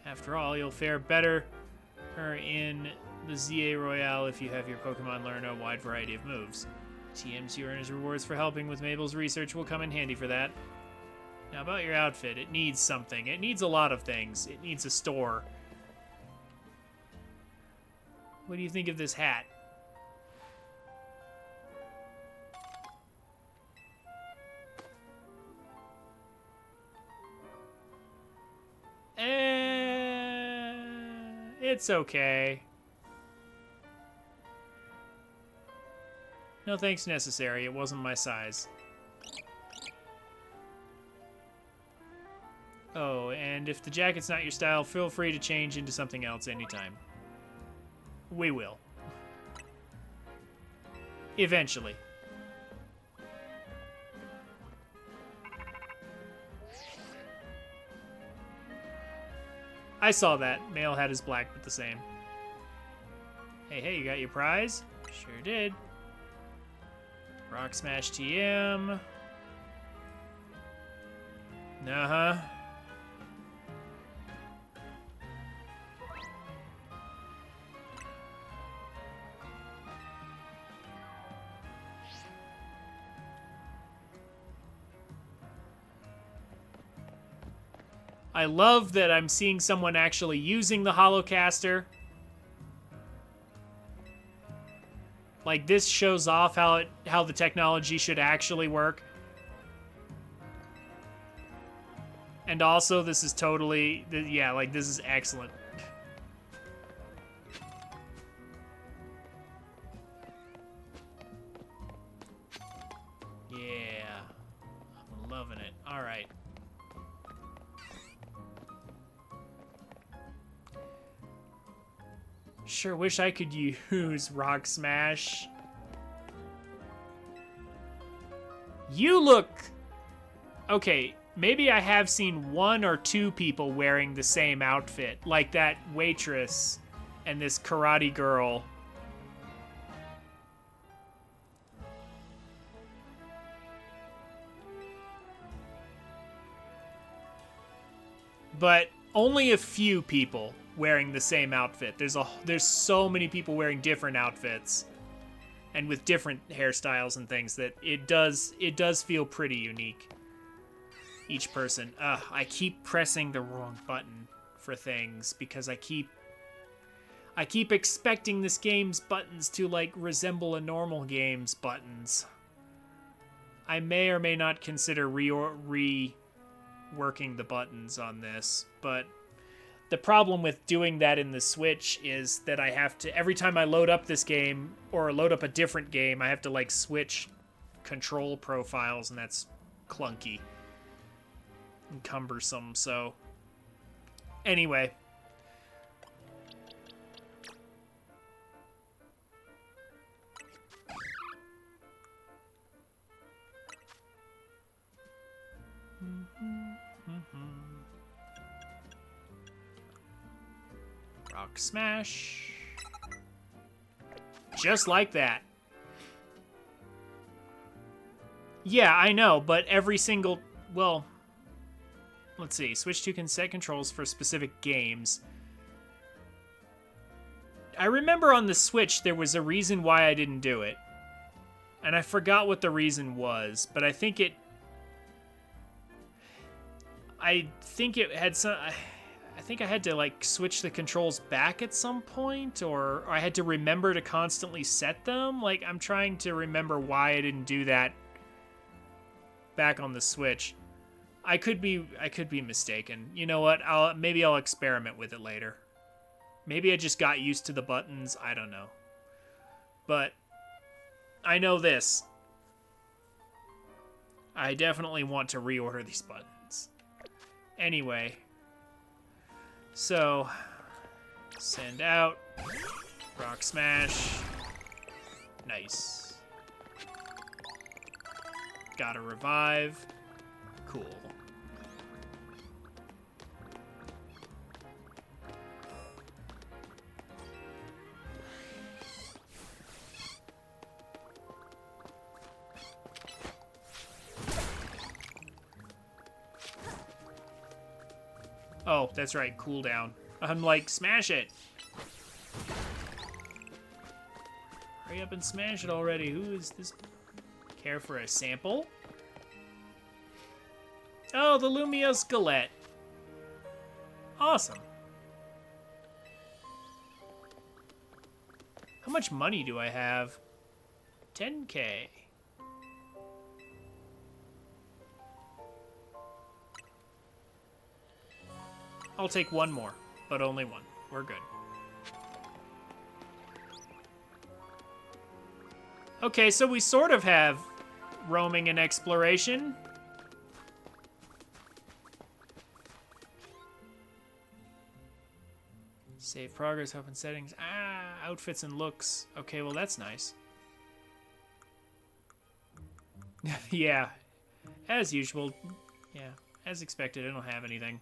After all, you'll fare better in the ZA Royale if you have your Pokemon learn a wide variety of moves. TMs you earn as rewards for helping with Mabel's research will come in handy for that. Now about your outfit, it needs something. It needs a lot of things. It needs a store. What do you think of this hat? It's okay. No thanks necessary. It wasn't my size. Oh, and if the jacket's not your style, feel free to change into something else anytime. We will. Eventually. I saw that. Male hat is black, but the same. Hey, you got your prize? Sure did. Rock Smash TM. Uh-huh. I love that I'm seeing someone actually using the Holocaster. Like, this shows off how the technology should actually work. And also, this is totally, yeah, like, this is excellent. Yeah. I'm loving it. All right. Sure wish I could use Rock Smash. You look... Okay, maybe I have seen 1 or 2 people wearing the same outfit, like that waitress and this karate girl. But only a few people wearing the same outfit. There's so many people wearing different outfits and with different hairstyles and things that it does feel pretty unique. Each person. I keep pressing the wrong button for things because I keep expecting this game's buttons to like resemble a normal game's buttons. I may or may not consider reworking the buttons on this, but the problem with doing that in the Switch is that I have to, every time I load up this game, or load up a different game, I have to, like, switch control profiles, and that's clunky and cumbersome, so... Anyway. Rock Smash. Just like that. Yeah, I know, but every single... Well, let's see. Switch 2 can set controls for specific games. I remember on the Switch there was a reason why I didn't do it. And I forgot what the reason was, but I think it had some... I think I had to, like, switch the controls back at some point, or I had to remember to constantly set them. Like, I'm trying to remember why I didn't do that back on the Switch. I could be mistaken. You know what? Maybe I'll experiment with it later. Maybe I just got used to the buttons. I don't know. But I know this. I definitely want to reorder these buttons. Anyway. So, send out, rock smash, nice. Gotta revive, cool. Oh, that's right, cooldown. I'm like, smash it. Hurry up and smash it already. Who is this? Care for a sample? Oh, the Lumio Skelett. Awesome. How much money do I have? 10K. I'll take one more, but only one. We're good. Okay, so we sort of have roaming and exploration. Save progress, open settings. Outfits and looks. Okay, well that's nice. Yeah, as usual. Yeah, as expected, I don't have anything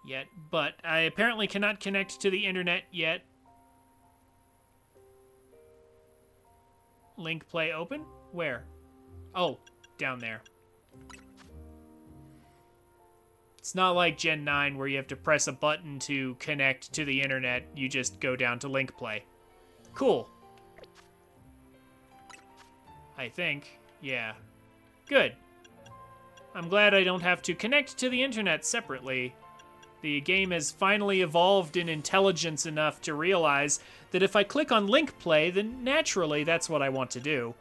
yet, but I apparently cannot connect to the internet yet. Link play open? Where? Oh, down there. It's not like Gen 9 where you have to press a button to connect to the internet. You just go down to link play. Cool. I think. Yeah. Good. I'm glad I don't have to connect to the internet separately. The game has finally evolved in intelligence enough to realize that if I click on link play, then naturally that's what I want to do.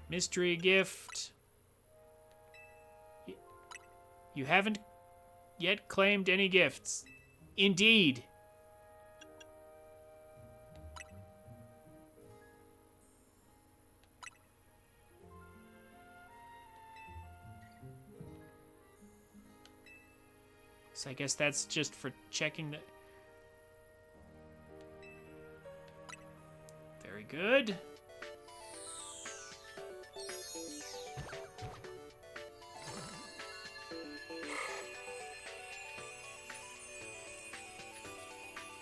Mystery gift. You haven't yet claimed any gifts. Indeed. So I guess that's just for checking the... Very good.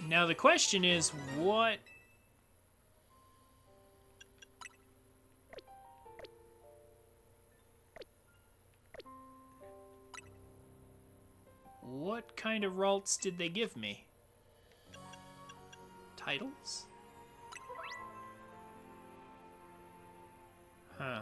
Now the question is, what... What kind of ralts did they give me? Titles? Huh.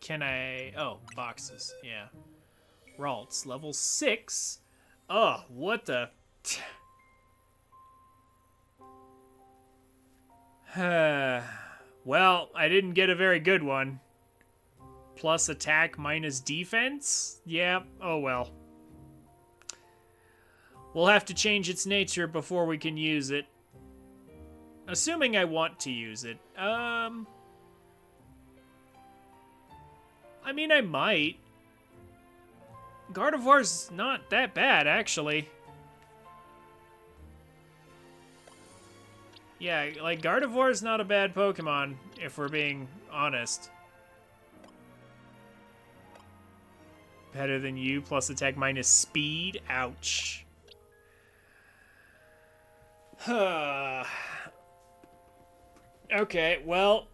Can I... Oh, boxes. Yeah. Ralts. Level 6? Oh, what the... Well, I didn't get a very good one. Plus attack minus defense? Yeah, oh well. We'll have to change its nature before we can use it. Assuming I want to use it. I mean, I might. Gardevoir's not that bad, actually. Yeah, like, Gardevoir's not a bad Pokemon, if we're being honest. Better than you, plus attack minus speed? Ouch. Okay, well...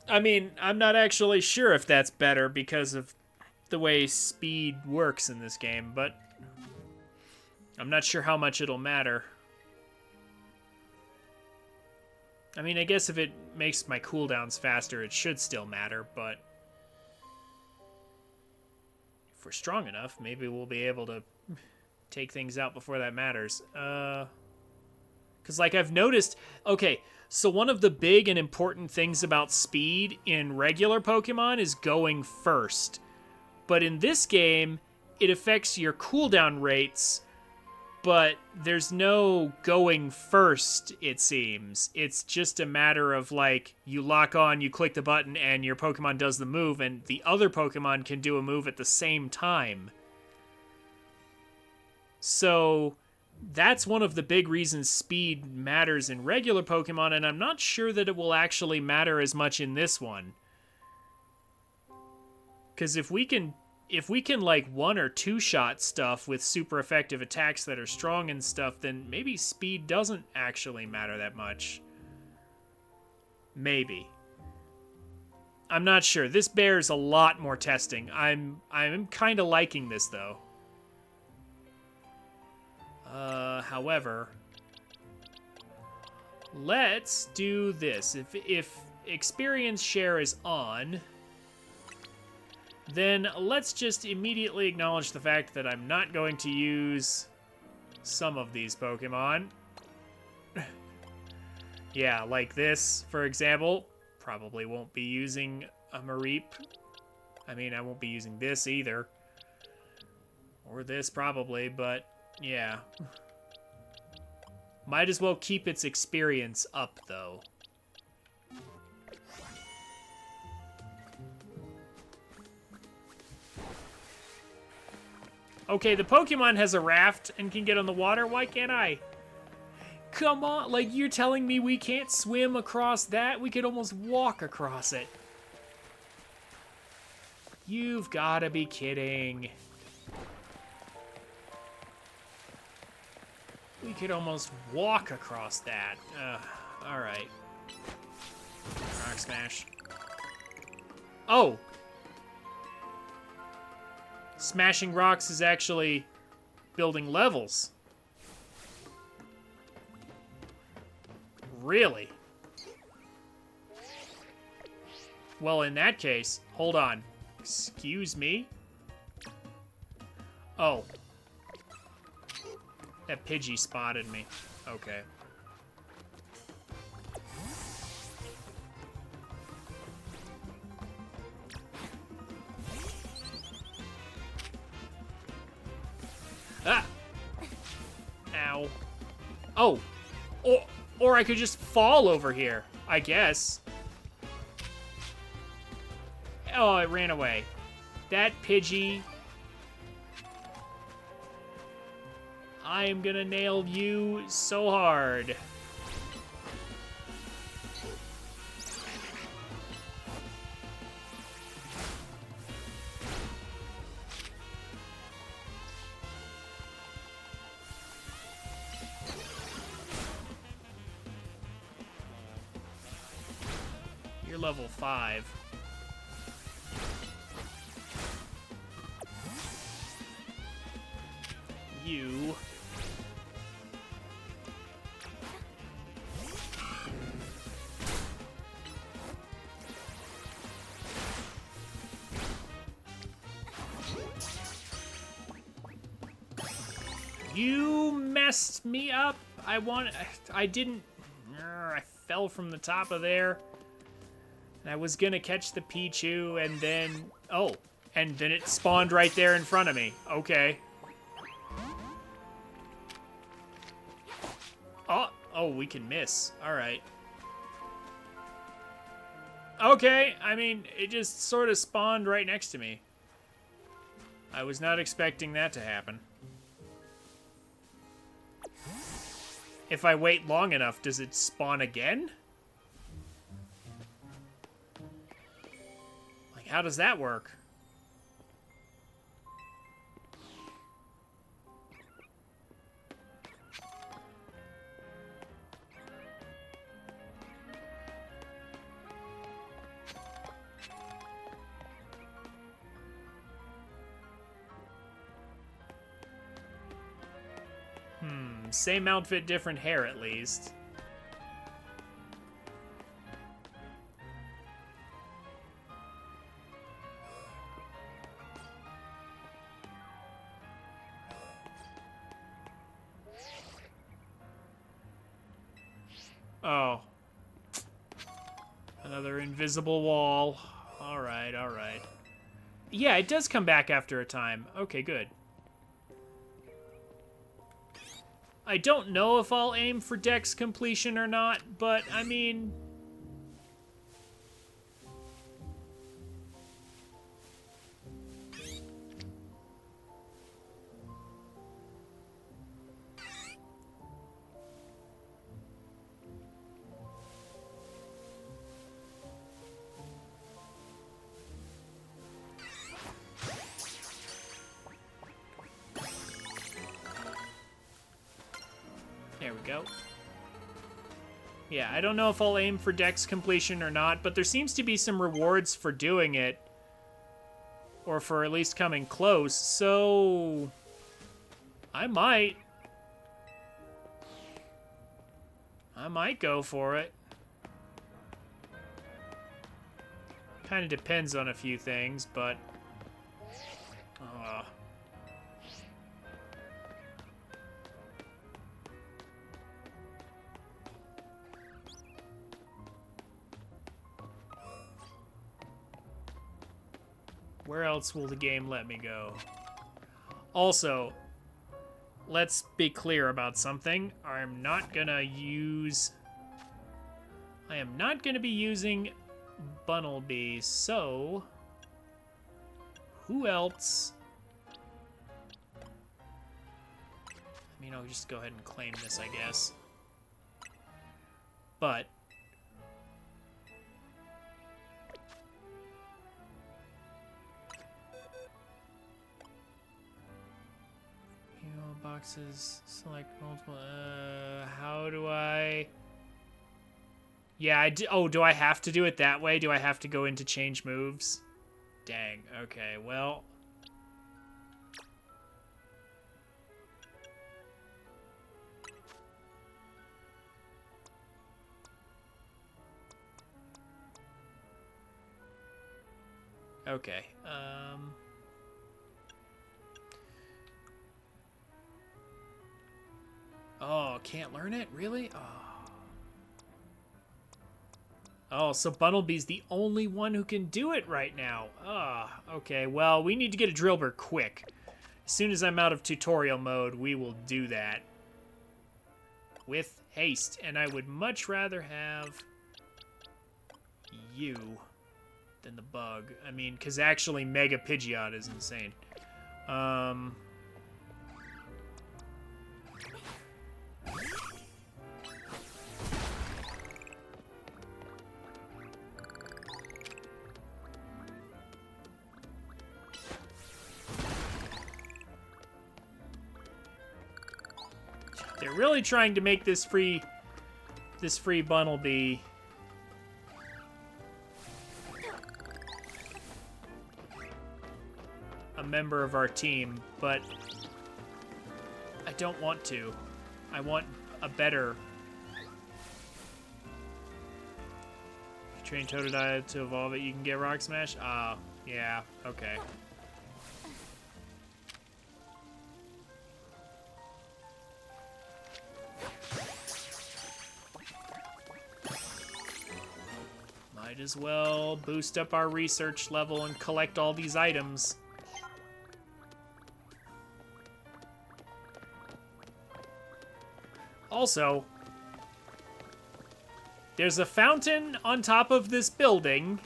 I mean, I'm not actually sure if that's better because of the way speed works in this game, but I'm not sure how much it'll matter. I mean, I guess if it makes my cooldowns faster, it should still matter, but if we're strong enough, maybe we'll be able to take things out before that matters. Because, like, I've noticed... Okay, so one of the big and important things about speed in regular Pokemon is going first. But in this game, it affects your cooldown rates, but there's no going first, it seems. It's just a matter of, like, you lock on, you click the button, and your Pokemon does the move, and the other Pokemon can do a move at the same time. So that's one of the big reasons speed matters in regular Pokemon, and I'm not sure that it will actually matter as much in this one. Because if we can like one or two shot stuff with super effective attacks that are strong and stuff, then maybe speed doesn't actually matter that much. Maybe. I'm not sure. This bears a lot more testing. I'm kind of liking this though. However, let's do this. If experience share is on, then let's just immediately acknowledge the fact that I'm not going to use some of these Pokemon. Yeah, like this, for example. Probably won't be using a Mareep. I mean, I won't be using this either. Or this, probably, but yeah. Might as well keep its experience up, though. Okay, the Pokemon has a raft and can get on the water. Why can't I? Come on, like, you're telling me we can't swim across that? We could almost walk across it. You've gotta be kidding. We could almost walk across that. Alright. Rock Smash. Oh! Smashing rocks is actually building levels. Really? Well, in that case, hold on. Excuse me? Oh. That Pidgey spotted me. Okay. Ah! Ow. Oh! Or I could just fall over here, I guess. Oh, it ran away. That Pidgey... I am gonna nail you so hard. You're level 5. You... You messed me up. I didn't... I fell from the top of there. And I was gonna catch the Pichu, and then... Oh, and then it spawned right there in front of me. Okay. Oh, we can miss. Alright. Okay, I mean, it just sort of spawned right next to me. I was not expecting that to happen. If I wait long enough, does it spawn again? Like, how does that work? Same outfit, different hair at least. Oh. Another invisible wall. Alright, alright. Yeah, it does come back after a time. Okay, good. I don't know if I'll aim for Dex completion or not, but, I mean... There we go. Yeah, I don't know if I'll aim for Dex completion or not, but there seems to be some rewards for doing it. Or for at least coming close, so... I might go for it. Kind of depends on a few things, but... Where else will the game let me go? Also, let's be clear about something. I am not gonna be using Bunnelby, so who else? I mean, I'll just go ahead and claim this, I guess. But boxes, select multiple, how do I... Yeah, oh, do I have to do it that way? Do I have to go into change moves? Dang, okay, well... Okay, Oh, can't learn it? Really? Oh. Oh, so Bunnelby's the only one who can do it right now. Ah, okay. Well, we need to get a Drillbur quick. As soon as I'm out of tutorial mode, we will do that. With haste. And I would much rather have you than the bug. I mean, because actually Mega Pidgeot is insane. They're really trying to make this free Bunnelby a member of our team, but I don't want to. I want a better... If you train Totodile to evolve it, you can get Rock Smash? Oh, yeah, okay. Might as well boost up our research level and collect all these items. Also, there's a fountain on top of this building.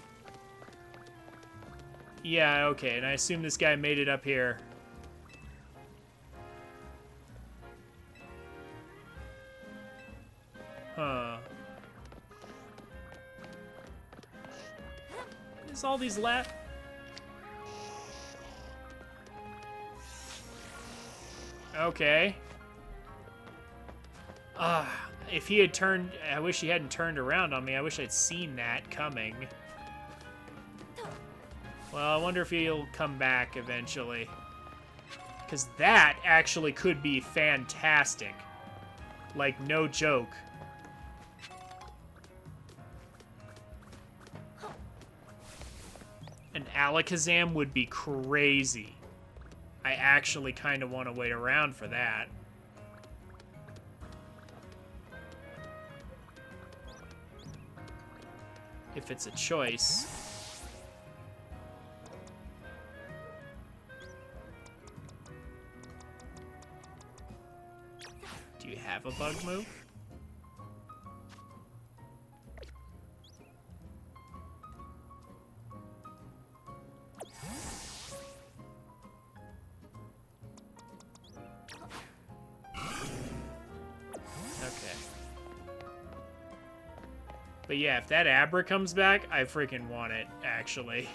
Yeah, okay, and I assume this guy made it up here. Huh. There's all these Okay. If he had turned... I wish he hadn't turned around on me. I wish I'd seen that coming. Well, I wonder if he'll come back eventually. Because that actually could be fantastic. Like, no joke. An Alakazam would be crazy. I actually kind of want to wait around for that. If it's a choice. Do you have a bug move? But yeah, if that Abra comes back, I freaking want it, actually.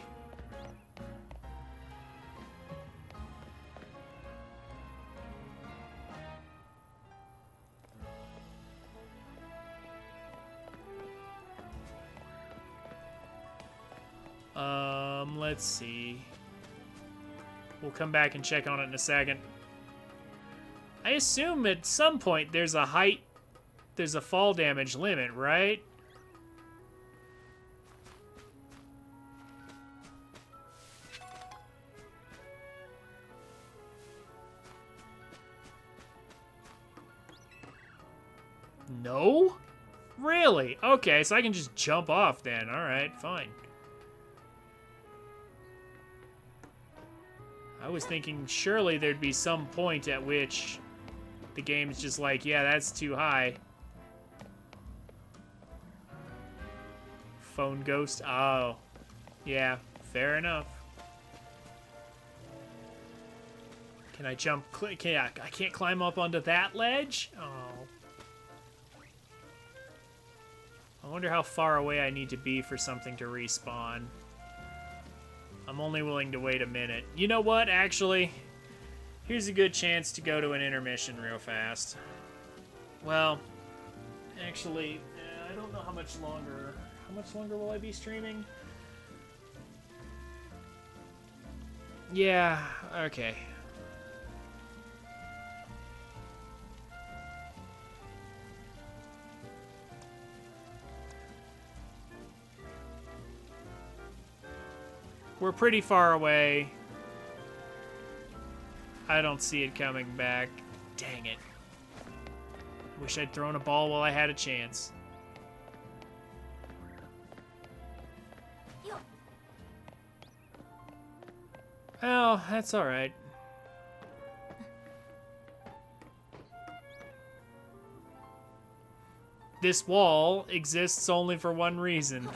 Let's see. We'll come back and check on it in a second. I assume at some point there's a fall damage limit, right? No? Really? Okay, so I can just jump off then. Alright, fine. I was thinking surely there'd be some point at which the game's just like, yeah, that's too high. Phone ghost? Oh. Yeah, fair enough. Can I jump? I can't climb up onto that ledge? Oh. I wonder how far away I need to be for something to respawn. I'm only willing to wait a minute. You know what, actually? Here's a good chance to go to an intermission real fast. Well, actually, I don't know how much longer. How much longer will I be streaming? Yeah, okay. We're pretty far away. I don't see it coming back. Dang it. Wish I'd thrown a ball while I had a chance. Oh, that's alright. This wall exists only for one reason.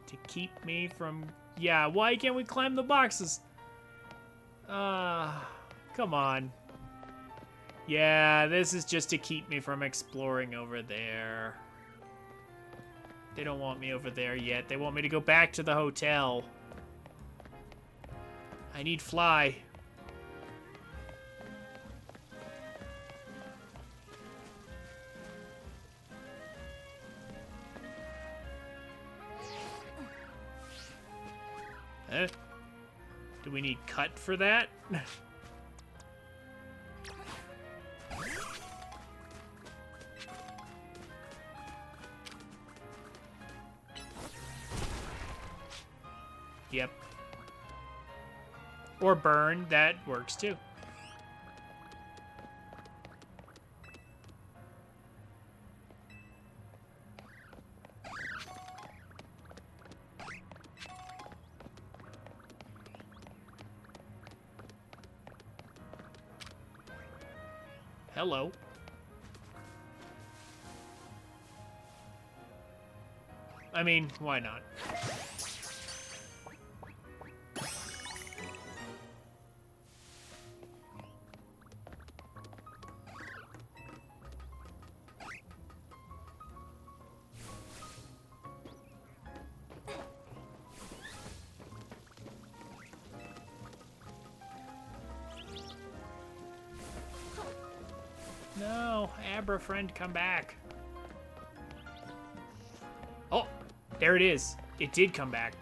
To keep me from... Yeah, why can't we climb the boxes? Come on. Yeah, this is just to keep me from exploring over there. They don't want me over there yet. They want me to go back to the hotel. I need fly. Huh? Do we need cut for that? Yep. Or burn, that works too. Hello. I mean, why not? No, Abra friend, come back. Oh, there it is. It did come back.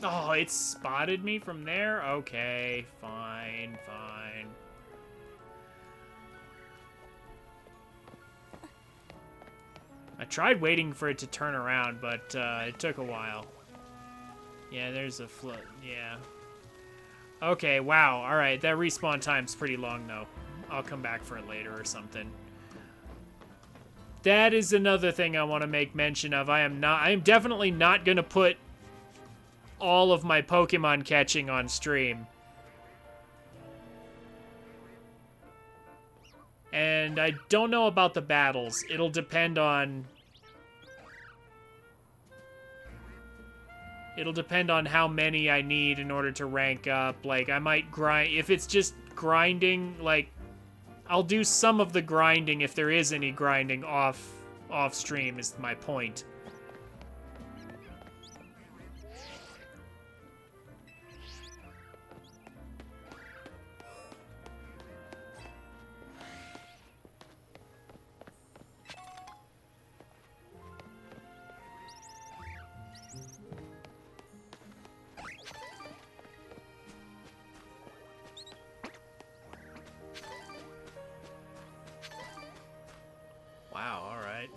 Oh, it spotted me from there? Okay, fine, fine. I tried waiting for it to turn around, but it took a while. Yeah, there's a flood. Yeah. Okay, wow. All right, that respawn time's pretty long, though. I'll come back for it later or something. That is another thing I want to make mention of. I am definitely not going to put all of my Pokemon catching on stream. And I don't know about the battles. It'll depend on how many I need in order to rank up. Like, I might grind. If it's just grinding, like, I'll do some of the grinding if there is any grinding off stream, is my point. Wow, all right.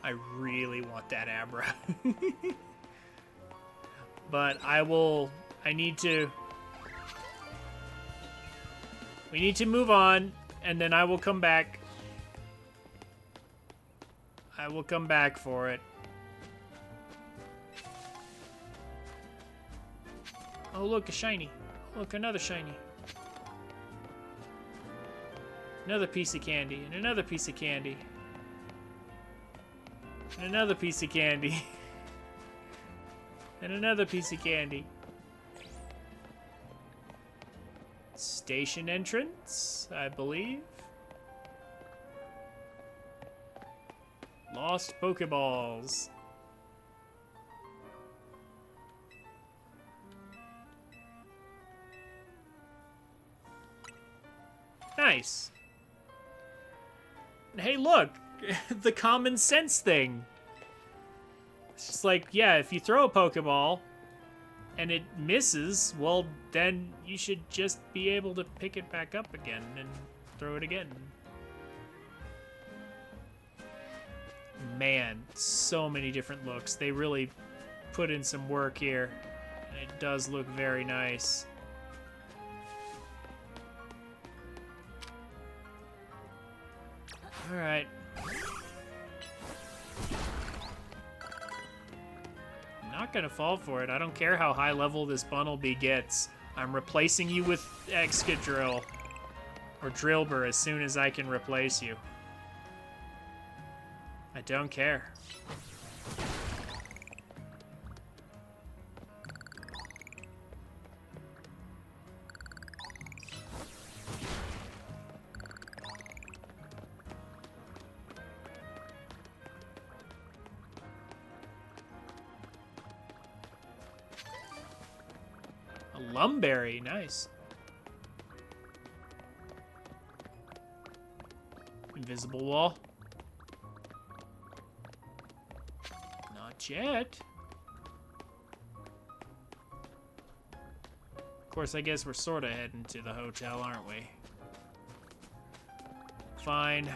I really want that Abra. But we need to move on, and then I will come back. I will come back for it. Oh, look, a shiny. Look, another shiny. Another piece of candy, and another piece of candy. And another piece of candy. And another piece of candy. Station entrance, I believe. Lost Pokeballs. Nice. Hey, look! The common sense thing. It's just like, yeah, if you throw a Pokeball and it misses, well, then you should just be able to pick it back up again and throw it again. Man, so many different looks. They really put in some work here. And it does look very nice. All right. I'm not gonna fall for it. I don't care how high level this Bunnelby gets. I'm replacing you with Excadrill or Drillbur as soon as I can replace you. I don't care. Lumberry, nice. Invisible wall. Not yet. Of course, I guess we're sort of heading to the hotel, aren't we? Fine.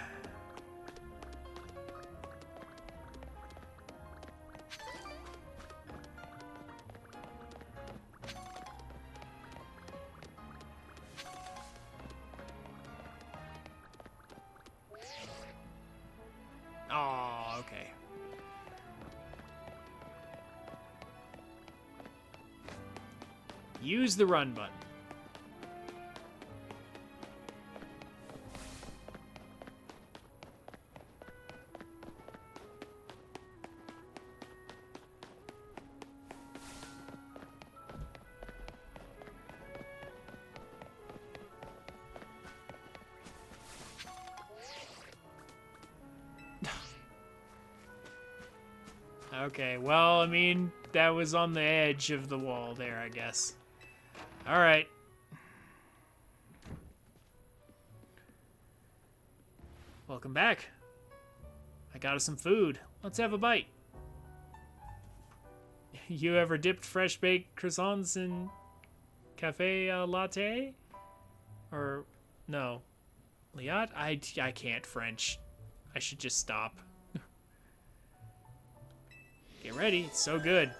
Oh, okay. Use the run button. Okay, well, I mean, that was on the edge of the wall there, I guess. All right. Welcome back. I got us some food. Let's have a bite. You ever dipped fresh baked croissants in cafe latte? Or no, Liat? I can't French. I should just stop. Get ready. It's so good.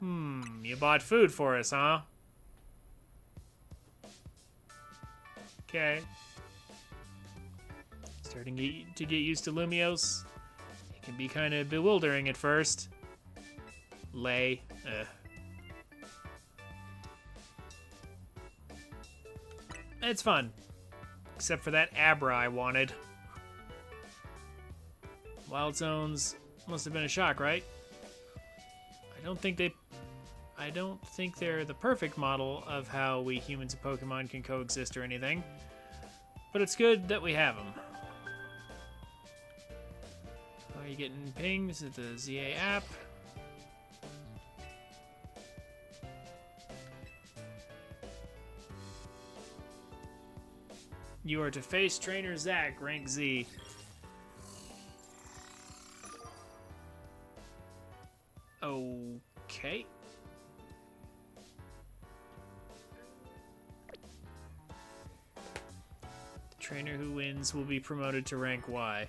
You bought food for us, huh? Okay. Starting to get used to Lumios. It can be kind of bewildering at first. Lay. It's fun. Except for that Abra I wanted. Wild Zones must have been a shock, right? I don't think they're the perfect model of how we humans and Pokemon can coexist or anything. But it's good that we have them. Are you getting pings at the ZA app? You are to face Trainer Zach, rank Z. Okay. The trainer who wins will be promoted to rank Y.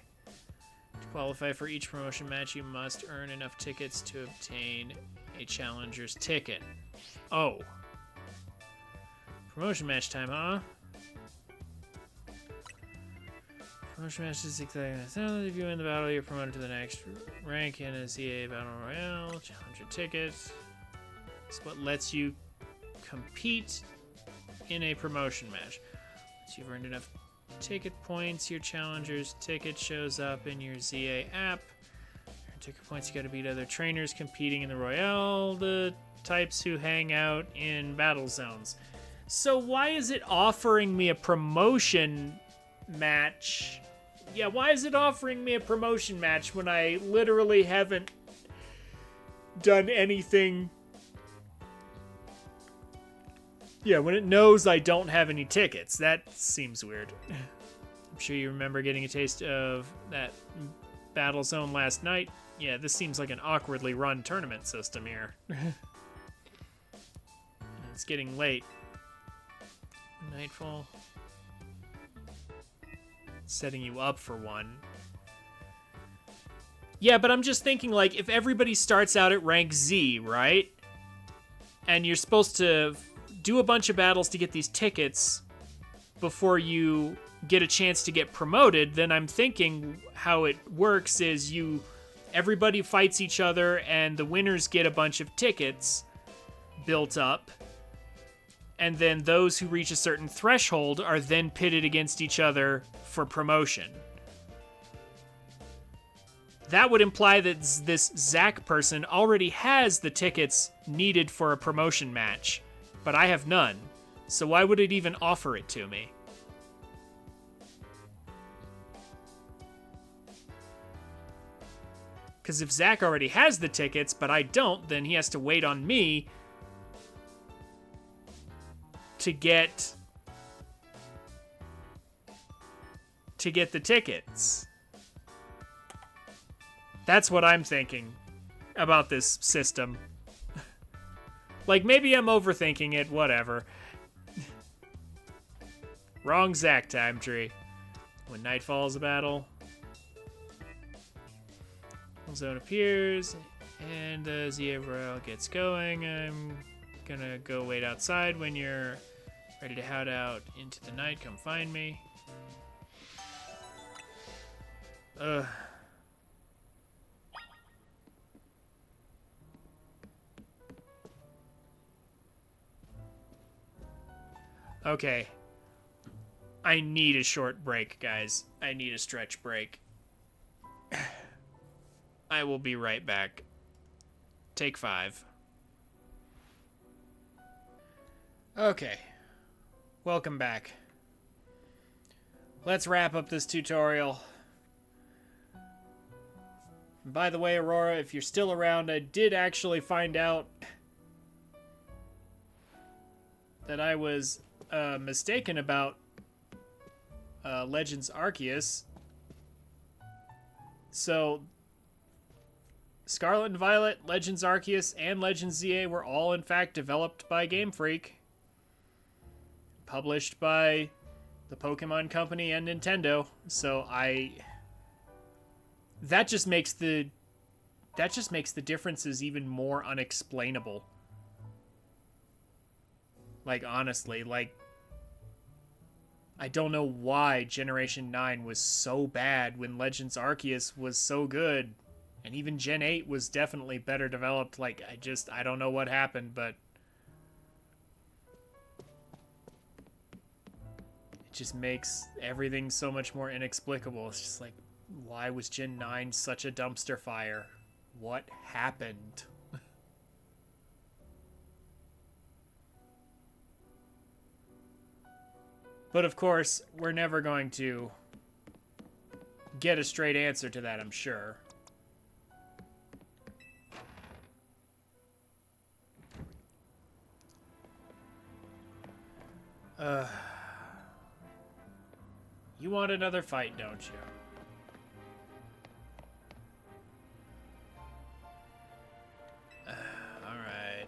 To qualify for each promotion match, you must earn enough tickets to obtain a challenger's ticket. Oh. Promotion match time, huh? Promotion match is exciting. If you win the battle, you're promoted to the next rank in a CA Battle Royale. Challenger ticket. It's what lets you compete in a promotion match. Once you've earned enough ticket points, your challenger's ticket shows up in your ZA app. Your ticket points, you gotta beat other trainers competing in the Royale, the types who hang out in battle zones. So why is it offering me a promotion match? Yeah, why is it offering me a promotion match when I literally haven't done anything? Yeah, when it knows I don't have any tickets. That seems weird. I'm sure you remember getting a taste of that battle zone last night. Yeah, this seems like an awkwardly run tournament system here. It's getting late. Nightfall. Setting you up for one. Yeah, but I'm just thinking, like, if everybody starts out at rank Z, right? And you're supposed to do a bunch of battles to get these tickets before you get a chance to get promoted, then I'm thinking how it works is everybody fights each other and the winners get a bunch of tickets built up. And then those who reach a certain threshold are then pitted against each other for promotion. That would imply that this Zach person already has the tickets needed for a promotion match, but I have none. So why would it even offer it to me? Because if Zach already has the tickets, but I don't, then he has to wait on me to get the tickets. That's what I'm thinking about this system. Like, maybe I'm overthinking it, whatever. Wrong Zach time tree. When night falls, a battle zone appears, and the ZA Royale gets going. I'm gonna go wait outside. When you're ready to head out into the night, come find me. Okay. I need a short break, guys. I need a stretch break. I will be right back. Take 5. Okay. Welcome back. Let's wrap up this tutorial. And by the way, Aurora, if you're still around, I did actually find out that I was mistaken about Legends Arceus. So, Scarlet and Violet, Legends Arceus, and Legends ZA were all, in fact, developed by Game Freak. Published by the Pokemon Company and Nintendo. So, that just makes the differences even more unexplainable. Like, honestly, like, I don't know why Generation 9 was so bad when Legends Arceus was so good. And even Gen 8 was definitely better developed. Like, I don't know what happened, but it just makes everything so much more inexplicable. It's just like, why was Gen 9 such a dumpster fire? What happened? But of course, we're never going to get a straight answer to that, I'm sure. You want another fight, don't you? Alright.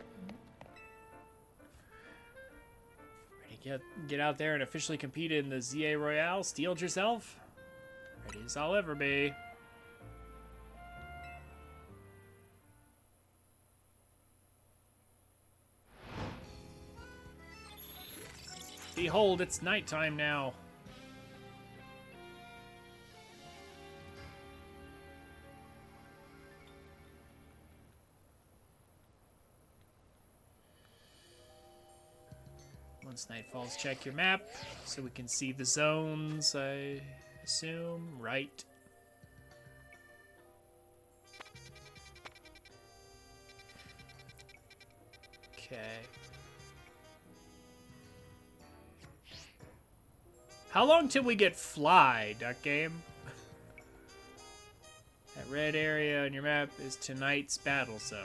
Ready to get out there and officially compete in the ZA Royale? Steeled yourself? Ready as I'll ever be. Behold, it's nighttime now. Once night falls, check your map so we can see the zones, I assume. Right. Okay. How long till we get Fly, Duck Game? That red area on your map is tonight's battle zone.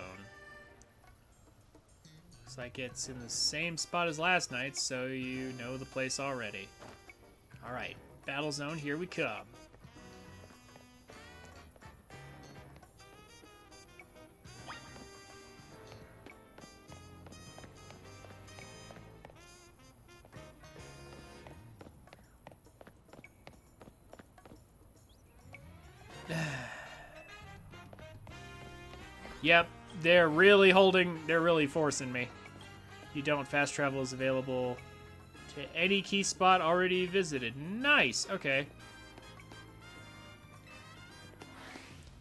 Looks like it's in the same spot as last night, so you know the place already. Alright, battle zone, here we come. Yep, they're really forcing me. You don't, fast travel is available to any key spot already visited. Nice, okay.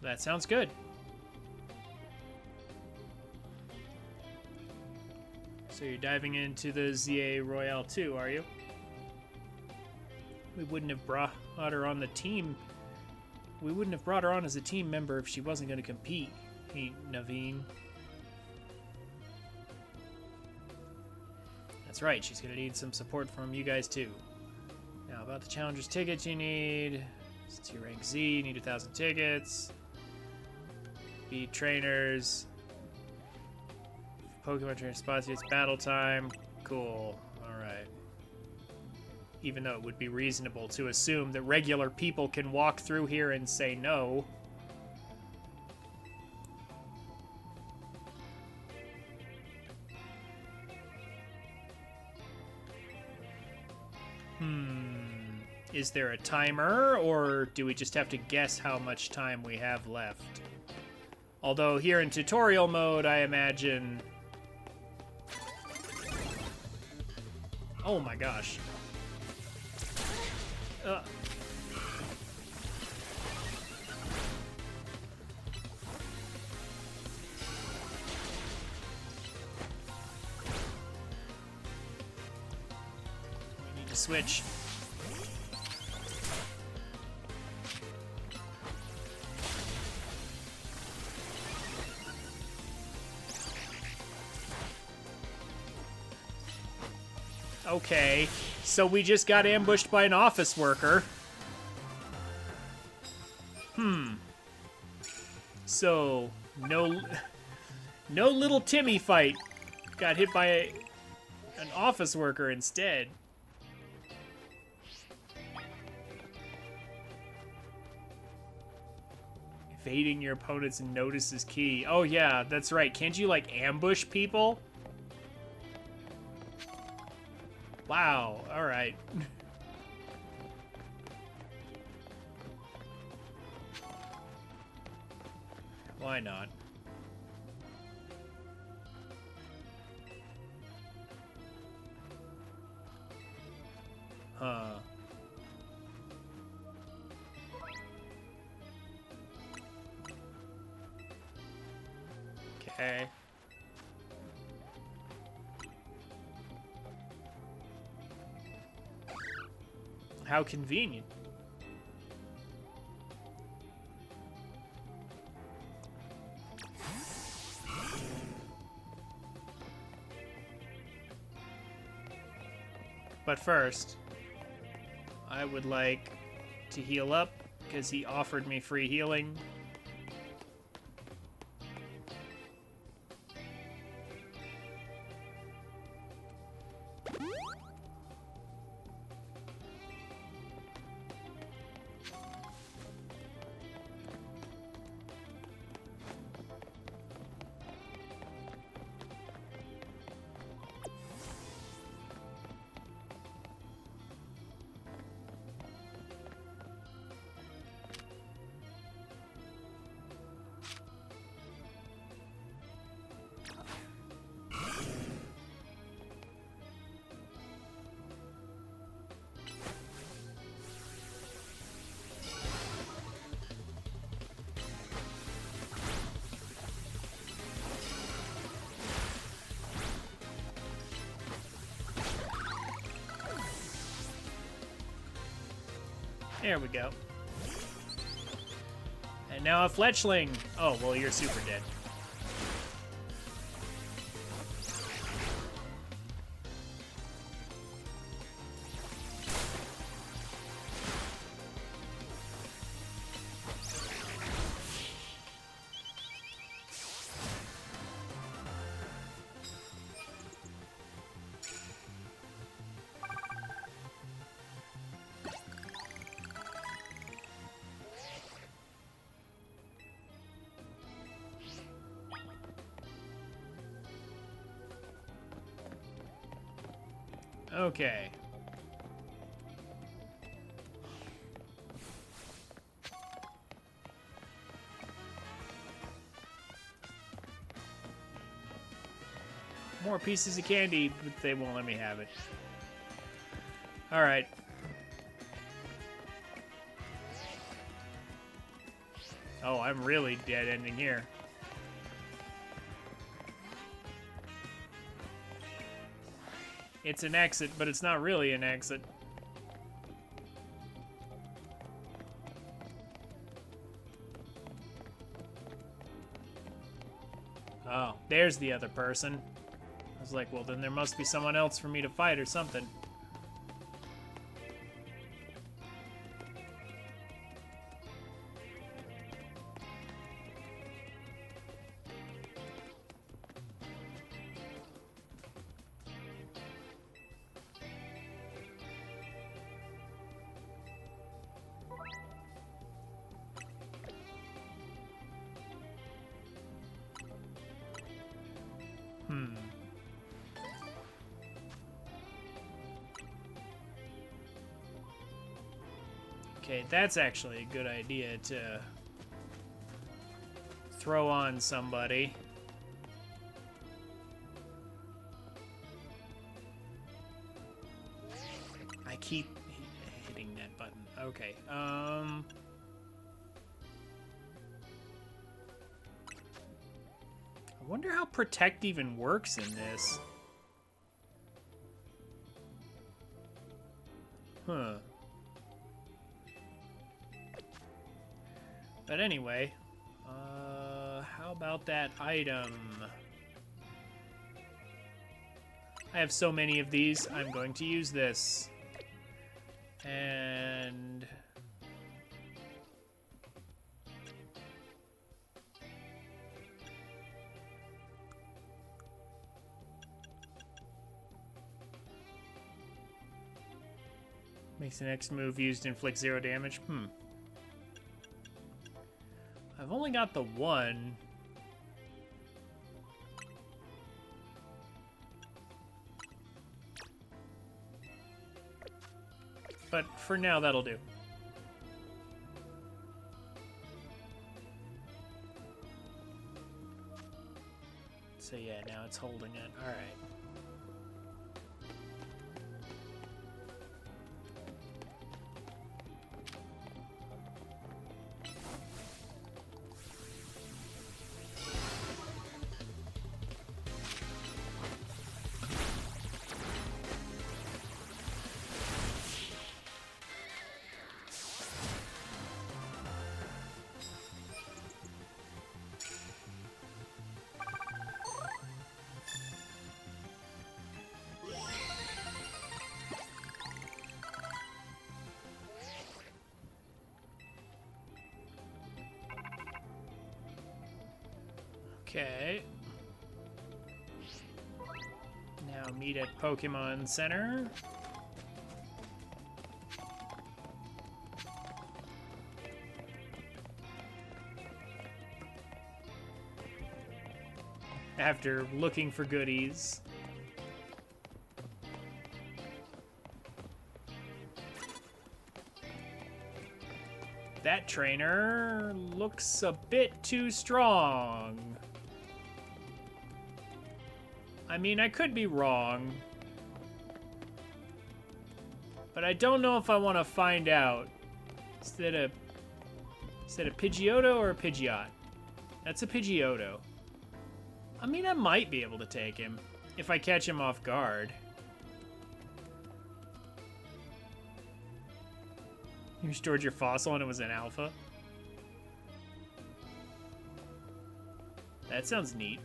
That sounds good. So you're diving into the ZA Royale 2, are you? We wouldn't have brought her on the team. We wouldn't have brought her on as a team member if she wasn't going to compete. Hey, Naveen. That's right, she's going to need some support from you guys too. Now, about the Challenger's tickets you need. Since you rank Z, you need 1,000 tickets. Beat trainers. Pokemon trainer spots, it's battle time. Cool. Alright. Even though it would be reasonable to assume that regular people can walk through here and say no. Is there a timer, or do we just have to guess how much time we have left? Although here in tutorial mode, I imagine... Oh my gosh. We need to switch. Okay, so we just got ambushed by an office worker. So, no little Timmy fight. Got hit by an office worker instead. Evading your opponent's notice is key. Oh yeah, that's right. Can't you like ambush people? Wow, alright. Why not? Huh. Okay. How convenient. But first, I would like to heal up because he offered me free healing. There we go. And now a fletchling. Oh, well, you're super dead. Okay. More pieces of candy, but they won't let me have it. Alright. Oh, I'm really dead ending here. It's an exit, but it's not really an exit. Oh, there's the other person. I was like, well, then there must be someone else for me to fight or something. Okay, that's actually a good idea to throw on somebody. I keep hitting that button. Okay, I wonder how protect even works in this. Huh. But anyway, how about that item? I have so many of these, I'm going to use this. And... Makes the next move used inflict 0 damage. I've only got the one. But for now, that'll do. So yeah, now it's holding it. All right. Okay. Now meet at Pokemon Center. After looking for goodies. That trainer looks a bit too strong. I mean, I could be wrong. But I don't know if I want to find out. Is that a Pidgeotto or a Pidgeot? That's a Pidgeotto. I mean, I might be able to take him if I catch him off guard. You stored your fossil and it was an alpha? That sounds neat.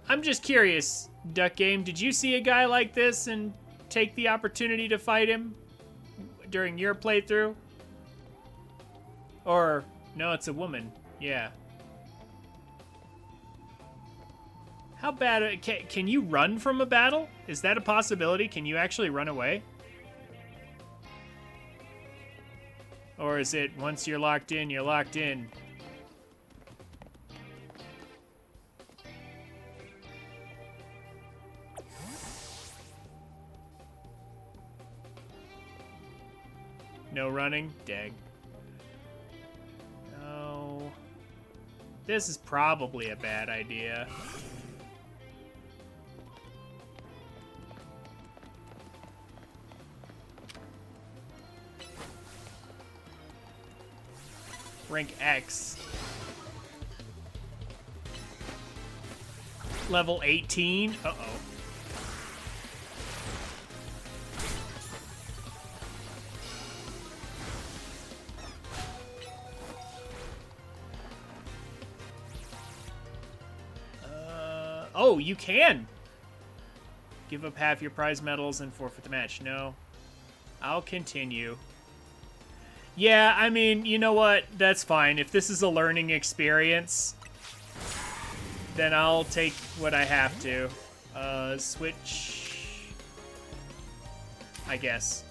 I'm just curious, Duck Game, did you see a guy like this and take the opportunity to fight him during your playthrough? Or, no, it's a woman. Yeah. How bad, can you run from a battle? Is that a possibility? Can you actually run away? Or is it, once you're locked in, you're locked in? No running? Dang. No. This is probably a bad idea. Rank X. Level 18? Uh-oh. Oh, you can! Give up half your prize medals and forfeit the match. No. I'll continue. Yeah, I mean, you know what? That's fine. If this is a learning experience, then I'll take what I have to. Switch... I guess.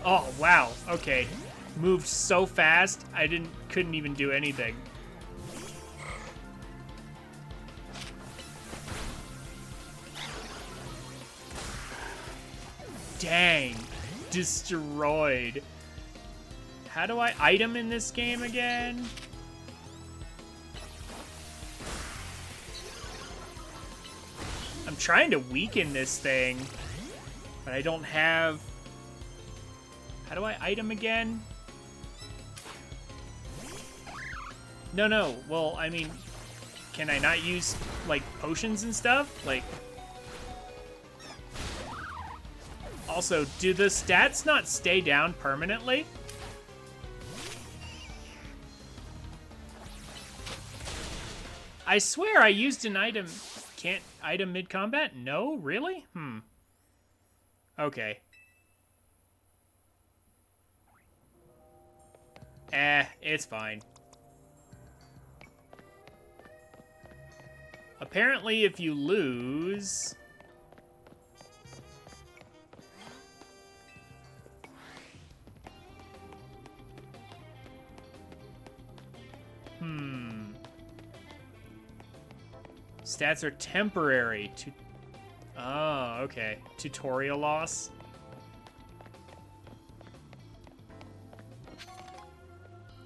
Oh, wow. Okay. Moved so fast, I couldn't even do anything. Dang. Destroyed. How do I item in this game again? I'm trying to weaken this thing, but I don't have... How do I item again? No. Well, I mean, can I not use, like, potions and stuff? Like... Also, do the stats not stay down permanently? I swear I used an item. Can't item mid-combat? No? Really? Okay. It's fine. apparently if you lose... Stats are temporary. Oh, okay. Tutorial loss.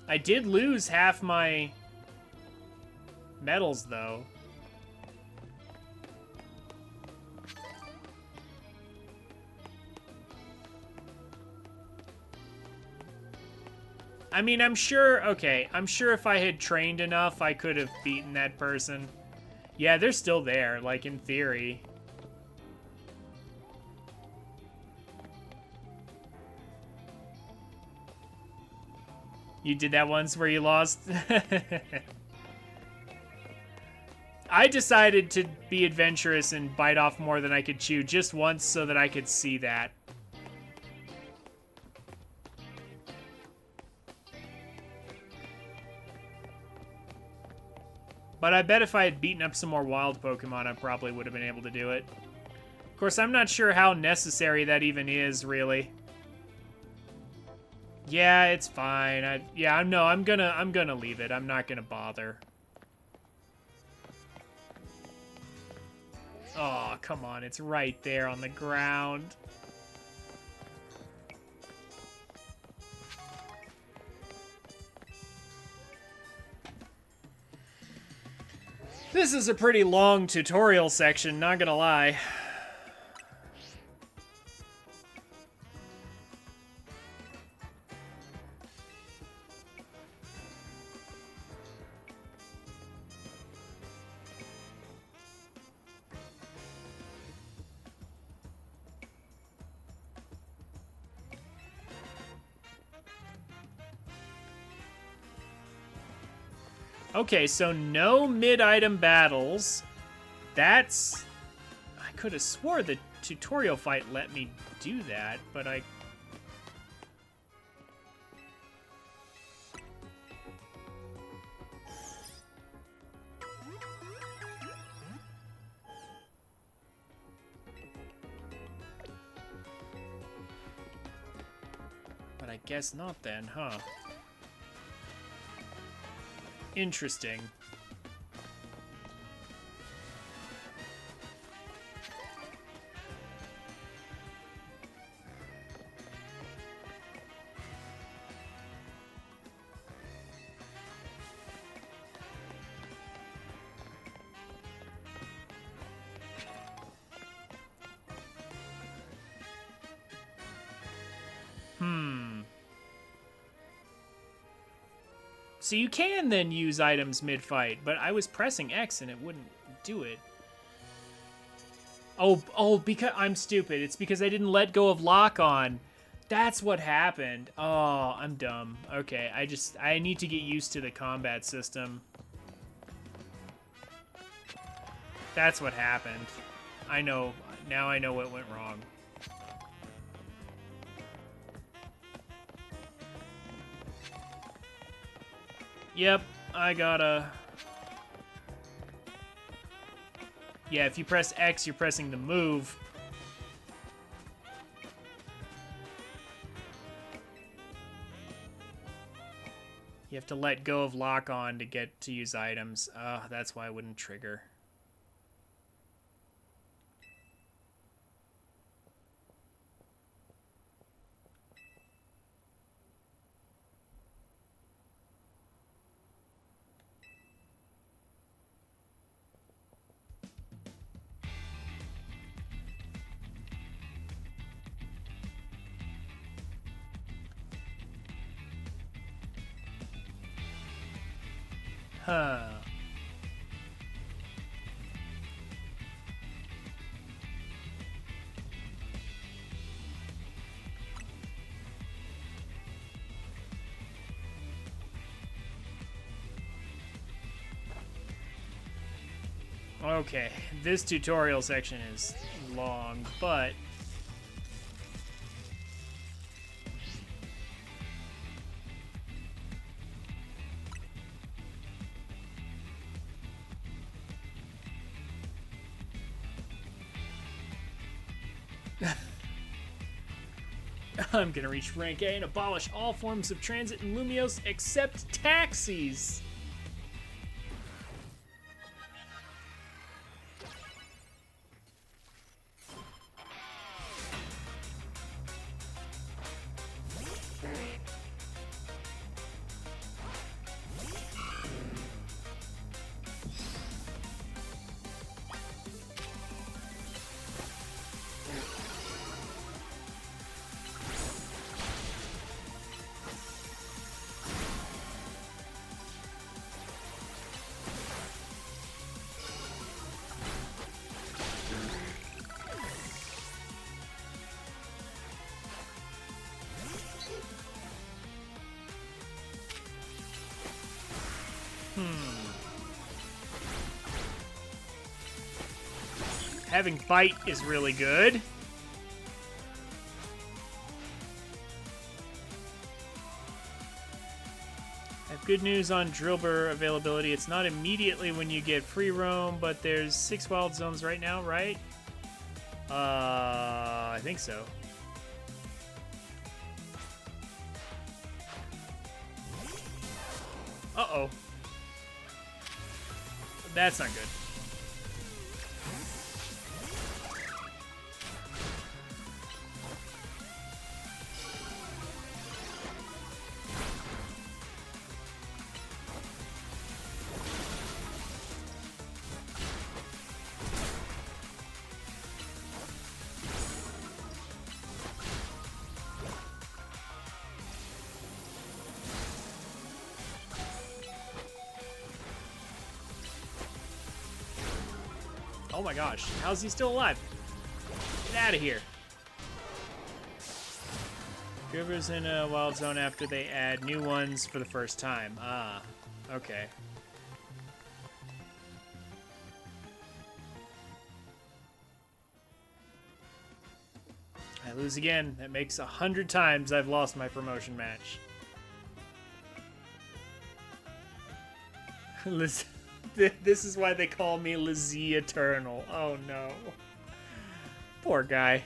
I did lose half my medals, though. I mean, I'm sure... Okay, I'm sure if I had trained enough, I could have beaten that person. Yeah, they're still there, like, in theory. You did that once where you lost? I decided to be adventurous and bite off more than I could chew just once so that I could see that. But I bet if I had beaten up some more wild Pokemon, I probably would have been able to do it. Of course, I'm not sure how necessary that even is, really. Yeah, it's fine. I'm gonna leave it. I'm not gonna bother. Oh, come on. It's right there on the ground. This is a pretty long tutorial section, not gonna lie. Okay, so no mid-item battles. That's... I could have swore the tutorial fight let me do that, but I... But I guess not then, huh? Interesting. So you can then use items mid-fight, but I was pressing X and it wouldn't do it. Oh, because I'm stupid. It's because I didn't let go of lock-on. That's what happened. Oh, I'm dumb. Okay, I need to get used to the combat system. That's what happened. I know. Now I know what went wrong. Yep, I gotta... Yeah, if you press X, you're pressing the move. You have to let go of lock-on to get to use items. That's why I wouldn't trigger. Huh. Okay, this tutorial section is long, but... I'm gonna reach rank A and abolish all forms of transit in Lumios except taxis. Having bite is really good. I have good news on Drillbur availability. It's not immediately when you get free roam, but there's 6 wild zones right now, right? I think so. Uh-oh. That's not good. Oh my gosh, how's he still alive? Get out of here. Driver's in a wild zone after they add new ones for the first time. Ah, okay. I lose again. That makes 100 times I've lost my promotion match. This is why they call me Lizzie Eternal. Oh no. Poor guy.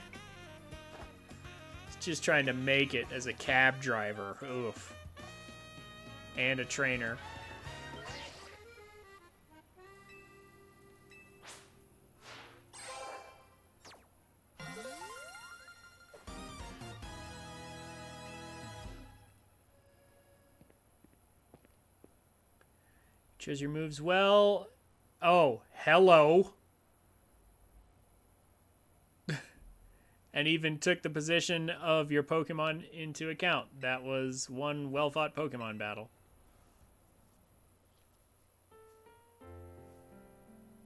He's just trying to make it as a cab driver. Oof. And a trainer. Chose your moves well. Oh, hello. And even took the position of your Pokemon into account. That was one well-fought Pokemon battle.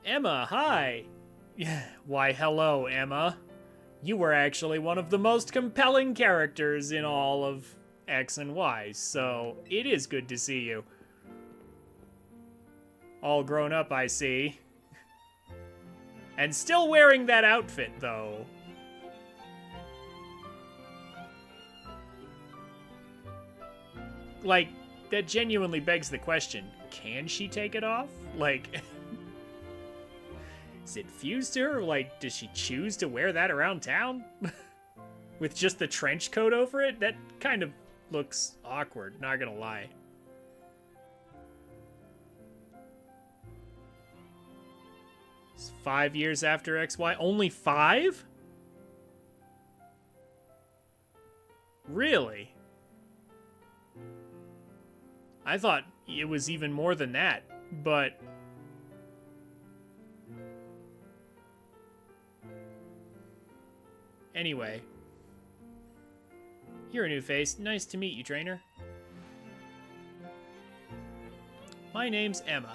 Emma, hi. Why, hello, Emma. You were actually one of the most compelling characters in all of X and Y, so it is good to see you. All grown up, I see. And still wearing that outfit, though. Like, that genuinely begs the question, can she take it off? Like, is it fused to her? Like, does she choose to wear that around town? With just the trench coat over it? That kind of looks awkward, not gonna lie. It's 5 years after XY. Only 5? Really? I thought it was even more than that, but... Anyway. You're a new face. Nice to meet you, trainer. My name's Emma.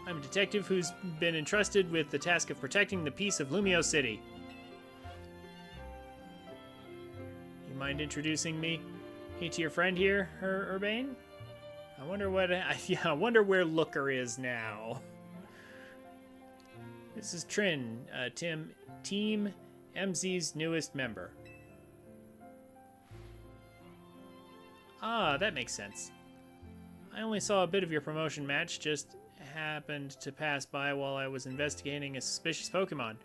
I'm a detective who's been entrusted with the task of protecting the peace of Lumio City. You mind introducing me to your friend here, Urbane? I wonder what... yeah, I wonder where Looker is now. This is Trin, Team MZ's newest member. Ah, that makes sense. I only saw a bit of your promotion match, just happened to pass by while I was investigating a suspicious Pokemon.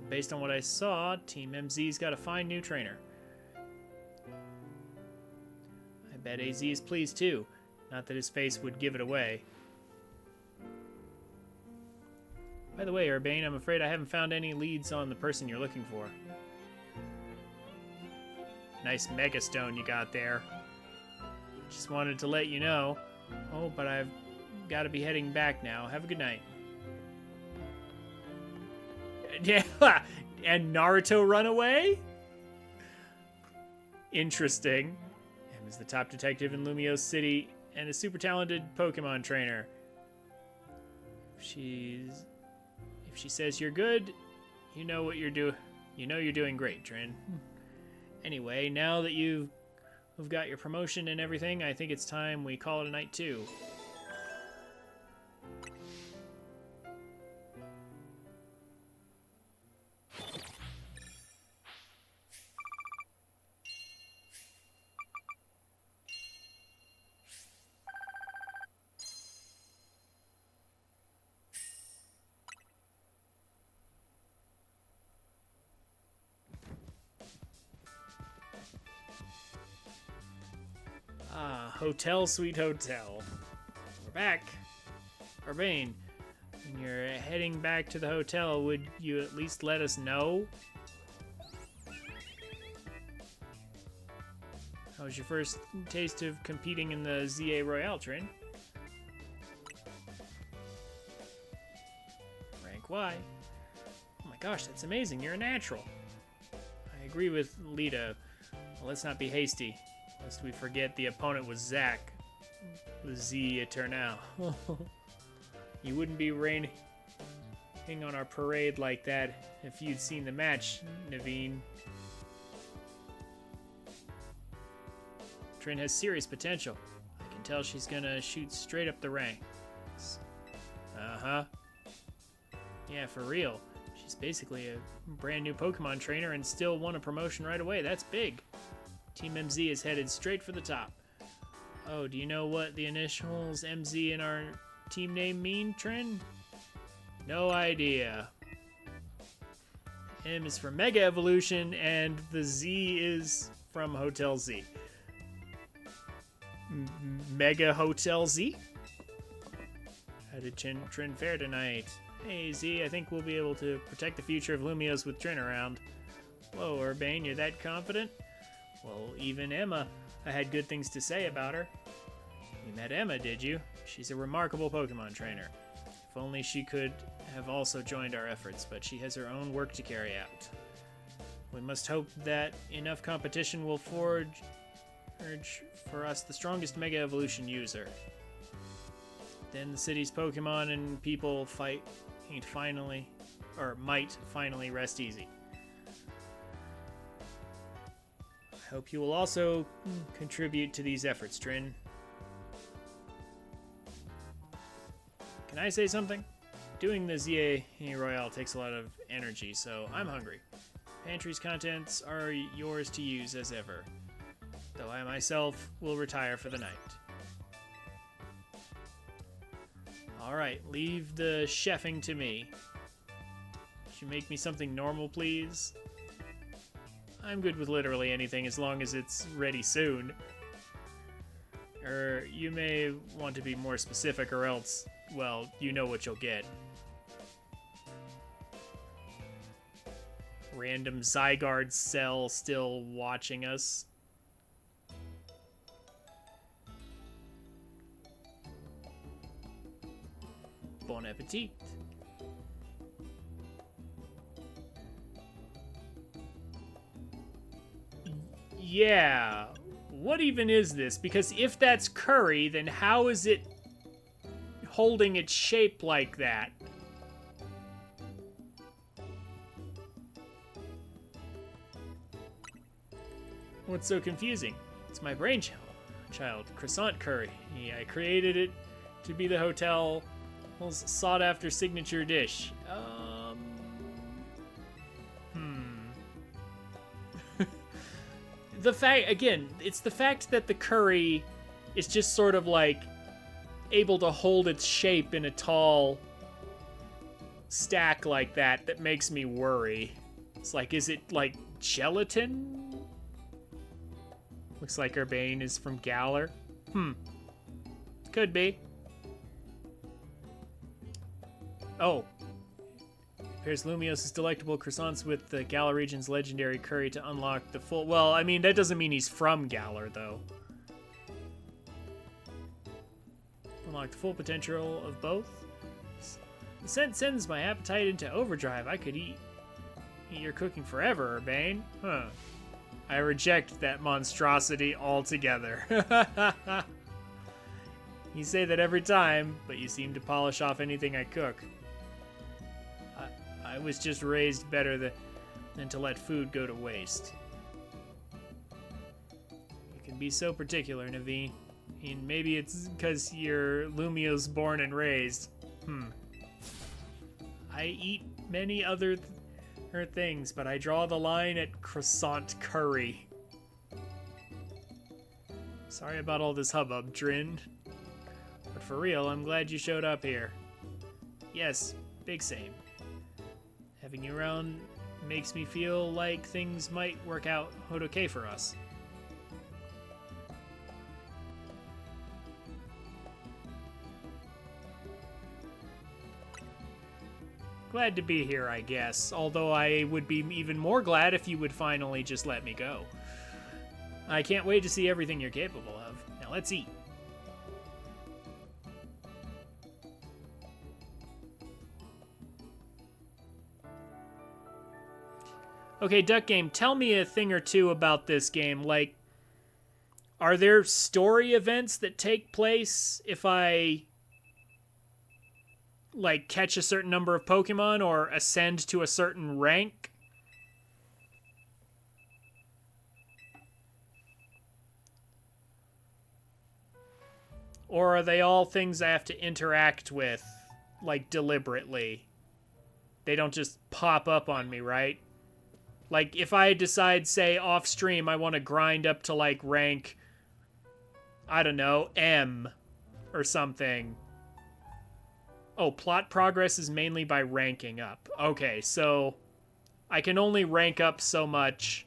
Based on what I saw, Team MZ's got a fine new trainer. I bet AZ is pleased too. Not that his face would give it away. By the way, Urbane, I'm afraid I haven't found any leads on the person you're looking for. Nice Mega Stone you got there. Just wanted to let you know. Oh, but I've got to be heading back now. Have a good night. Yeah, and Naruto run away? Interesting. Em is the top detective in Lumio City and a super talented Pokemon trainer. If she says you're good, you know what you're doing. You know you're doing great, Trin. Anyway, now that you've got your promotion and everything, I think it's time we call it a night too. Ah, Hotel Sweet Hotel. We're back. Urbane, when you're heading back to the hotel, would you at least let us know? How was your first taste of competing in the ZA Royale, Trin? Rank Y. Oh my gosh, that's amazing. You're a natural. I agree with Lita. Well, let's not be hasty, lest we forget the opponent was Zack, the Z Eternal. You wouldn't be raining on our parade like that if you'd seen the match, Naveen. Trin has serious potential. I can tell she's gonna shoot straight up the ranks. Uh-huh. Yeah, for real. She's basically a brand new Pokemon trainer and still won a promotion right away. That's big. Team MZ is headed straight for the top. Oh, do you know what the initials MZ in our team name mean, Trin? No idea. M is for Mega Evolution, and the Z is from Hotel Z. Mega Hotel Z? How did Trin fare tonight? Hey, Z, I think we'll be able to protect the future of Lumios with Trin around. Whoa, Urbane, you're that confident? Well, even Emma, I had good things to say about her. You met Emma, did you? She's a remarkable Pokemon trainer. If only she could have also joined our efforts, but she has her own work to carry out. We must hope that enough competition will forge for us the strongest Mega Evolution user. Then the city's Pokemon and people might finally rest easy. I hope you will also contribute to these efforts, Trin. Can I say something? Doing the ZA Royale takes a lot of energy, so I'm hungry. Pantry's contents are yours to use as ever, though I myself will retire for the night. Alright, leave the chefing to me. Could you make me something normal, please? I'm good with literally anything as long as it's ready soon. You may want to be more specific or else, well, you know what you'll get. Random Zygarde cell still watching us. Bon appetit. Yeah, what even is this? Because if that's curry, then how is it holding its shape like that? What's so confusing? It's my brainchild, croissant curry. Yeah, I created it to be the hotel's sought-after signature dish. It's the fact that the curry is just sort of like able to hold its shape in a tall stack like that makes me worry. It's like, is it like gelatin? Looks like Urbane is from Galar. Could be. Oh. Pairs Lumios' delectable croissants with the Galar region's legendary curry to unlock the full... Well, I mean, that doesn't mean he's from Galar, though. Unlock the full potential of both. The scent sends my appetite into overdrive. I could eat your cooking forever, Urbane. Huh. I reject that monstrosity altogether. You say that every time, but you seem to polish off anything I cook. I was just raised better than to let food go to waste. You can be so particular, Naveen. I mean, maybe it's because you're Lumio's born and raised. I eat many other things, but I draw the line at croissant curry. Sorry about all this hubbub, Drin. But for real, I'm glad you showed up here. Yes, big same. Having you around makes me feel like things might work out okay for us. Glad to be here, I guess. Although I would be even more glad if you would finally just let me go. I can't wait to see everything you're capable of. Now let's eat. Okay, Duck Game, tell me a thing or two about this game. Like, are there story events that take place if I, like, catch a certain number of Pokemon or ascend to a certain rank? Or are they all things I have to interact with, like, deliberately? They don't just pop up on me, right? Like, if I decide, say, off-stream, I want to grind up to, like, rank, I don't know, M or something. Oh, plot progress is mainly by ranking up. Okay, so I can only rank up so much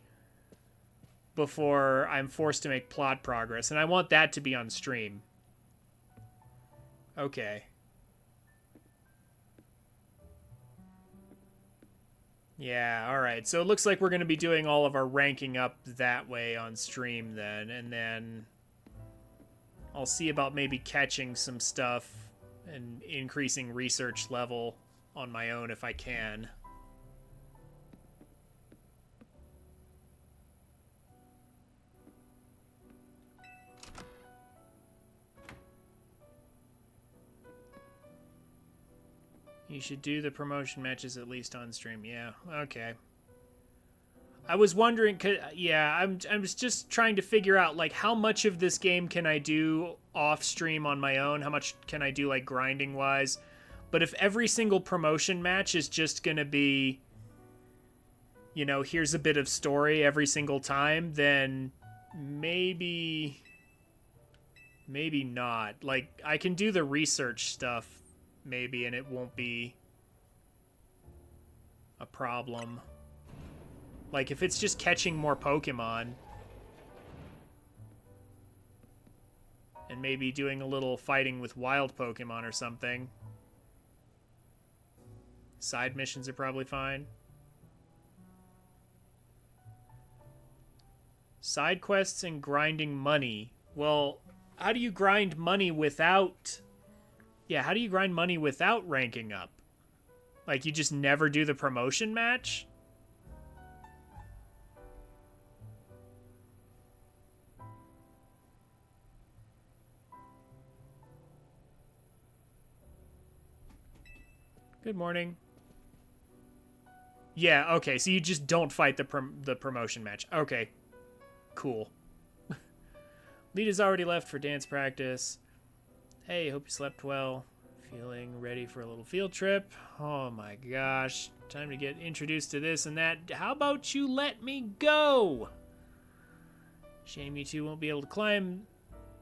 before I'm forced to make plot progress, and I want that to be on stream. Okay. Yeah, alright. So it looks like we're going to be doing all of our ranking up that way on stream then. And then I'll see about maybe catching some stuff and increasing research level on my own if I can. You should do the promotion matches at least on stream. Yeah, okay. I was wondering, yeah, I was just trying to figure out, like, how much of this game can I do off stream on my own? How much can I do, like, grinding wise? But if every single promotion match is just gonna be, you know, here's a bit of story every single time, then maybe not. Like, I can do the research stuff maybe, and it won't be a problem. Like, if it's just catching more Pokemon and maybe doing a little fighting with wild Pokemon or something. Side missions are probably fine. Side quests and grinding money. Well, how do you grind money without... Yeah, how do you grind money without ranking up? Like, you just never do the promotion match? Good morning. Yeah, okay, so you just don't fight the promotion match. Okay, cool. Lita's already left for dance practice. Hey, hope you slept well. Feeling ready for a little field trip? Oh my gosh. Time to get introduced to this and that. How about you let me go? Shame you two won't be able to climb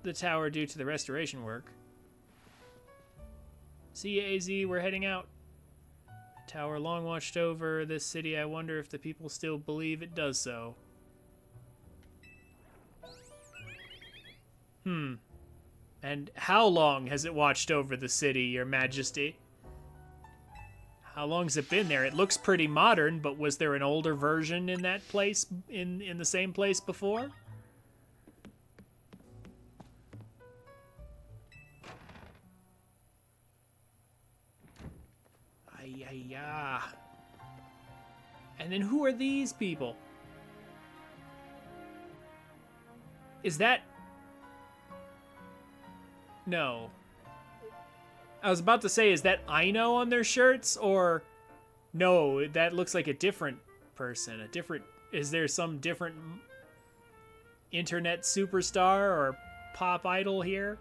the tower due to the restoration work. See ya, AZ. We're heading out. Tower long watched over this city. I wonder if the people still believe it does so. And how long has it watched over the city, Your Majesty? How long's it been there? It looks pretty modern, but was there an older version in that place, in the same place before? Ay. And then who are these people? Is that... No. I was about to say, is that Ino on their shirts? Or... No, that looks like a different person. A different... Is there some different internet superstar or pop idol here?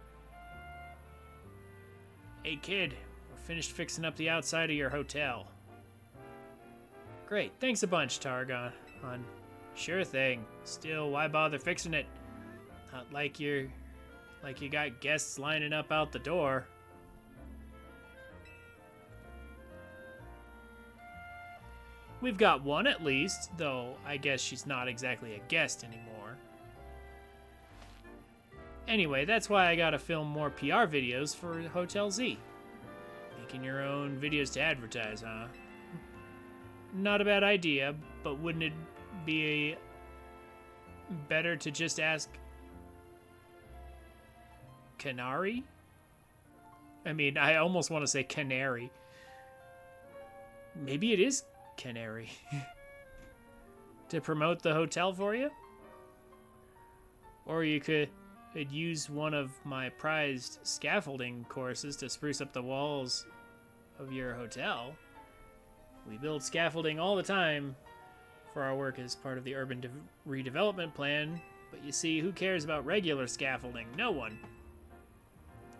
Hey kid, we're finished fixing up the outside of your hotel. Great, thanks a bunch, Targon. Sure thing. Still, why bother fixing it? Not like you got guests lining up out the door. We've got one at least, though I guess she's not exactly a guest anymore. Anyway, that's why I gotta film more PR videos for Hotel Z. Making your own videos to advertise, huh? Not a bad idea, but wouldn't it be better to just ask Canary? I mean, I almost want to say Canary. Maybe it is Canary. To promote the hotel for you? Or you could use one of my prized scaffolding courses to spruce up the walls of your hotel. We build scaffolding all the time for our work as part of the urban redevelopment plan, but you see, who cares about regular scaffolding? No one.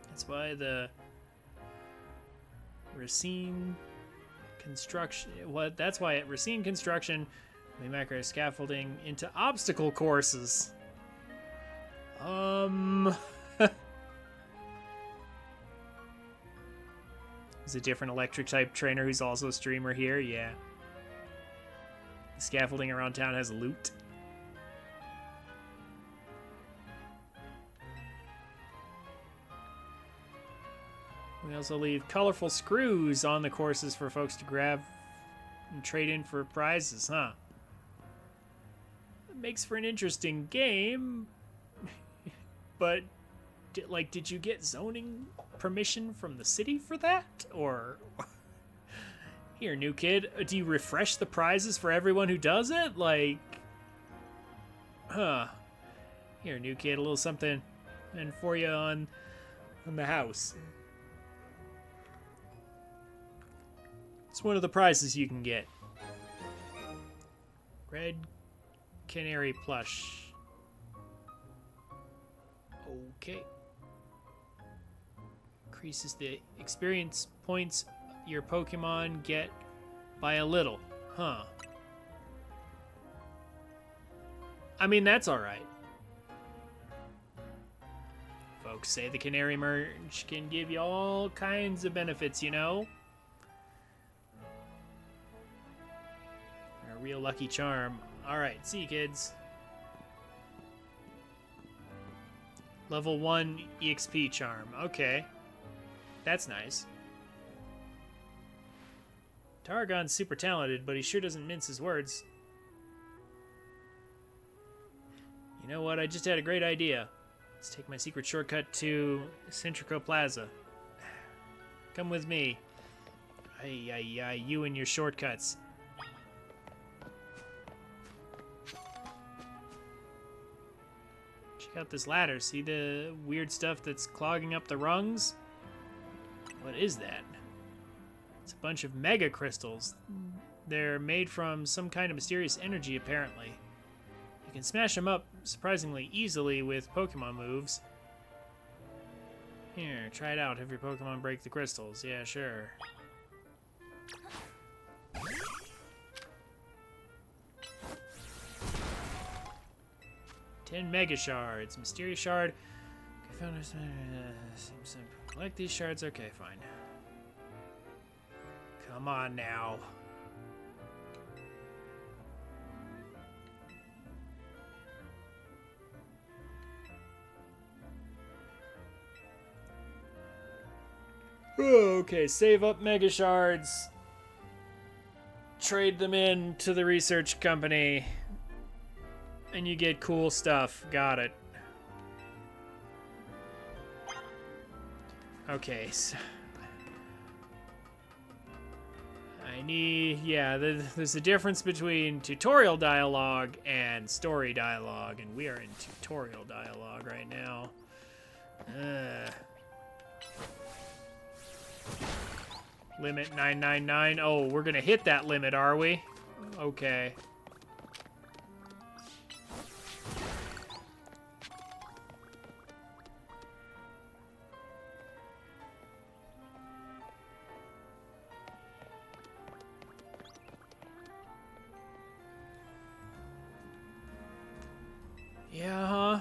That's why the Racine Construction... That's why at Racine Construction, we make our scaffolding into obstacle courses. There's a different electric type trainer who's also a streamer here, yeah. The scaffolding around town has loot. We also leave colorful screws on the courses for folks to grab and trade in for prizes, huh? It makes for an interesting game, but did you get zoning permission from the city for that? Or here, new kid, do you refresh the prizes for everyone who does it? Like, huh? Here, new kid, a little something and for you on the house. It's one of the prizes you can get. Red Canary plush. Okay. Increases the experience points your Pokemon get by a little. Huh. I mean, that's alright. Folks say the Canary merge can give you all kinds of benefits, you know? A real lucky charm. Alright, see you kids. Level 1 EXP charm. Okay. That's nice. Targon's super talented, but he sure doesn't mince his words. You know what? I just had a great idea. Let's take my secret shortcut to Centrico Plaza. Come with me. Ay, you and your shortcuts. Check out this ladder. See the weird stuff that's clogging up the rungs? What is that? It's a bunch of mega crystals. They're made from some kind of mysterious energy, apparently. You can smash them up surprisingly easily with Pokemon moves. Here, try it out. Have your Pokemon break the crystals. Yeah, sure. Ten Mega Shards. Mysterious Shard. Seems simple. Collect these shards. Okay, fine. Come on now. Okay, save up Mega Shards. Trade them in to the research company. And you get cool stuff. Got it. Okay, so I need... Yeah, there's a difference between tutorial dialogue and story dialogue, and we are in tutorial dialogue right now. Limit 999. Oh, we're gonna hit that limit, are we? Okay. Yeah, huh?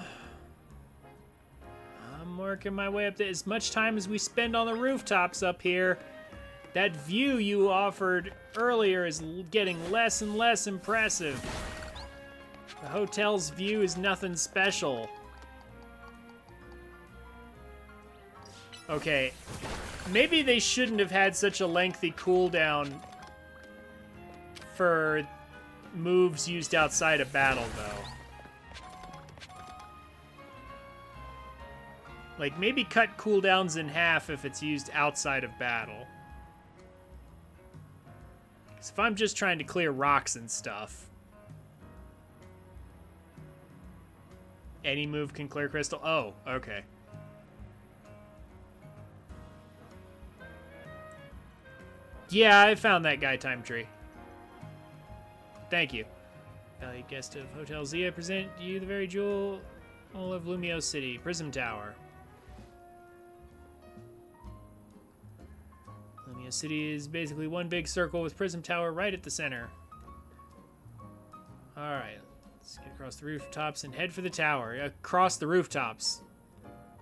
I'm working my way up there. As much time as we spend on the rooftops up here, that view you offered earlier is getting less and less impressive. The hotel's view is nothing special. Okay, maybe they shouldn't have had such a lengthy cooldown for moves used outside of battle, though. Like, maybe cut cooldowns in half if it's used outside of battle. So if I'm just trying to clear rocks and stuff. Any move can clear crystal. Oh, okay. Yeah, I found that guy time tree. Thank you. Valued guest of Hotel ZA, present you the very jewel of Lumio City, Prism Tower. Lumio City is basically one big circle with Prism Tower right at the center. Alright, let's get across the rooftops and head for the tower. Across the rooftops.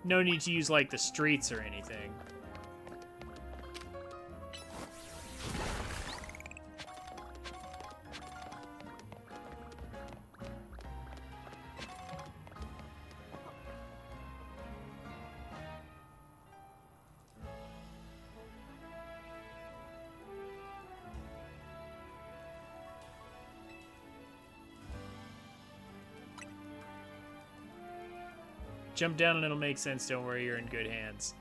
No need to use, like, the streets or anything. Jump down and it'll make sense. Don't worry, you're in good hands.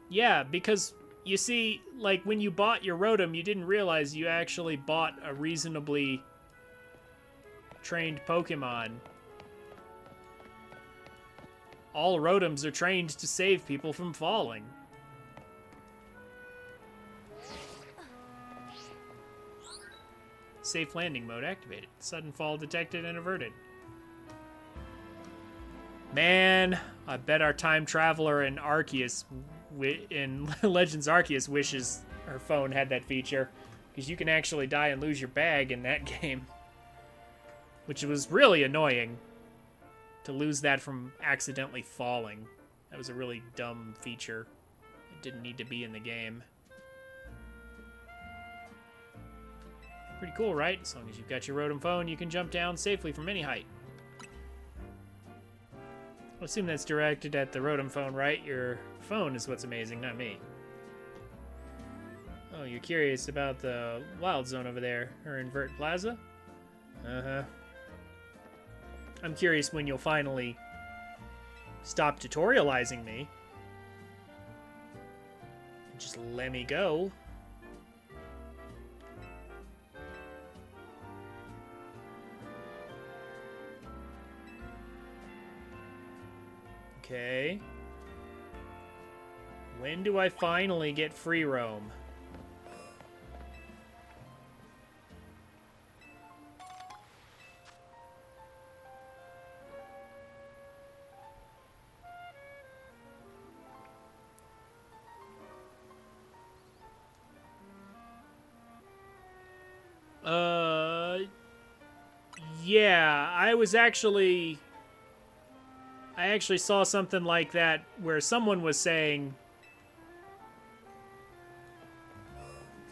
Yeah, because, you see, like, when you bought your Rotom, you didn't realize you actually bought a reasonably trained Pokemon. All Rotoms are trained to save people from falling. Safe landing mode activated. Sudden fall detected and averted. Man, I bet our time traveler in Arceus, in Legends Arceus, wishes her phone had that feature, because you can actually die and lose your bag in that game, which was really annoying to lose that from accidentally falling. That was a really dumb feature. It didn't need to be in the game. Pretty cool, right? As long as you've got your Rotom phone, you can jump down safely from any height. I assume that's directed at the Rotom phone, right? Your phone is what's amazing, not me. Oh, you're curious about the Wild Zone over there, or Invert Plaza? Uh-huh. I'm curious when you'll finally stop tutorializing me. Just let me go. Okay. When do I finally get free roam? Yeah, I actually saw something like that where someone was saying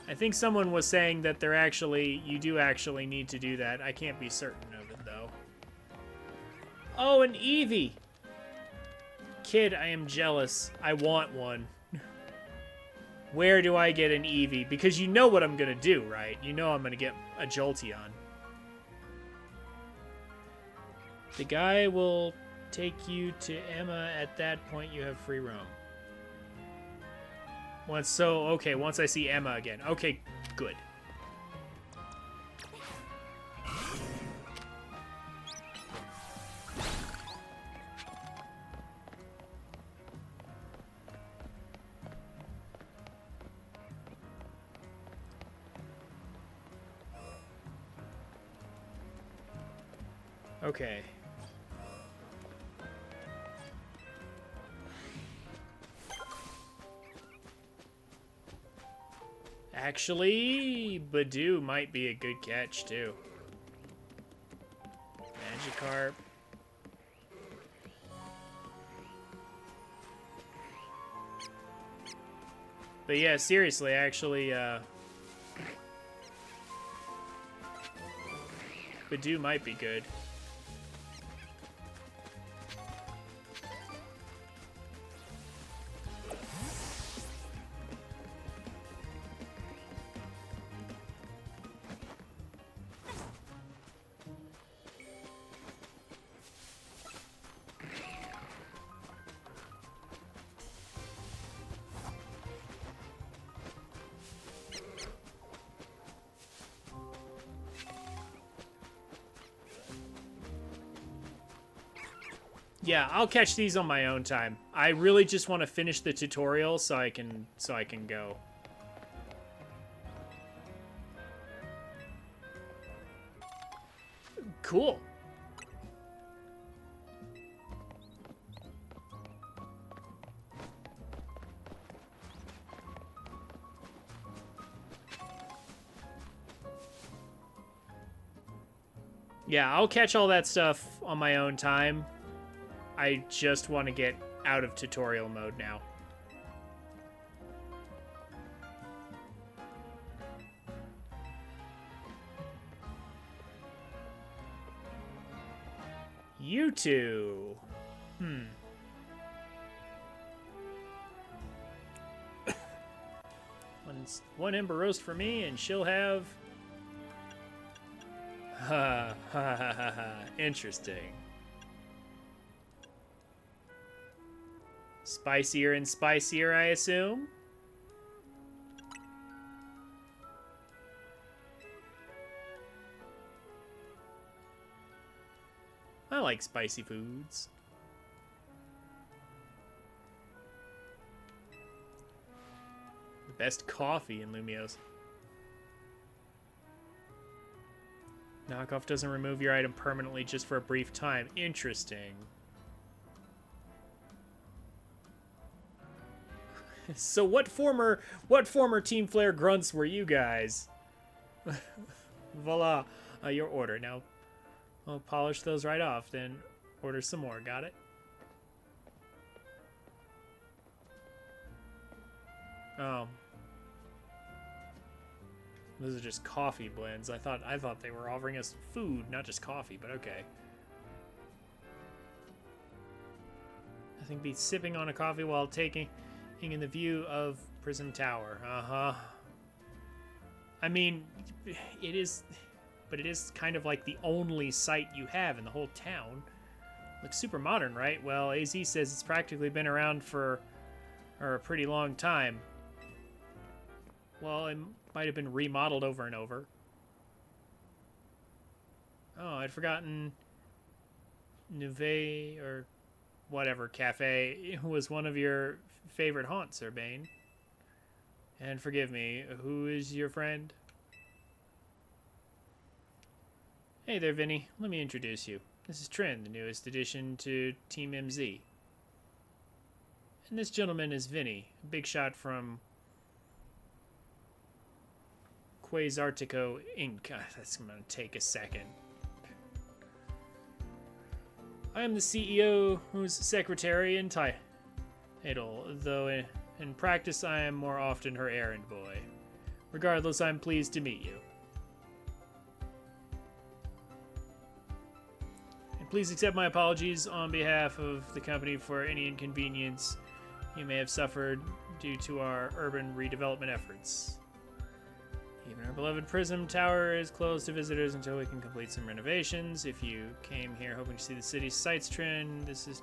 I think someone was saying that you do actually need to do that. I can't be certain of it, though. Oh, an Eevee! Kid, I am jealous. I want one. Where do I get an Eevee? Because you know what I'm gonna do, right? You know I'm gonna get a Jolteon. The guy will take you to Emma. At that point, you have free roam. Once I see Emma again. Okay, good. Okay. Actually, Badoo might be a good catch, too. Magikarp. But yeah, seriously, actually, Badoo might be good. Yeah, I'll catch these on my own time. I really just want to finish the tutorial so I can go. Cool. Yeah, I'll catch all that stuff on my own time. I just want to get out of tutorial mode now. You two. One Ember Roast for me, and she'll have... Ha ha ha ha ha. Interesting. Spicier and spicier, I assume? I like spicy foods. The best coffee in Lumiose. Knockoff doesn't remove your item permanently, just for a brief time. Interesting. So what former Team Flare grunts were you guys? Voila, your order. Now, I'll polish those right off, then order some more. Got it? Oh. Those are just coffee blends. I thought they were offering us food, not just coffee, but okay. Nothing beats sipping on a coffee while taking in the view of Prism Tower. Uh-huh. I mean, it is kind of like the only site you have in the whole town. Looks super modern, right? Well, AZ says it's practically been around for a pretty long time. Well, it might have been remodeled over and over. Oh, I'd forgotten Neve or whatever cafe was one of your favorite haunts, Urbane. And forgive me, who is your friend? Hey there, Vinny. Let me introduce you. This is Trin, the newest addition to Team MZ. And this gentleman is Vinny, a big shot from Quasartico Inc. That's going to take a second. I am the CEO, whose secretary and title, though in practice I am more often her errand boy. Regardless, I'm pleased to meet you. And please accept my apologies on behalf of the company for any inconvenience you may have suffered due to our urban redevelopment efforts. Even our beloved Prism Tower is closed to visitors until we can complete some renovations. If you came here hoping to see the city's sights trend, this is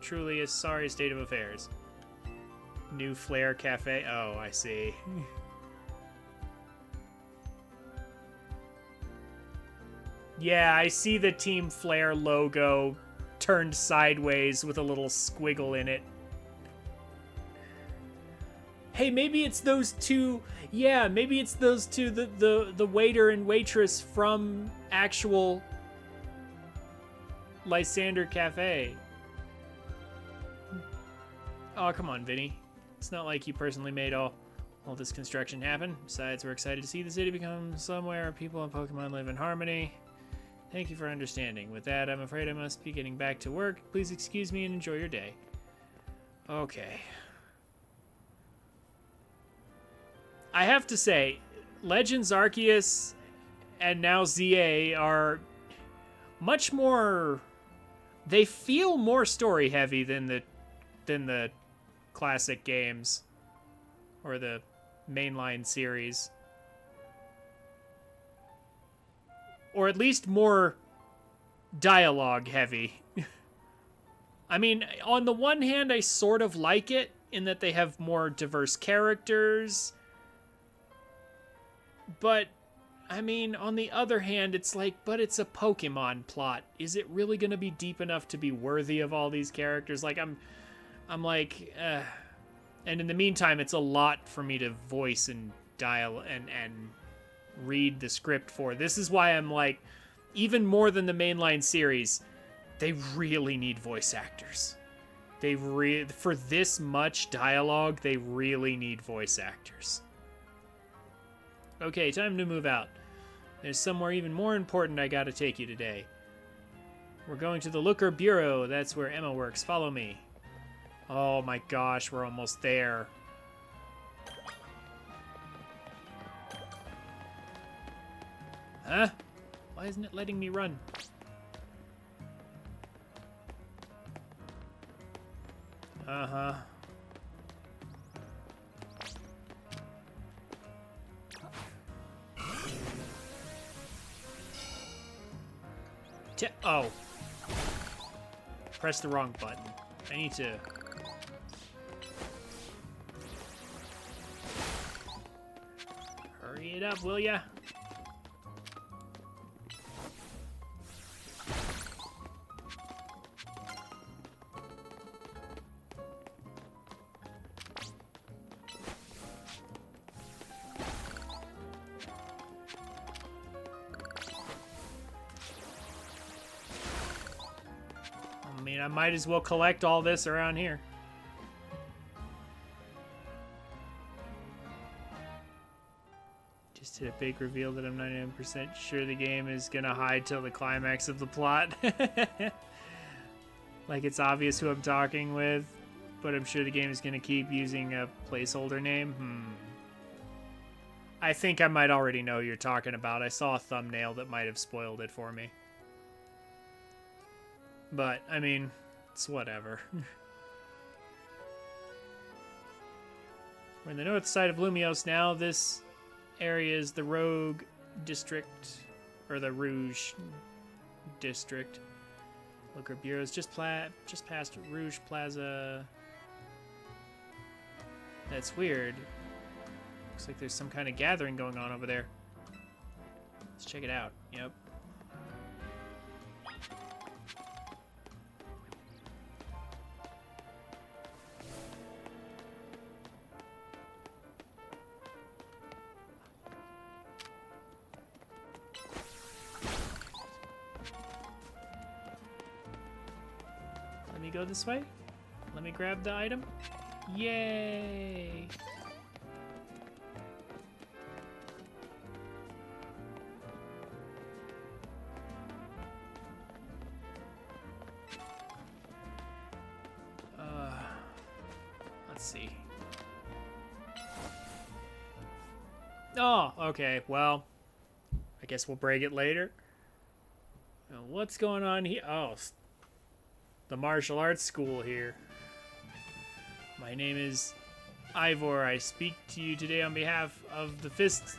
truly a sorry state of affairs. New Flair Cafe. Oh, I see. Yeah, I see the Team Flair logo turned sideways with a little squiggle in it. Hey, maybe it's those two. Yeah, maybe it's those two. The waiter and waitress from actual Lysander Cafe. Oh, come on, Vinny. It's not like you personally made all this construction happen. Besides, we're excited to see the city become somewhere where people and Pokemon live in harmony. Thank you for understanding. With that, I'm afraid I must be getting back to work. Please excuse me and enjoy your day. Okay. I have to say, Legends Arceus and now ZA are much more... They feel more story-heavy than the classic games or the mainline series. Or at least more dialogue-heavy. I mean, on the one hand, I sort of like it in that they have more diverse characters. But, I mean, on the other hand, it's like, but it's a Pokemon plot. Is it really going to be deep enough to be worthy of all these characters? Like, I'm like, and in the meantime, it's a lot for me to voice and dial and read the script for. This is why I'm like, even more than the mainline series, they really need voice actors. For this much dialogue, they really need voice actors. Okay, time to move out. There's somewhere even more important I gotta take you today. We're going to the Looker Bureau. That's where Emma works. Follow me. Oh my gosh, we're almost there. Huh? Why isn't it letting me run? Uh-huh. Oh. Press the wrong button. I need to... Hurry it up, will ya? I mean, I might as well collect all this around here. Just did a big reveal that I'm 99% sure the game is gonna hide till the climax of the plot. Like it's obvious who I'm talking with, but I'm sure the game is gonna keep using a placeholder name. I think I might already know who you're talking about. I saw a thumbnail that might have spoiled it for me. But, I mean, it's whatever. We're in the north side of Lumios now. This area is the Rogue District, or the Rouge District. Looker Bureau is just past Rouge Plaza. That's weird. Looks like there's some kind of gathering going on over there. Let's check it out. Yep. Let me go this way. Let me grab the item. Yay! Let's see. Oh, okay. Well, I guess we'll break it later. Now, what's going on here? Oh, the martial arts school here. My name is Ivor. I speak to you today on behalf of the Fist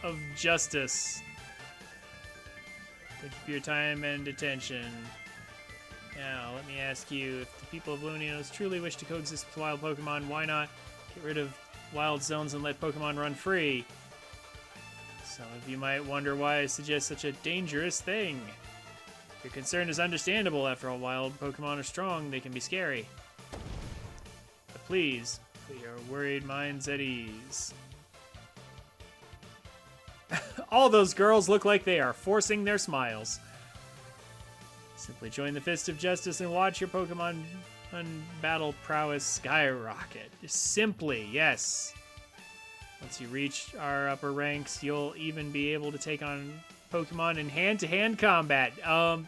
of Justice. Thank you for your time and attention. Now, let me ask you, if the people of Lumios truly wish to coexist with wild Pokemon, why not get rid of wild zones and let Pokemon run free? Some of you might wonder why I suggest such a dangerous thing. Your concern is understandable. After all, wild Pokemon are strong, they can be scary. But please, put your worried minds at ease. All those girls look like they are forcing their smiles. Simply join the Fist of Justice and watch your Pokemon battle prowess skyrocket. Simply, yes. Once you reach our upper ranks, you'll even be able to take on Pokemon in hand-to-hand combat.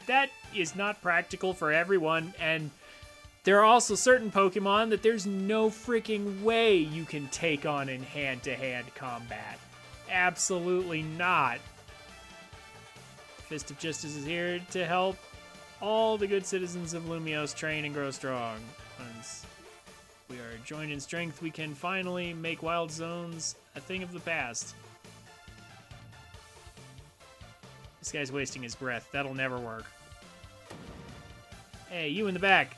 That is not practical for everyone, and there are also certain Pokemon that there's no freaking way you can take on in hand-to-hand combat. Absolutely not. Fist of Justice is here to help all the good citizens of Lumios train and grow strong. Once we are joined in strength, we can finally make wild zones a thing of the past. This guy's wasting his breath. That'll never work. Hey, you in the back.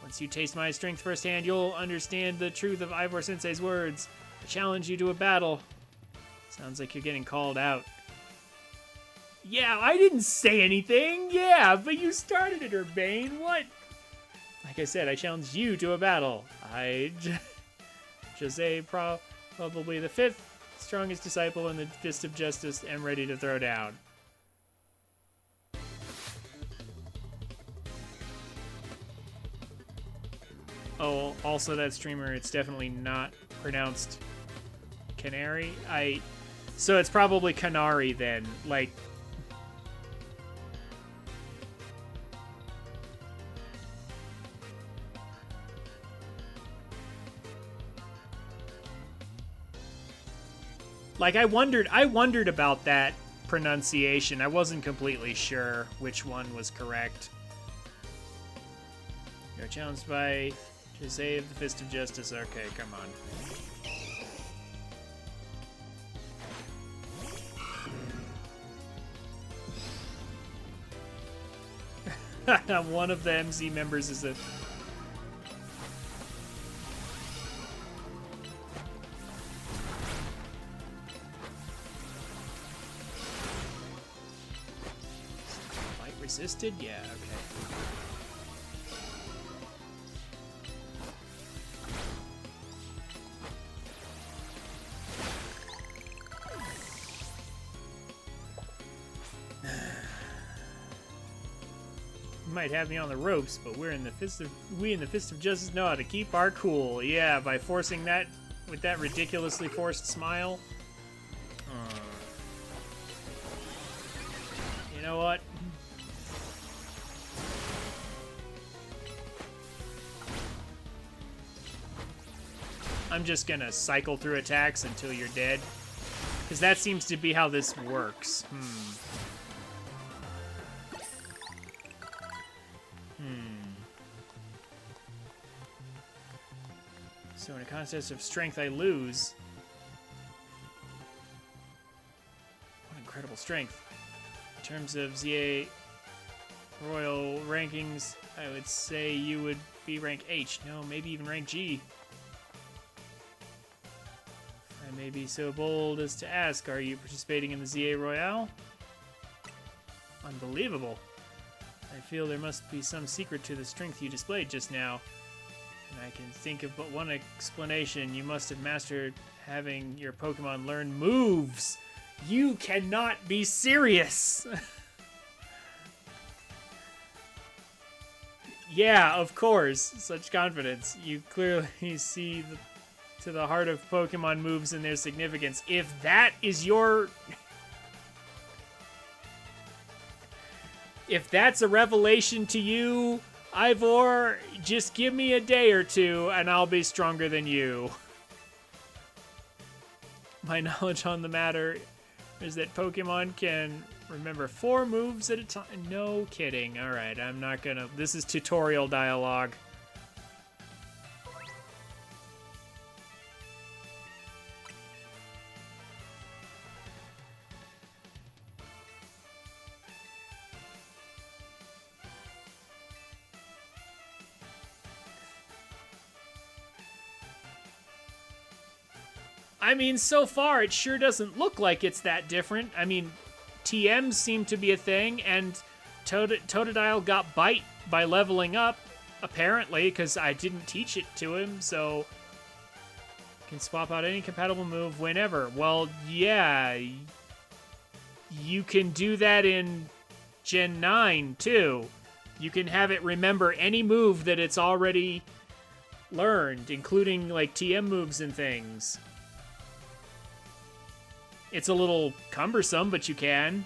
Once you taste my strength firsthand, you'll understand the truth of Ivor Sensei's words. I challenge you to a battle. Sounds like you're getting called out. Yeah, I didn't say anything. Yeah, but you started it, Urbane. What? Like I said, I challenge you to a battle. Jose, probably the 5th strongest disciple in the Fist of Justice, am ready to throw down. Oh, also that streamer, it's definitely not pronounced Canary. So it's probably Canary then. Like, I wondered about that pronunciation. I wasn't completely sure which one was correct. You're challenged by Jose of the Fist of Justice. Okay, come on. One of the MC members is a... Light resisted? Yeah, okay. Might have me on the ropes, but we in the Fist of Justice know how to keep our cool. Yeah, by forcing that with that ridiculously forced smile. You know what? I'm just gonna cycle through attacks until you're dead, because that seems to be how this works. So in a contest of strength, I lose. What incredible strength. In terms of ZA Royal rankings, I would say you would be rank H. No, maybe even rank G. I may be so bold as to ask, are you participating in the ZA Royale? Unbelievable. I feel there must be some secret to the strength you displayed just now. And I can think of but one explanation. You must have mastered having your Pokemon learn moves. You cannot be serious. Yeah, of course. Such confidence. You clearly see to the heart of Pokemon moves and their significance. If that is your... If that's a revelation to you, Ivor, just give me a day or two and I'll be stronger than you. My knowledge on the matter is that Pokemon can remember 4 moves at a time. No kidding. All right, I'm not gonna. This is tutorial dialogue. I mean, so far, it sure doesn't look like it's that different. I mean, TMs seem to be a thing, and Totodile got Bite by leveling up, apparently, because I didn't teach it to him, so... Can swap out any compatible move whenever. Well, yeah. You can do that in Gen 9, too. You can have it remember any move that it's already learned, including, like, TM moves and things. It's a little cumbersome, but you can.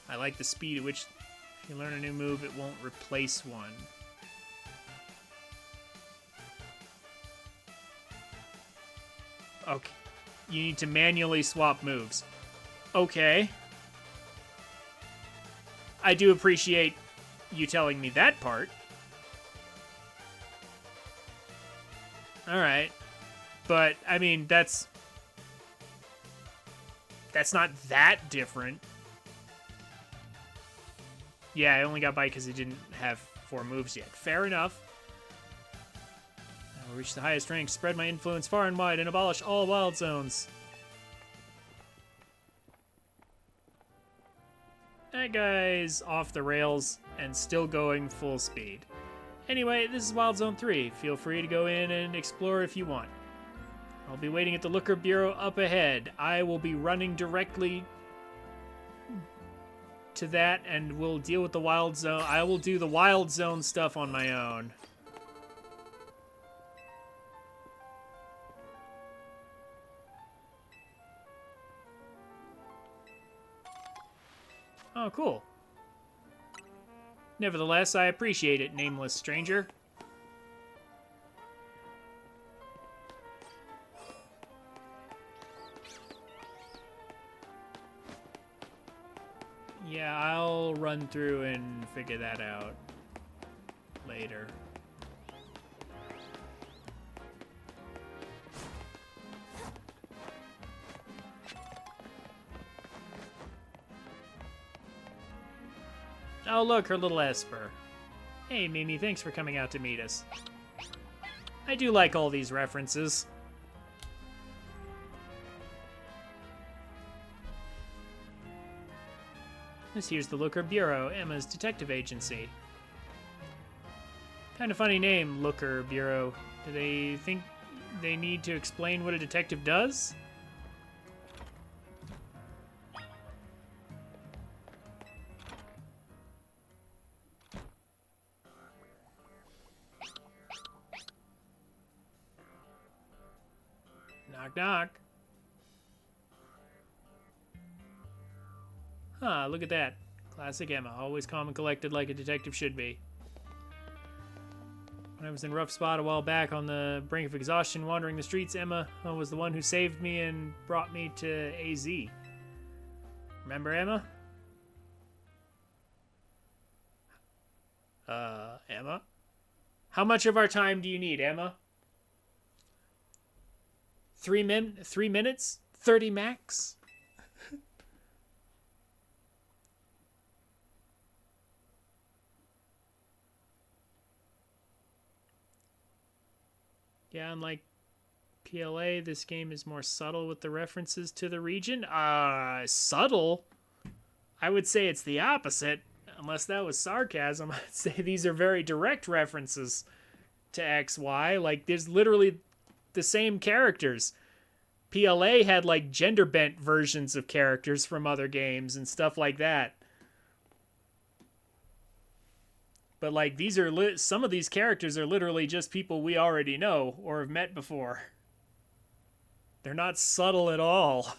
I like the speed at which if you learn a new move, it won't replace one. Okay. You need to manually swap moves. Okay. I do appreciate you telling me that part. Alright. But, I mean, that's not that different. Yeah, I only got by because he didn't have 4 moves yet. Fair enough. I will reach the highest rank, spread my influence far and wide, and abolish all wild zones. That guy's off the rails and still going full speed. Anyway, this is Wild Zone 3. Feel free to go in and explore if you want. I'll be waiting at the Looker Bureau up ahead. I will be running directly to that, and we'll deal with the Wild Zone. I will do the Wild Zone stuff on my own. Oh, cool. Nevertheless, I appreciate it, nameless stranger. Yeah, I'll run through and figure that out later. Oh, look, her little Esper. Hey, Mimi, thanks for coming out to meet us. I do like all these references. This here's the Looker Bureau, Emma's detective agency. Kind of funny name, Looker Bureau. Do they think they need to explain what a detective does? Knock, knock. Huh, look at that. Classic Emma, always calm and collected like a detective should be. When I was in a rough spot a while back on the brink of exhaustion wandering the streets, Emma was the one who saved me and brought me to AZ. Remember Emma? Emma? How much of our time do you need, Emma? 3 minutes? 30 max? Yeah, unlike PLA, this game is more subtle with the references to the region. Subtle? I would say it's the opposite. Unless that was sarcasm, I'd say these are very direct references to XY. Like, there's literally the same characters. PLA had, like, gender-bent versions of characters from other games and stuff like that. But, like, these are some of these characters are literally just people we already know or have met before. They're not subtle at all.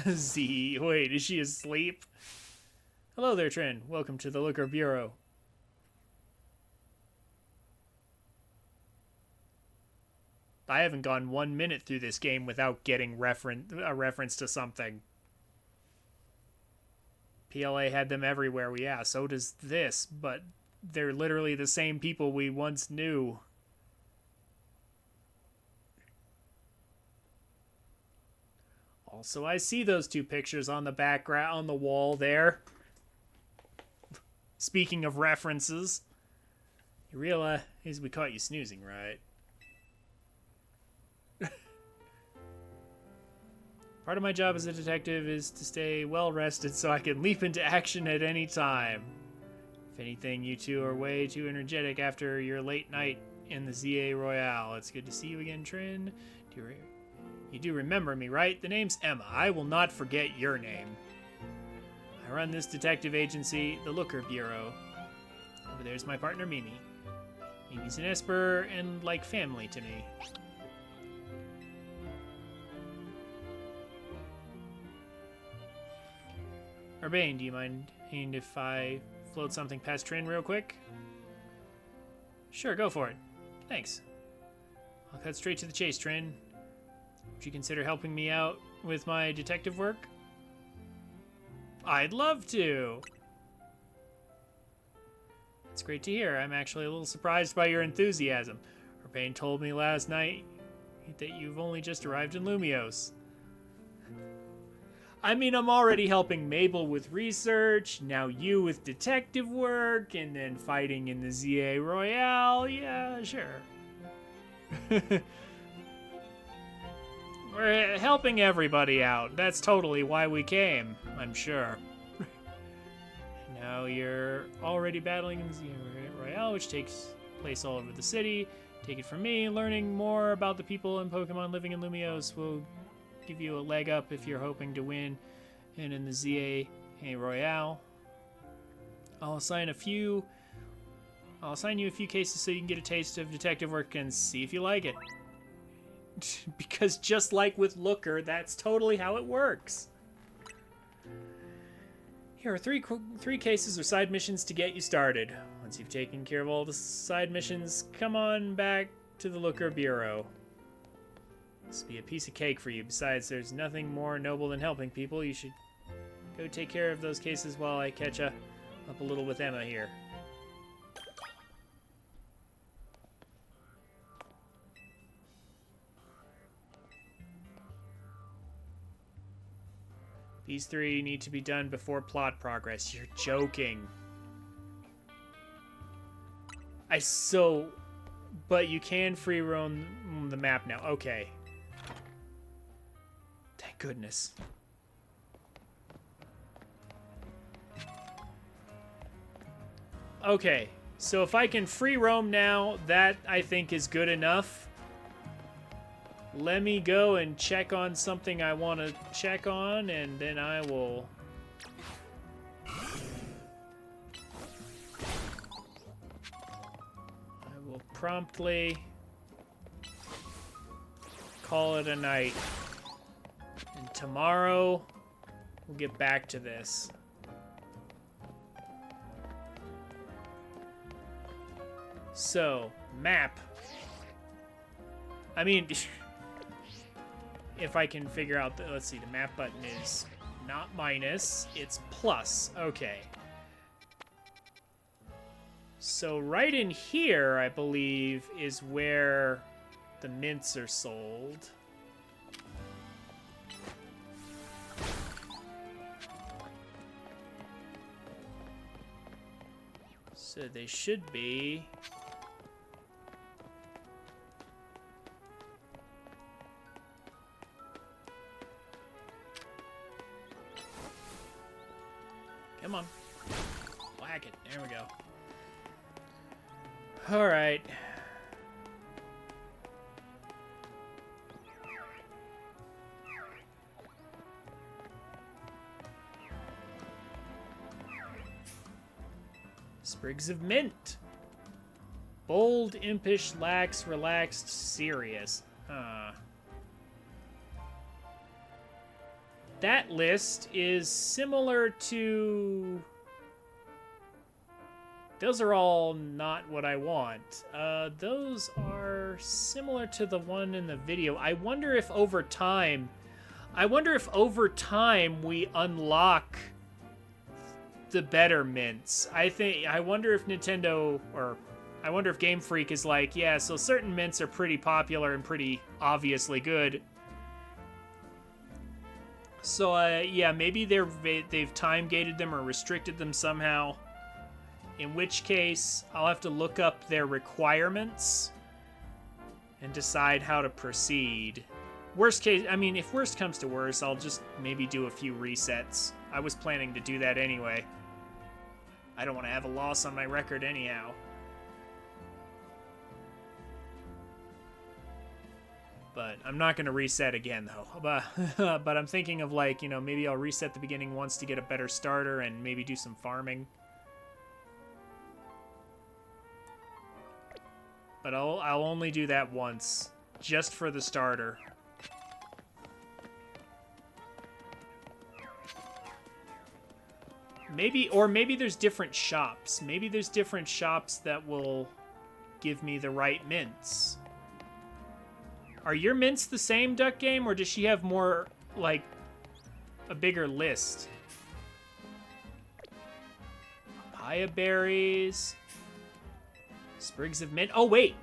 Z, wait, is she asleep? Hello there, Trin. Welcome to the Liquor Bureau. I haven't gone 1 minute through this game without getting a reference to something. PLA had them everywhere. Well, yeah, so does this, but they're literally the same people we once knew. Also, I see those two pictures on the background on the wall there. Speaking of references, you realize we caught you snoozing, right? Part of my job as a detective is to stay well rested so I can leap into action at any time. If anything, you two are way too energetic after your late night in the ZA Royale. It's good to see you again, Trin. You do remember me, right? The name's Emma. I will not forget your name. I run this detective agency, the Looker Bureau. Over there's my partner, Mimi. Mimi's an Esper and like family to me. Urbane, do you mind if I float something past Trin real quick? Sure, go for it. Thanks. I'll cut straight to the chase, Trin. Would you consider helping me out with my detective work? I'd love to. It's great to hear. I'm actually a little surprised by your enthusiasm. Urbane told me last night that you've only just arrived in Lumios. I mean, I'm already helping Mabel with research, now you with detective work, and then fighting in the ZA Royale. Yeah, sure. We're helping everybody out. That's totally why we came, I'm sure. Now you're already battling in the ZA Royale, which takes place all over the city. Take it from me, learning more about the people and Pokemon living in Lumios will give you a leg up if you're hoping to win. And in the ZA Royale, I'll assign you a few cases so you can get a taste of detective work and see if you like it. Because just like with Looker, that's totally how it works. Here are three cases or side missions to get you started. Once you've taken care of all the side missions, come on back to the Looker Bureau. This will be a piece of cake for you. Besides, there's nothing more noble than helping people. You should go take care of those cases while I catch up a little with Emma here. These three need to be done before plot progress. You're joking. But you can free roam the map now. Okay. Thank goodness. Okay, so if I can free roam now, that I think is good enough. Let me go and check on something I want to check on, and then I will... promptly call it a night. And tomorrow, we'll get back to this. So, map. I mean, if I can figure out the, let's see, the map button is not minus, it's plus. Okay. So right in here, I believe, is where the mints are sold. So they should be... Come on. Whack it. There we go. All right. Sprigs of mint. Bold, impish, lax, relaxed, serious. That list is similar to those are all not what I want. Those are similar to the one in the video. I wonder if over time we unlock the better mints. I wonder if Nintendo, or I wonder if Game Freak is like, yeah, so certain mints are pretty popular and pretty obviously good. So, yeah, maybe they've time-gated them or restricted them somehow. In which case, I'll have to look up their requirements and decide how to proceed. Worst case, I mean, if worst comes to worst, I'll just maybe do a few resets. I was planning to do that anyway. I don't want to have a loss on my record anyhow. But I'm not going to reset again, though. But I'm thinking of, like, you know, maybe I'll reset the beginning once to get a better starter and maybe do some farming. But I'll only do that once, just for the starter. Maybe there's different shops. Maybe there's different shops that will give me the right mints. Are your mints the same, Duck Game, or does she have more, like, a bigger list? Papaya berries. Sprigs of mint. Oh, wait.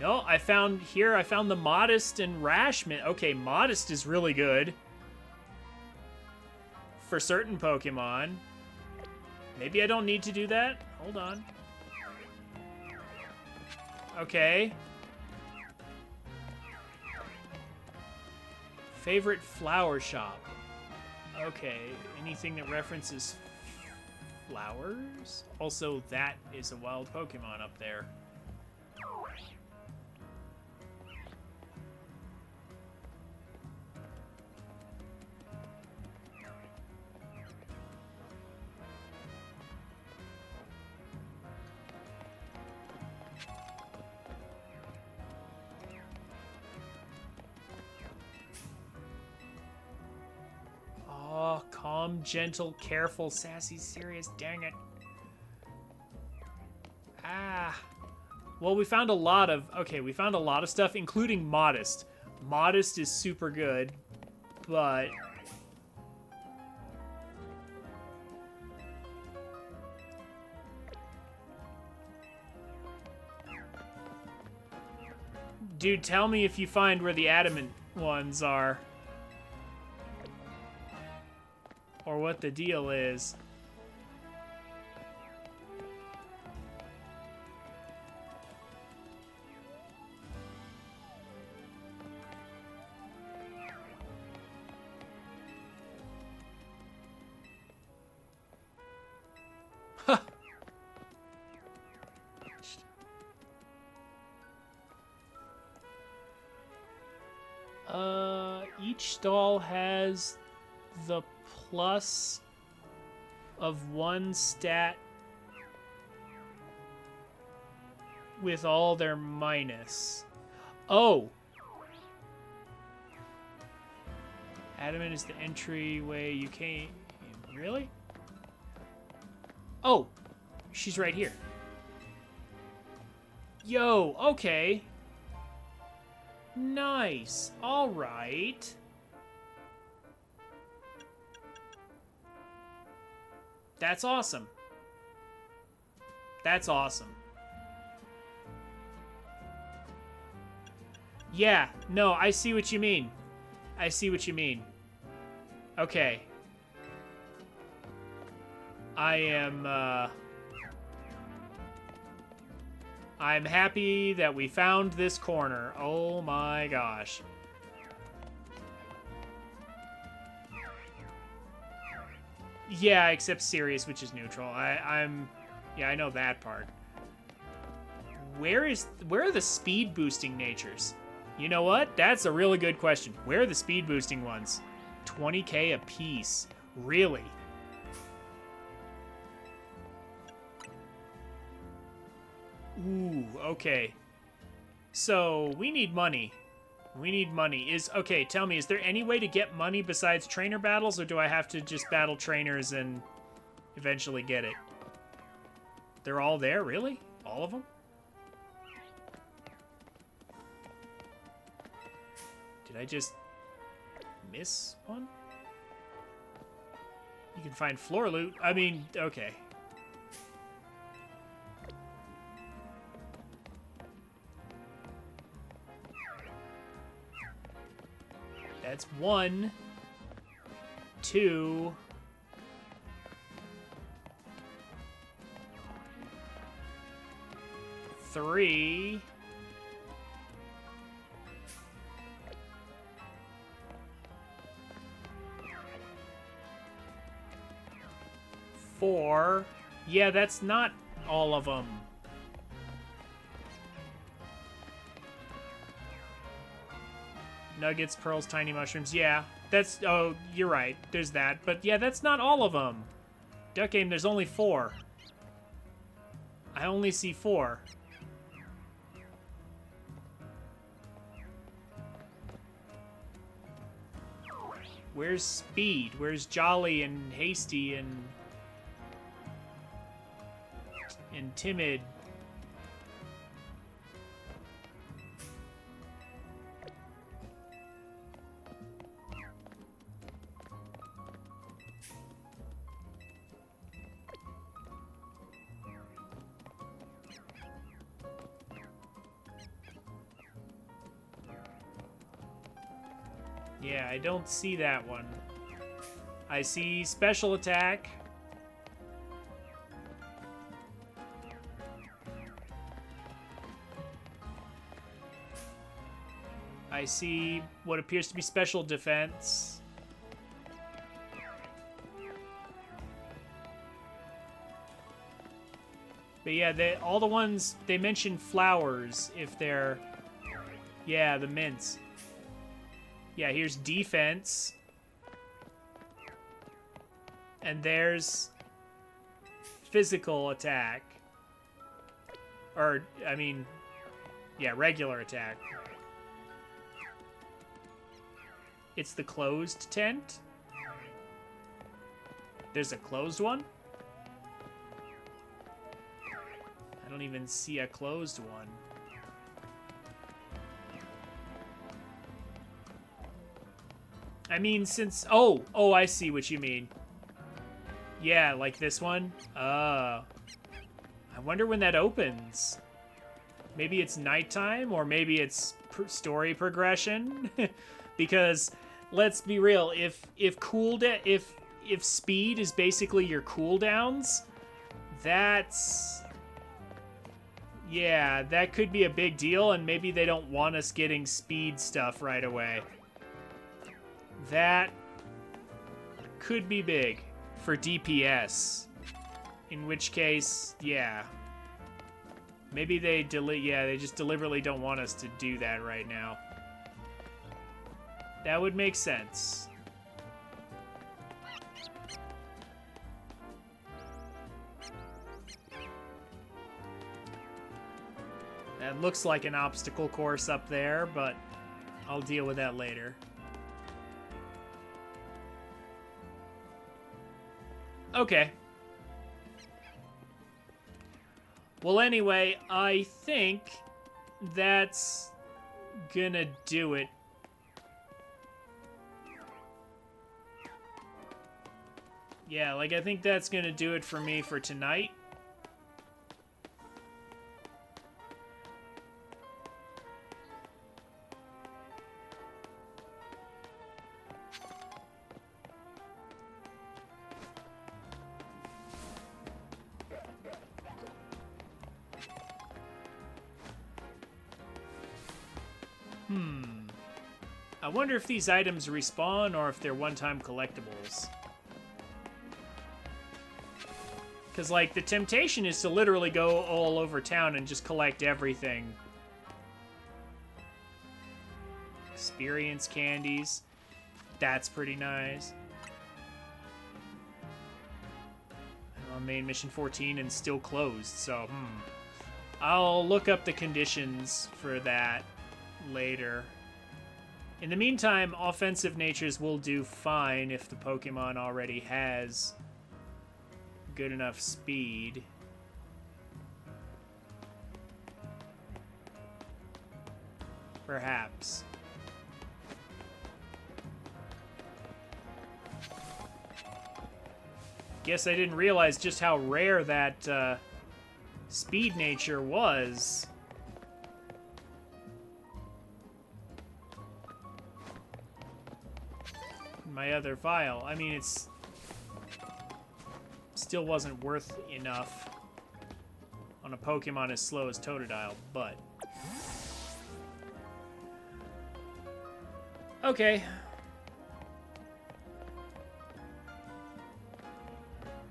No, I found the Modest and Rash mint. Okay, Modest is really good. For certain Pokemon. Maybe I don't need to do that. Hold on. Okay. Favorite flower shop. Okay, anything that references flowers? Also, that is a wild Pokemon up there. Oh, calm, gentle, careful, sassy, serious, dang it. Ah. Well, we found a lot of stuff, including Modest. Modest is super good, but... Dude, tell me if you find where the adamant ones are. Or what the deal is. Huh. Each stall has the plus of one stat with all their minus. Oh! Adamant is the entryway you came... Really? Oh! She's right here. Yo, okay. Nice. Alright. That's awesome. That's awesome. Yeah, no, I see what you mean. I see what you mean. Okay. I'm happy that we found this corner. Oh my gosh. Yeah, except Sirius, which is neutral. Yeah, I know that part. Where are the speed boosting natures? You know what? That's a really good question. Where are the speed boosting ones? 20k a piece. Really? Ooh, okay. So, we need money. We need money. Okay, tell me, is there any way to get money besides trainer battles, or do I have to just battle trainers and eventually get it? They're all there, really? All of them? Did I just miss one? You can find floor loot. I mean, okay. That's 1, 2, 3. 4. Yeah, that's not all of them. Nuggets, pearls, tiny mushrooms. Yeah, that's... Oh, you're right. There's that. But yeah, that's not all of them. Duck Game, there's only 4. I only see 4. Where's Speed? Where's Jolly and Hasty and Timid? Yeah, I don't see that one. I see special attack. I see what appears to be special defense. But yeah, all the ones, they mention flowers if they're... Yeah, the mints. Yeah, here's defense. And there's physical attack. Or, I mean, yeah, regular attack. It's the closed tent? There's a closed one? I don't even see a closed one. I mean, since... Oh, I see what you mean. Yeah, like this one? I wonder when that opens. Maybe it's nighttime, or maybe it's story progression? Because, let's be real, if speed is basically your cooldowns, that's... Yeah, that could be a big deal, and maybe they don't want us getting speed stuff right away. That could be big for DPS. In which case, yeah. Maybe they they just deliberately don't want us to do that right now. That would make sense. That looks like an obstacle course up there, but I'll deal with that later. Okay. Well, anyway, I think that's gonna do it. Yeah, like, I think that's gonna do it for me for tonight. I wonder if these items respawn or if they're one-time collectibles. Because, like, the temptation is to literally go all over town and just collect everything. Experience candies. That's pretty nice. I'm on main mission 14 and still closed, so, I'll look up the conditions for that later. In the meantime, offensive natures will do fine if the Pokemon already has good enough speed. Perhaps. Guess I didn't realize just how rare that speed nature was. In my other file. I mean, it's still wasn't worth enough on a Pokemon as slow as Totodile, but... Okay.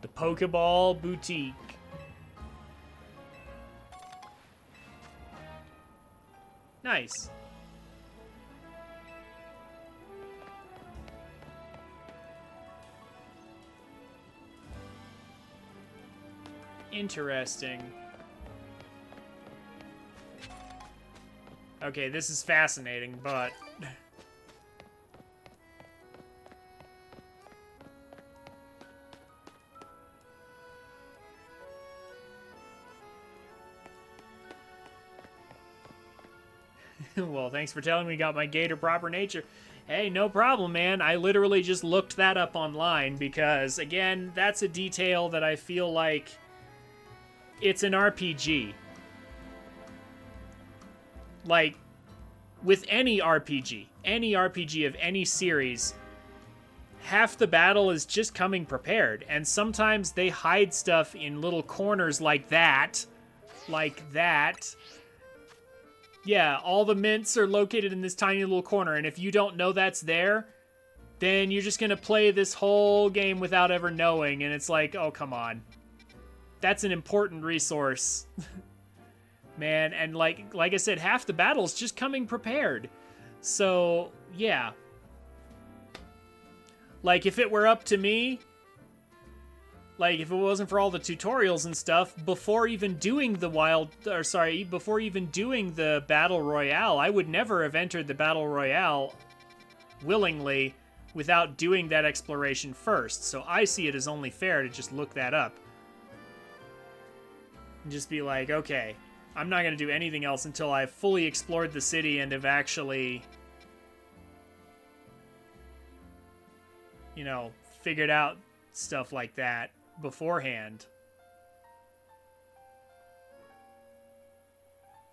The Pokeball Boutique. Nice. Interesting. Okay, this is fascinating, but... Well, thanks for telling me you got my gator proper nature. Hey, no problem, man. I literally just looked that up online because, again, that's a detail that I feel like it's an RPG. Like, with any RPG of any series, half the battle is just coming prepared. And sometimes they hide stuff in little corners like that. Like that. Yeah, all the mints are located in this tiny little corner, and if you don't know that's there, then you're just gonna play this whole game without ever knowing, and it's like, oh, come on. That's an important resource. Man, and like I said, half the battle's just coming prepared. So, yeah. Like, if it were up to me, like, if it wasn't for all the tutorials and stuff, before even doing the before even doing the Battle Royale, I would never have entered the Battle Royale willingly without doing that exploration first. So I see it as only fair to just look that up. And just be like, okay, I'm not going to do anything else until I've fully explored the city and have actually, you know, figured out stuff like that beforehand.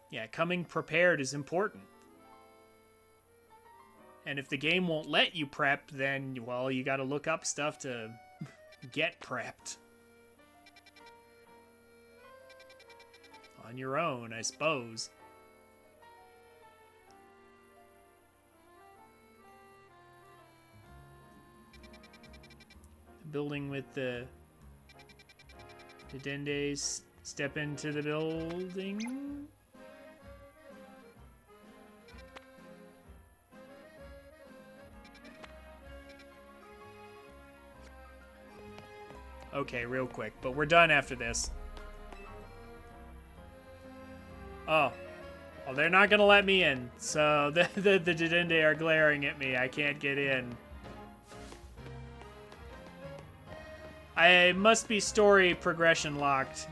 Yeah, coming prepared is important. And if the game won't let you prep, then, well, you gotta look up stuff to get prepped. On your own, I suppose. Building with the Dendes. Step into the building. Okay, real quick, but we're done after this. Oh. Well, they're not gonna let me in, so the Dedende are glaring at me. I can't get in. I must be story progression locked.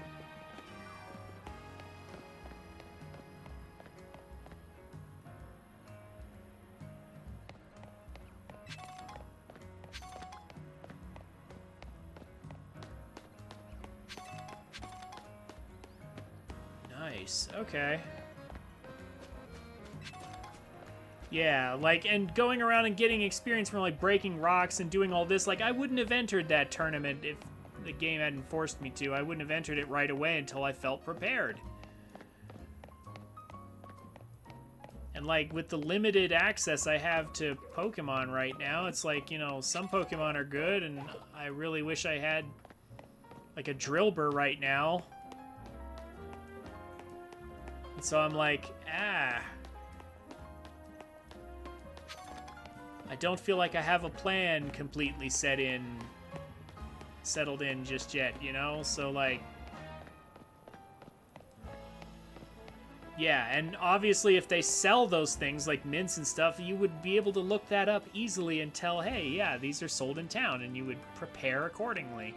Nice, okay. Yeah, like, and going around and getting experience from, like, breaking rocks and doing all this, like, I wouldn't have entered that tournament if the game hadn't forced me to. I wouldn't have entered it right away until I felt prepared. And, like, with the limited access I have to Pokemon right now, it's like, you know, some Pokemon are good, and I really wish I had, like, a Drillbur right now. And so I'm like, I don't feel like I have a plan completely settled in just yet, you know? So, like, yeah, and obviously if they sell those things, like mints and stuff, you would be able to look that up easily and tell, hey, yeah, these are sold in town, and you would prepare accordingly.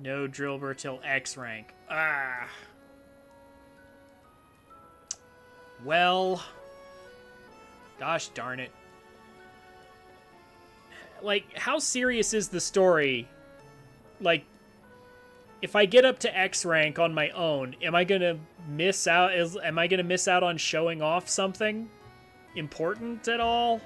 No Drillbur till X rank. Ah. Well. Gosh darn it. Like, how serious is the story? Like, if I get up to X rank on my own, am I gonna miss out? Am I gonna miss out on showing off something important at all?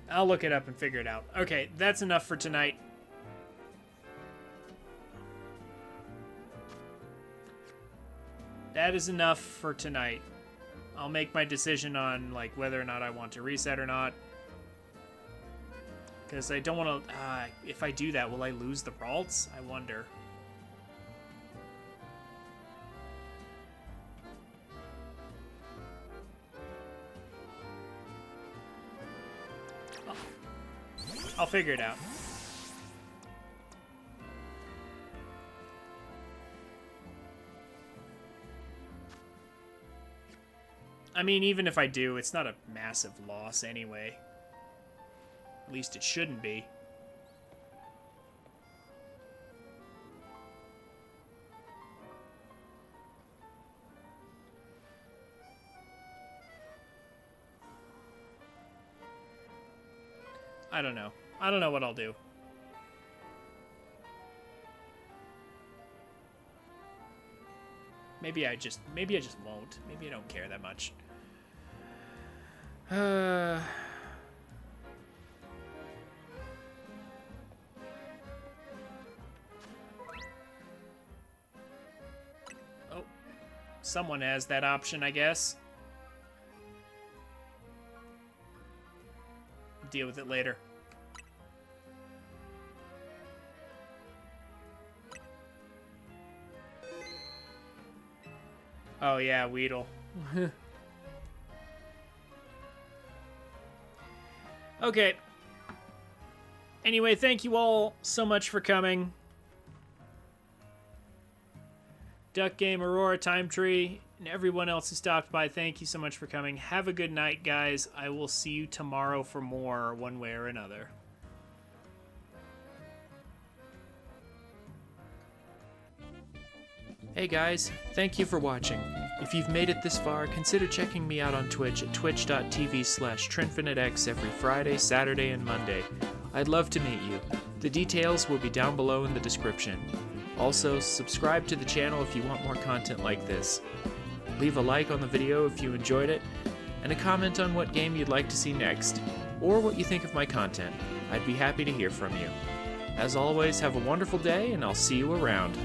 I'll look it up and figure it out. Okay, that's enough for tonight. That is enough for tonight. I'll make my decision on like whether or not I want to reset or not. Because I don't want to... if I do that, will I lose the Ralts? I wonder. I'll figure it out. I mean, even if I do, it's not a massive loss anyway. At least it shouldn't be. I don't know. I don't know what I'll do. Maybe I just won't. Maybe I don't care that much. Oh, someone has that option, I guess. Deal with it later. Oh yeah, Weedle. Okay. Anyway, thank you all so much for coming. Duck Game, Aurora, Time Tree, and everyone else who stopped by, thank you so much for coming. Have a good night, guys. I will see you tomorrow for more, one way or another. Hey guys, thank you for watching. If you've made it this far, consider checking me out on Twitch at twitch.tv/TrinfiniteX every Friday, Saturday, and Monday. I'd love to meet you. The details will be down below in the description. Also, subscribe to the channel if you want more content like this. Leave a like on the video if you enjoyed it, and a comment on what game you'd like to see next, or what you think of my content. I'd be happy to hear from you. As always, have a wonderful day, and I'll see you around.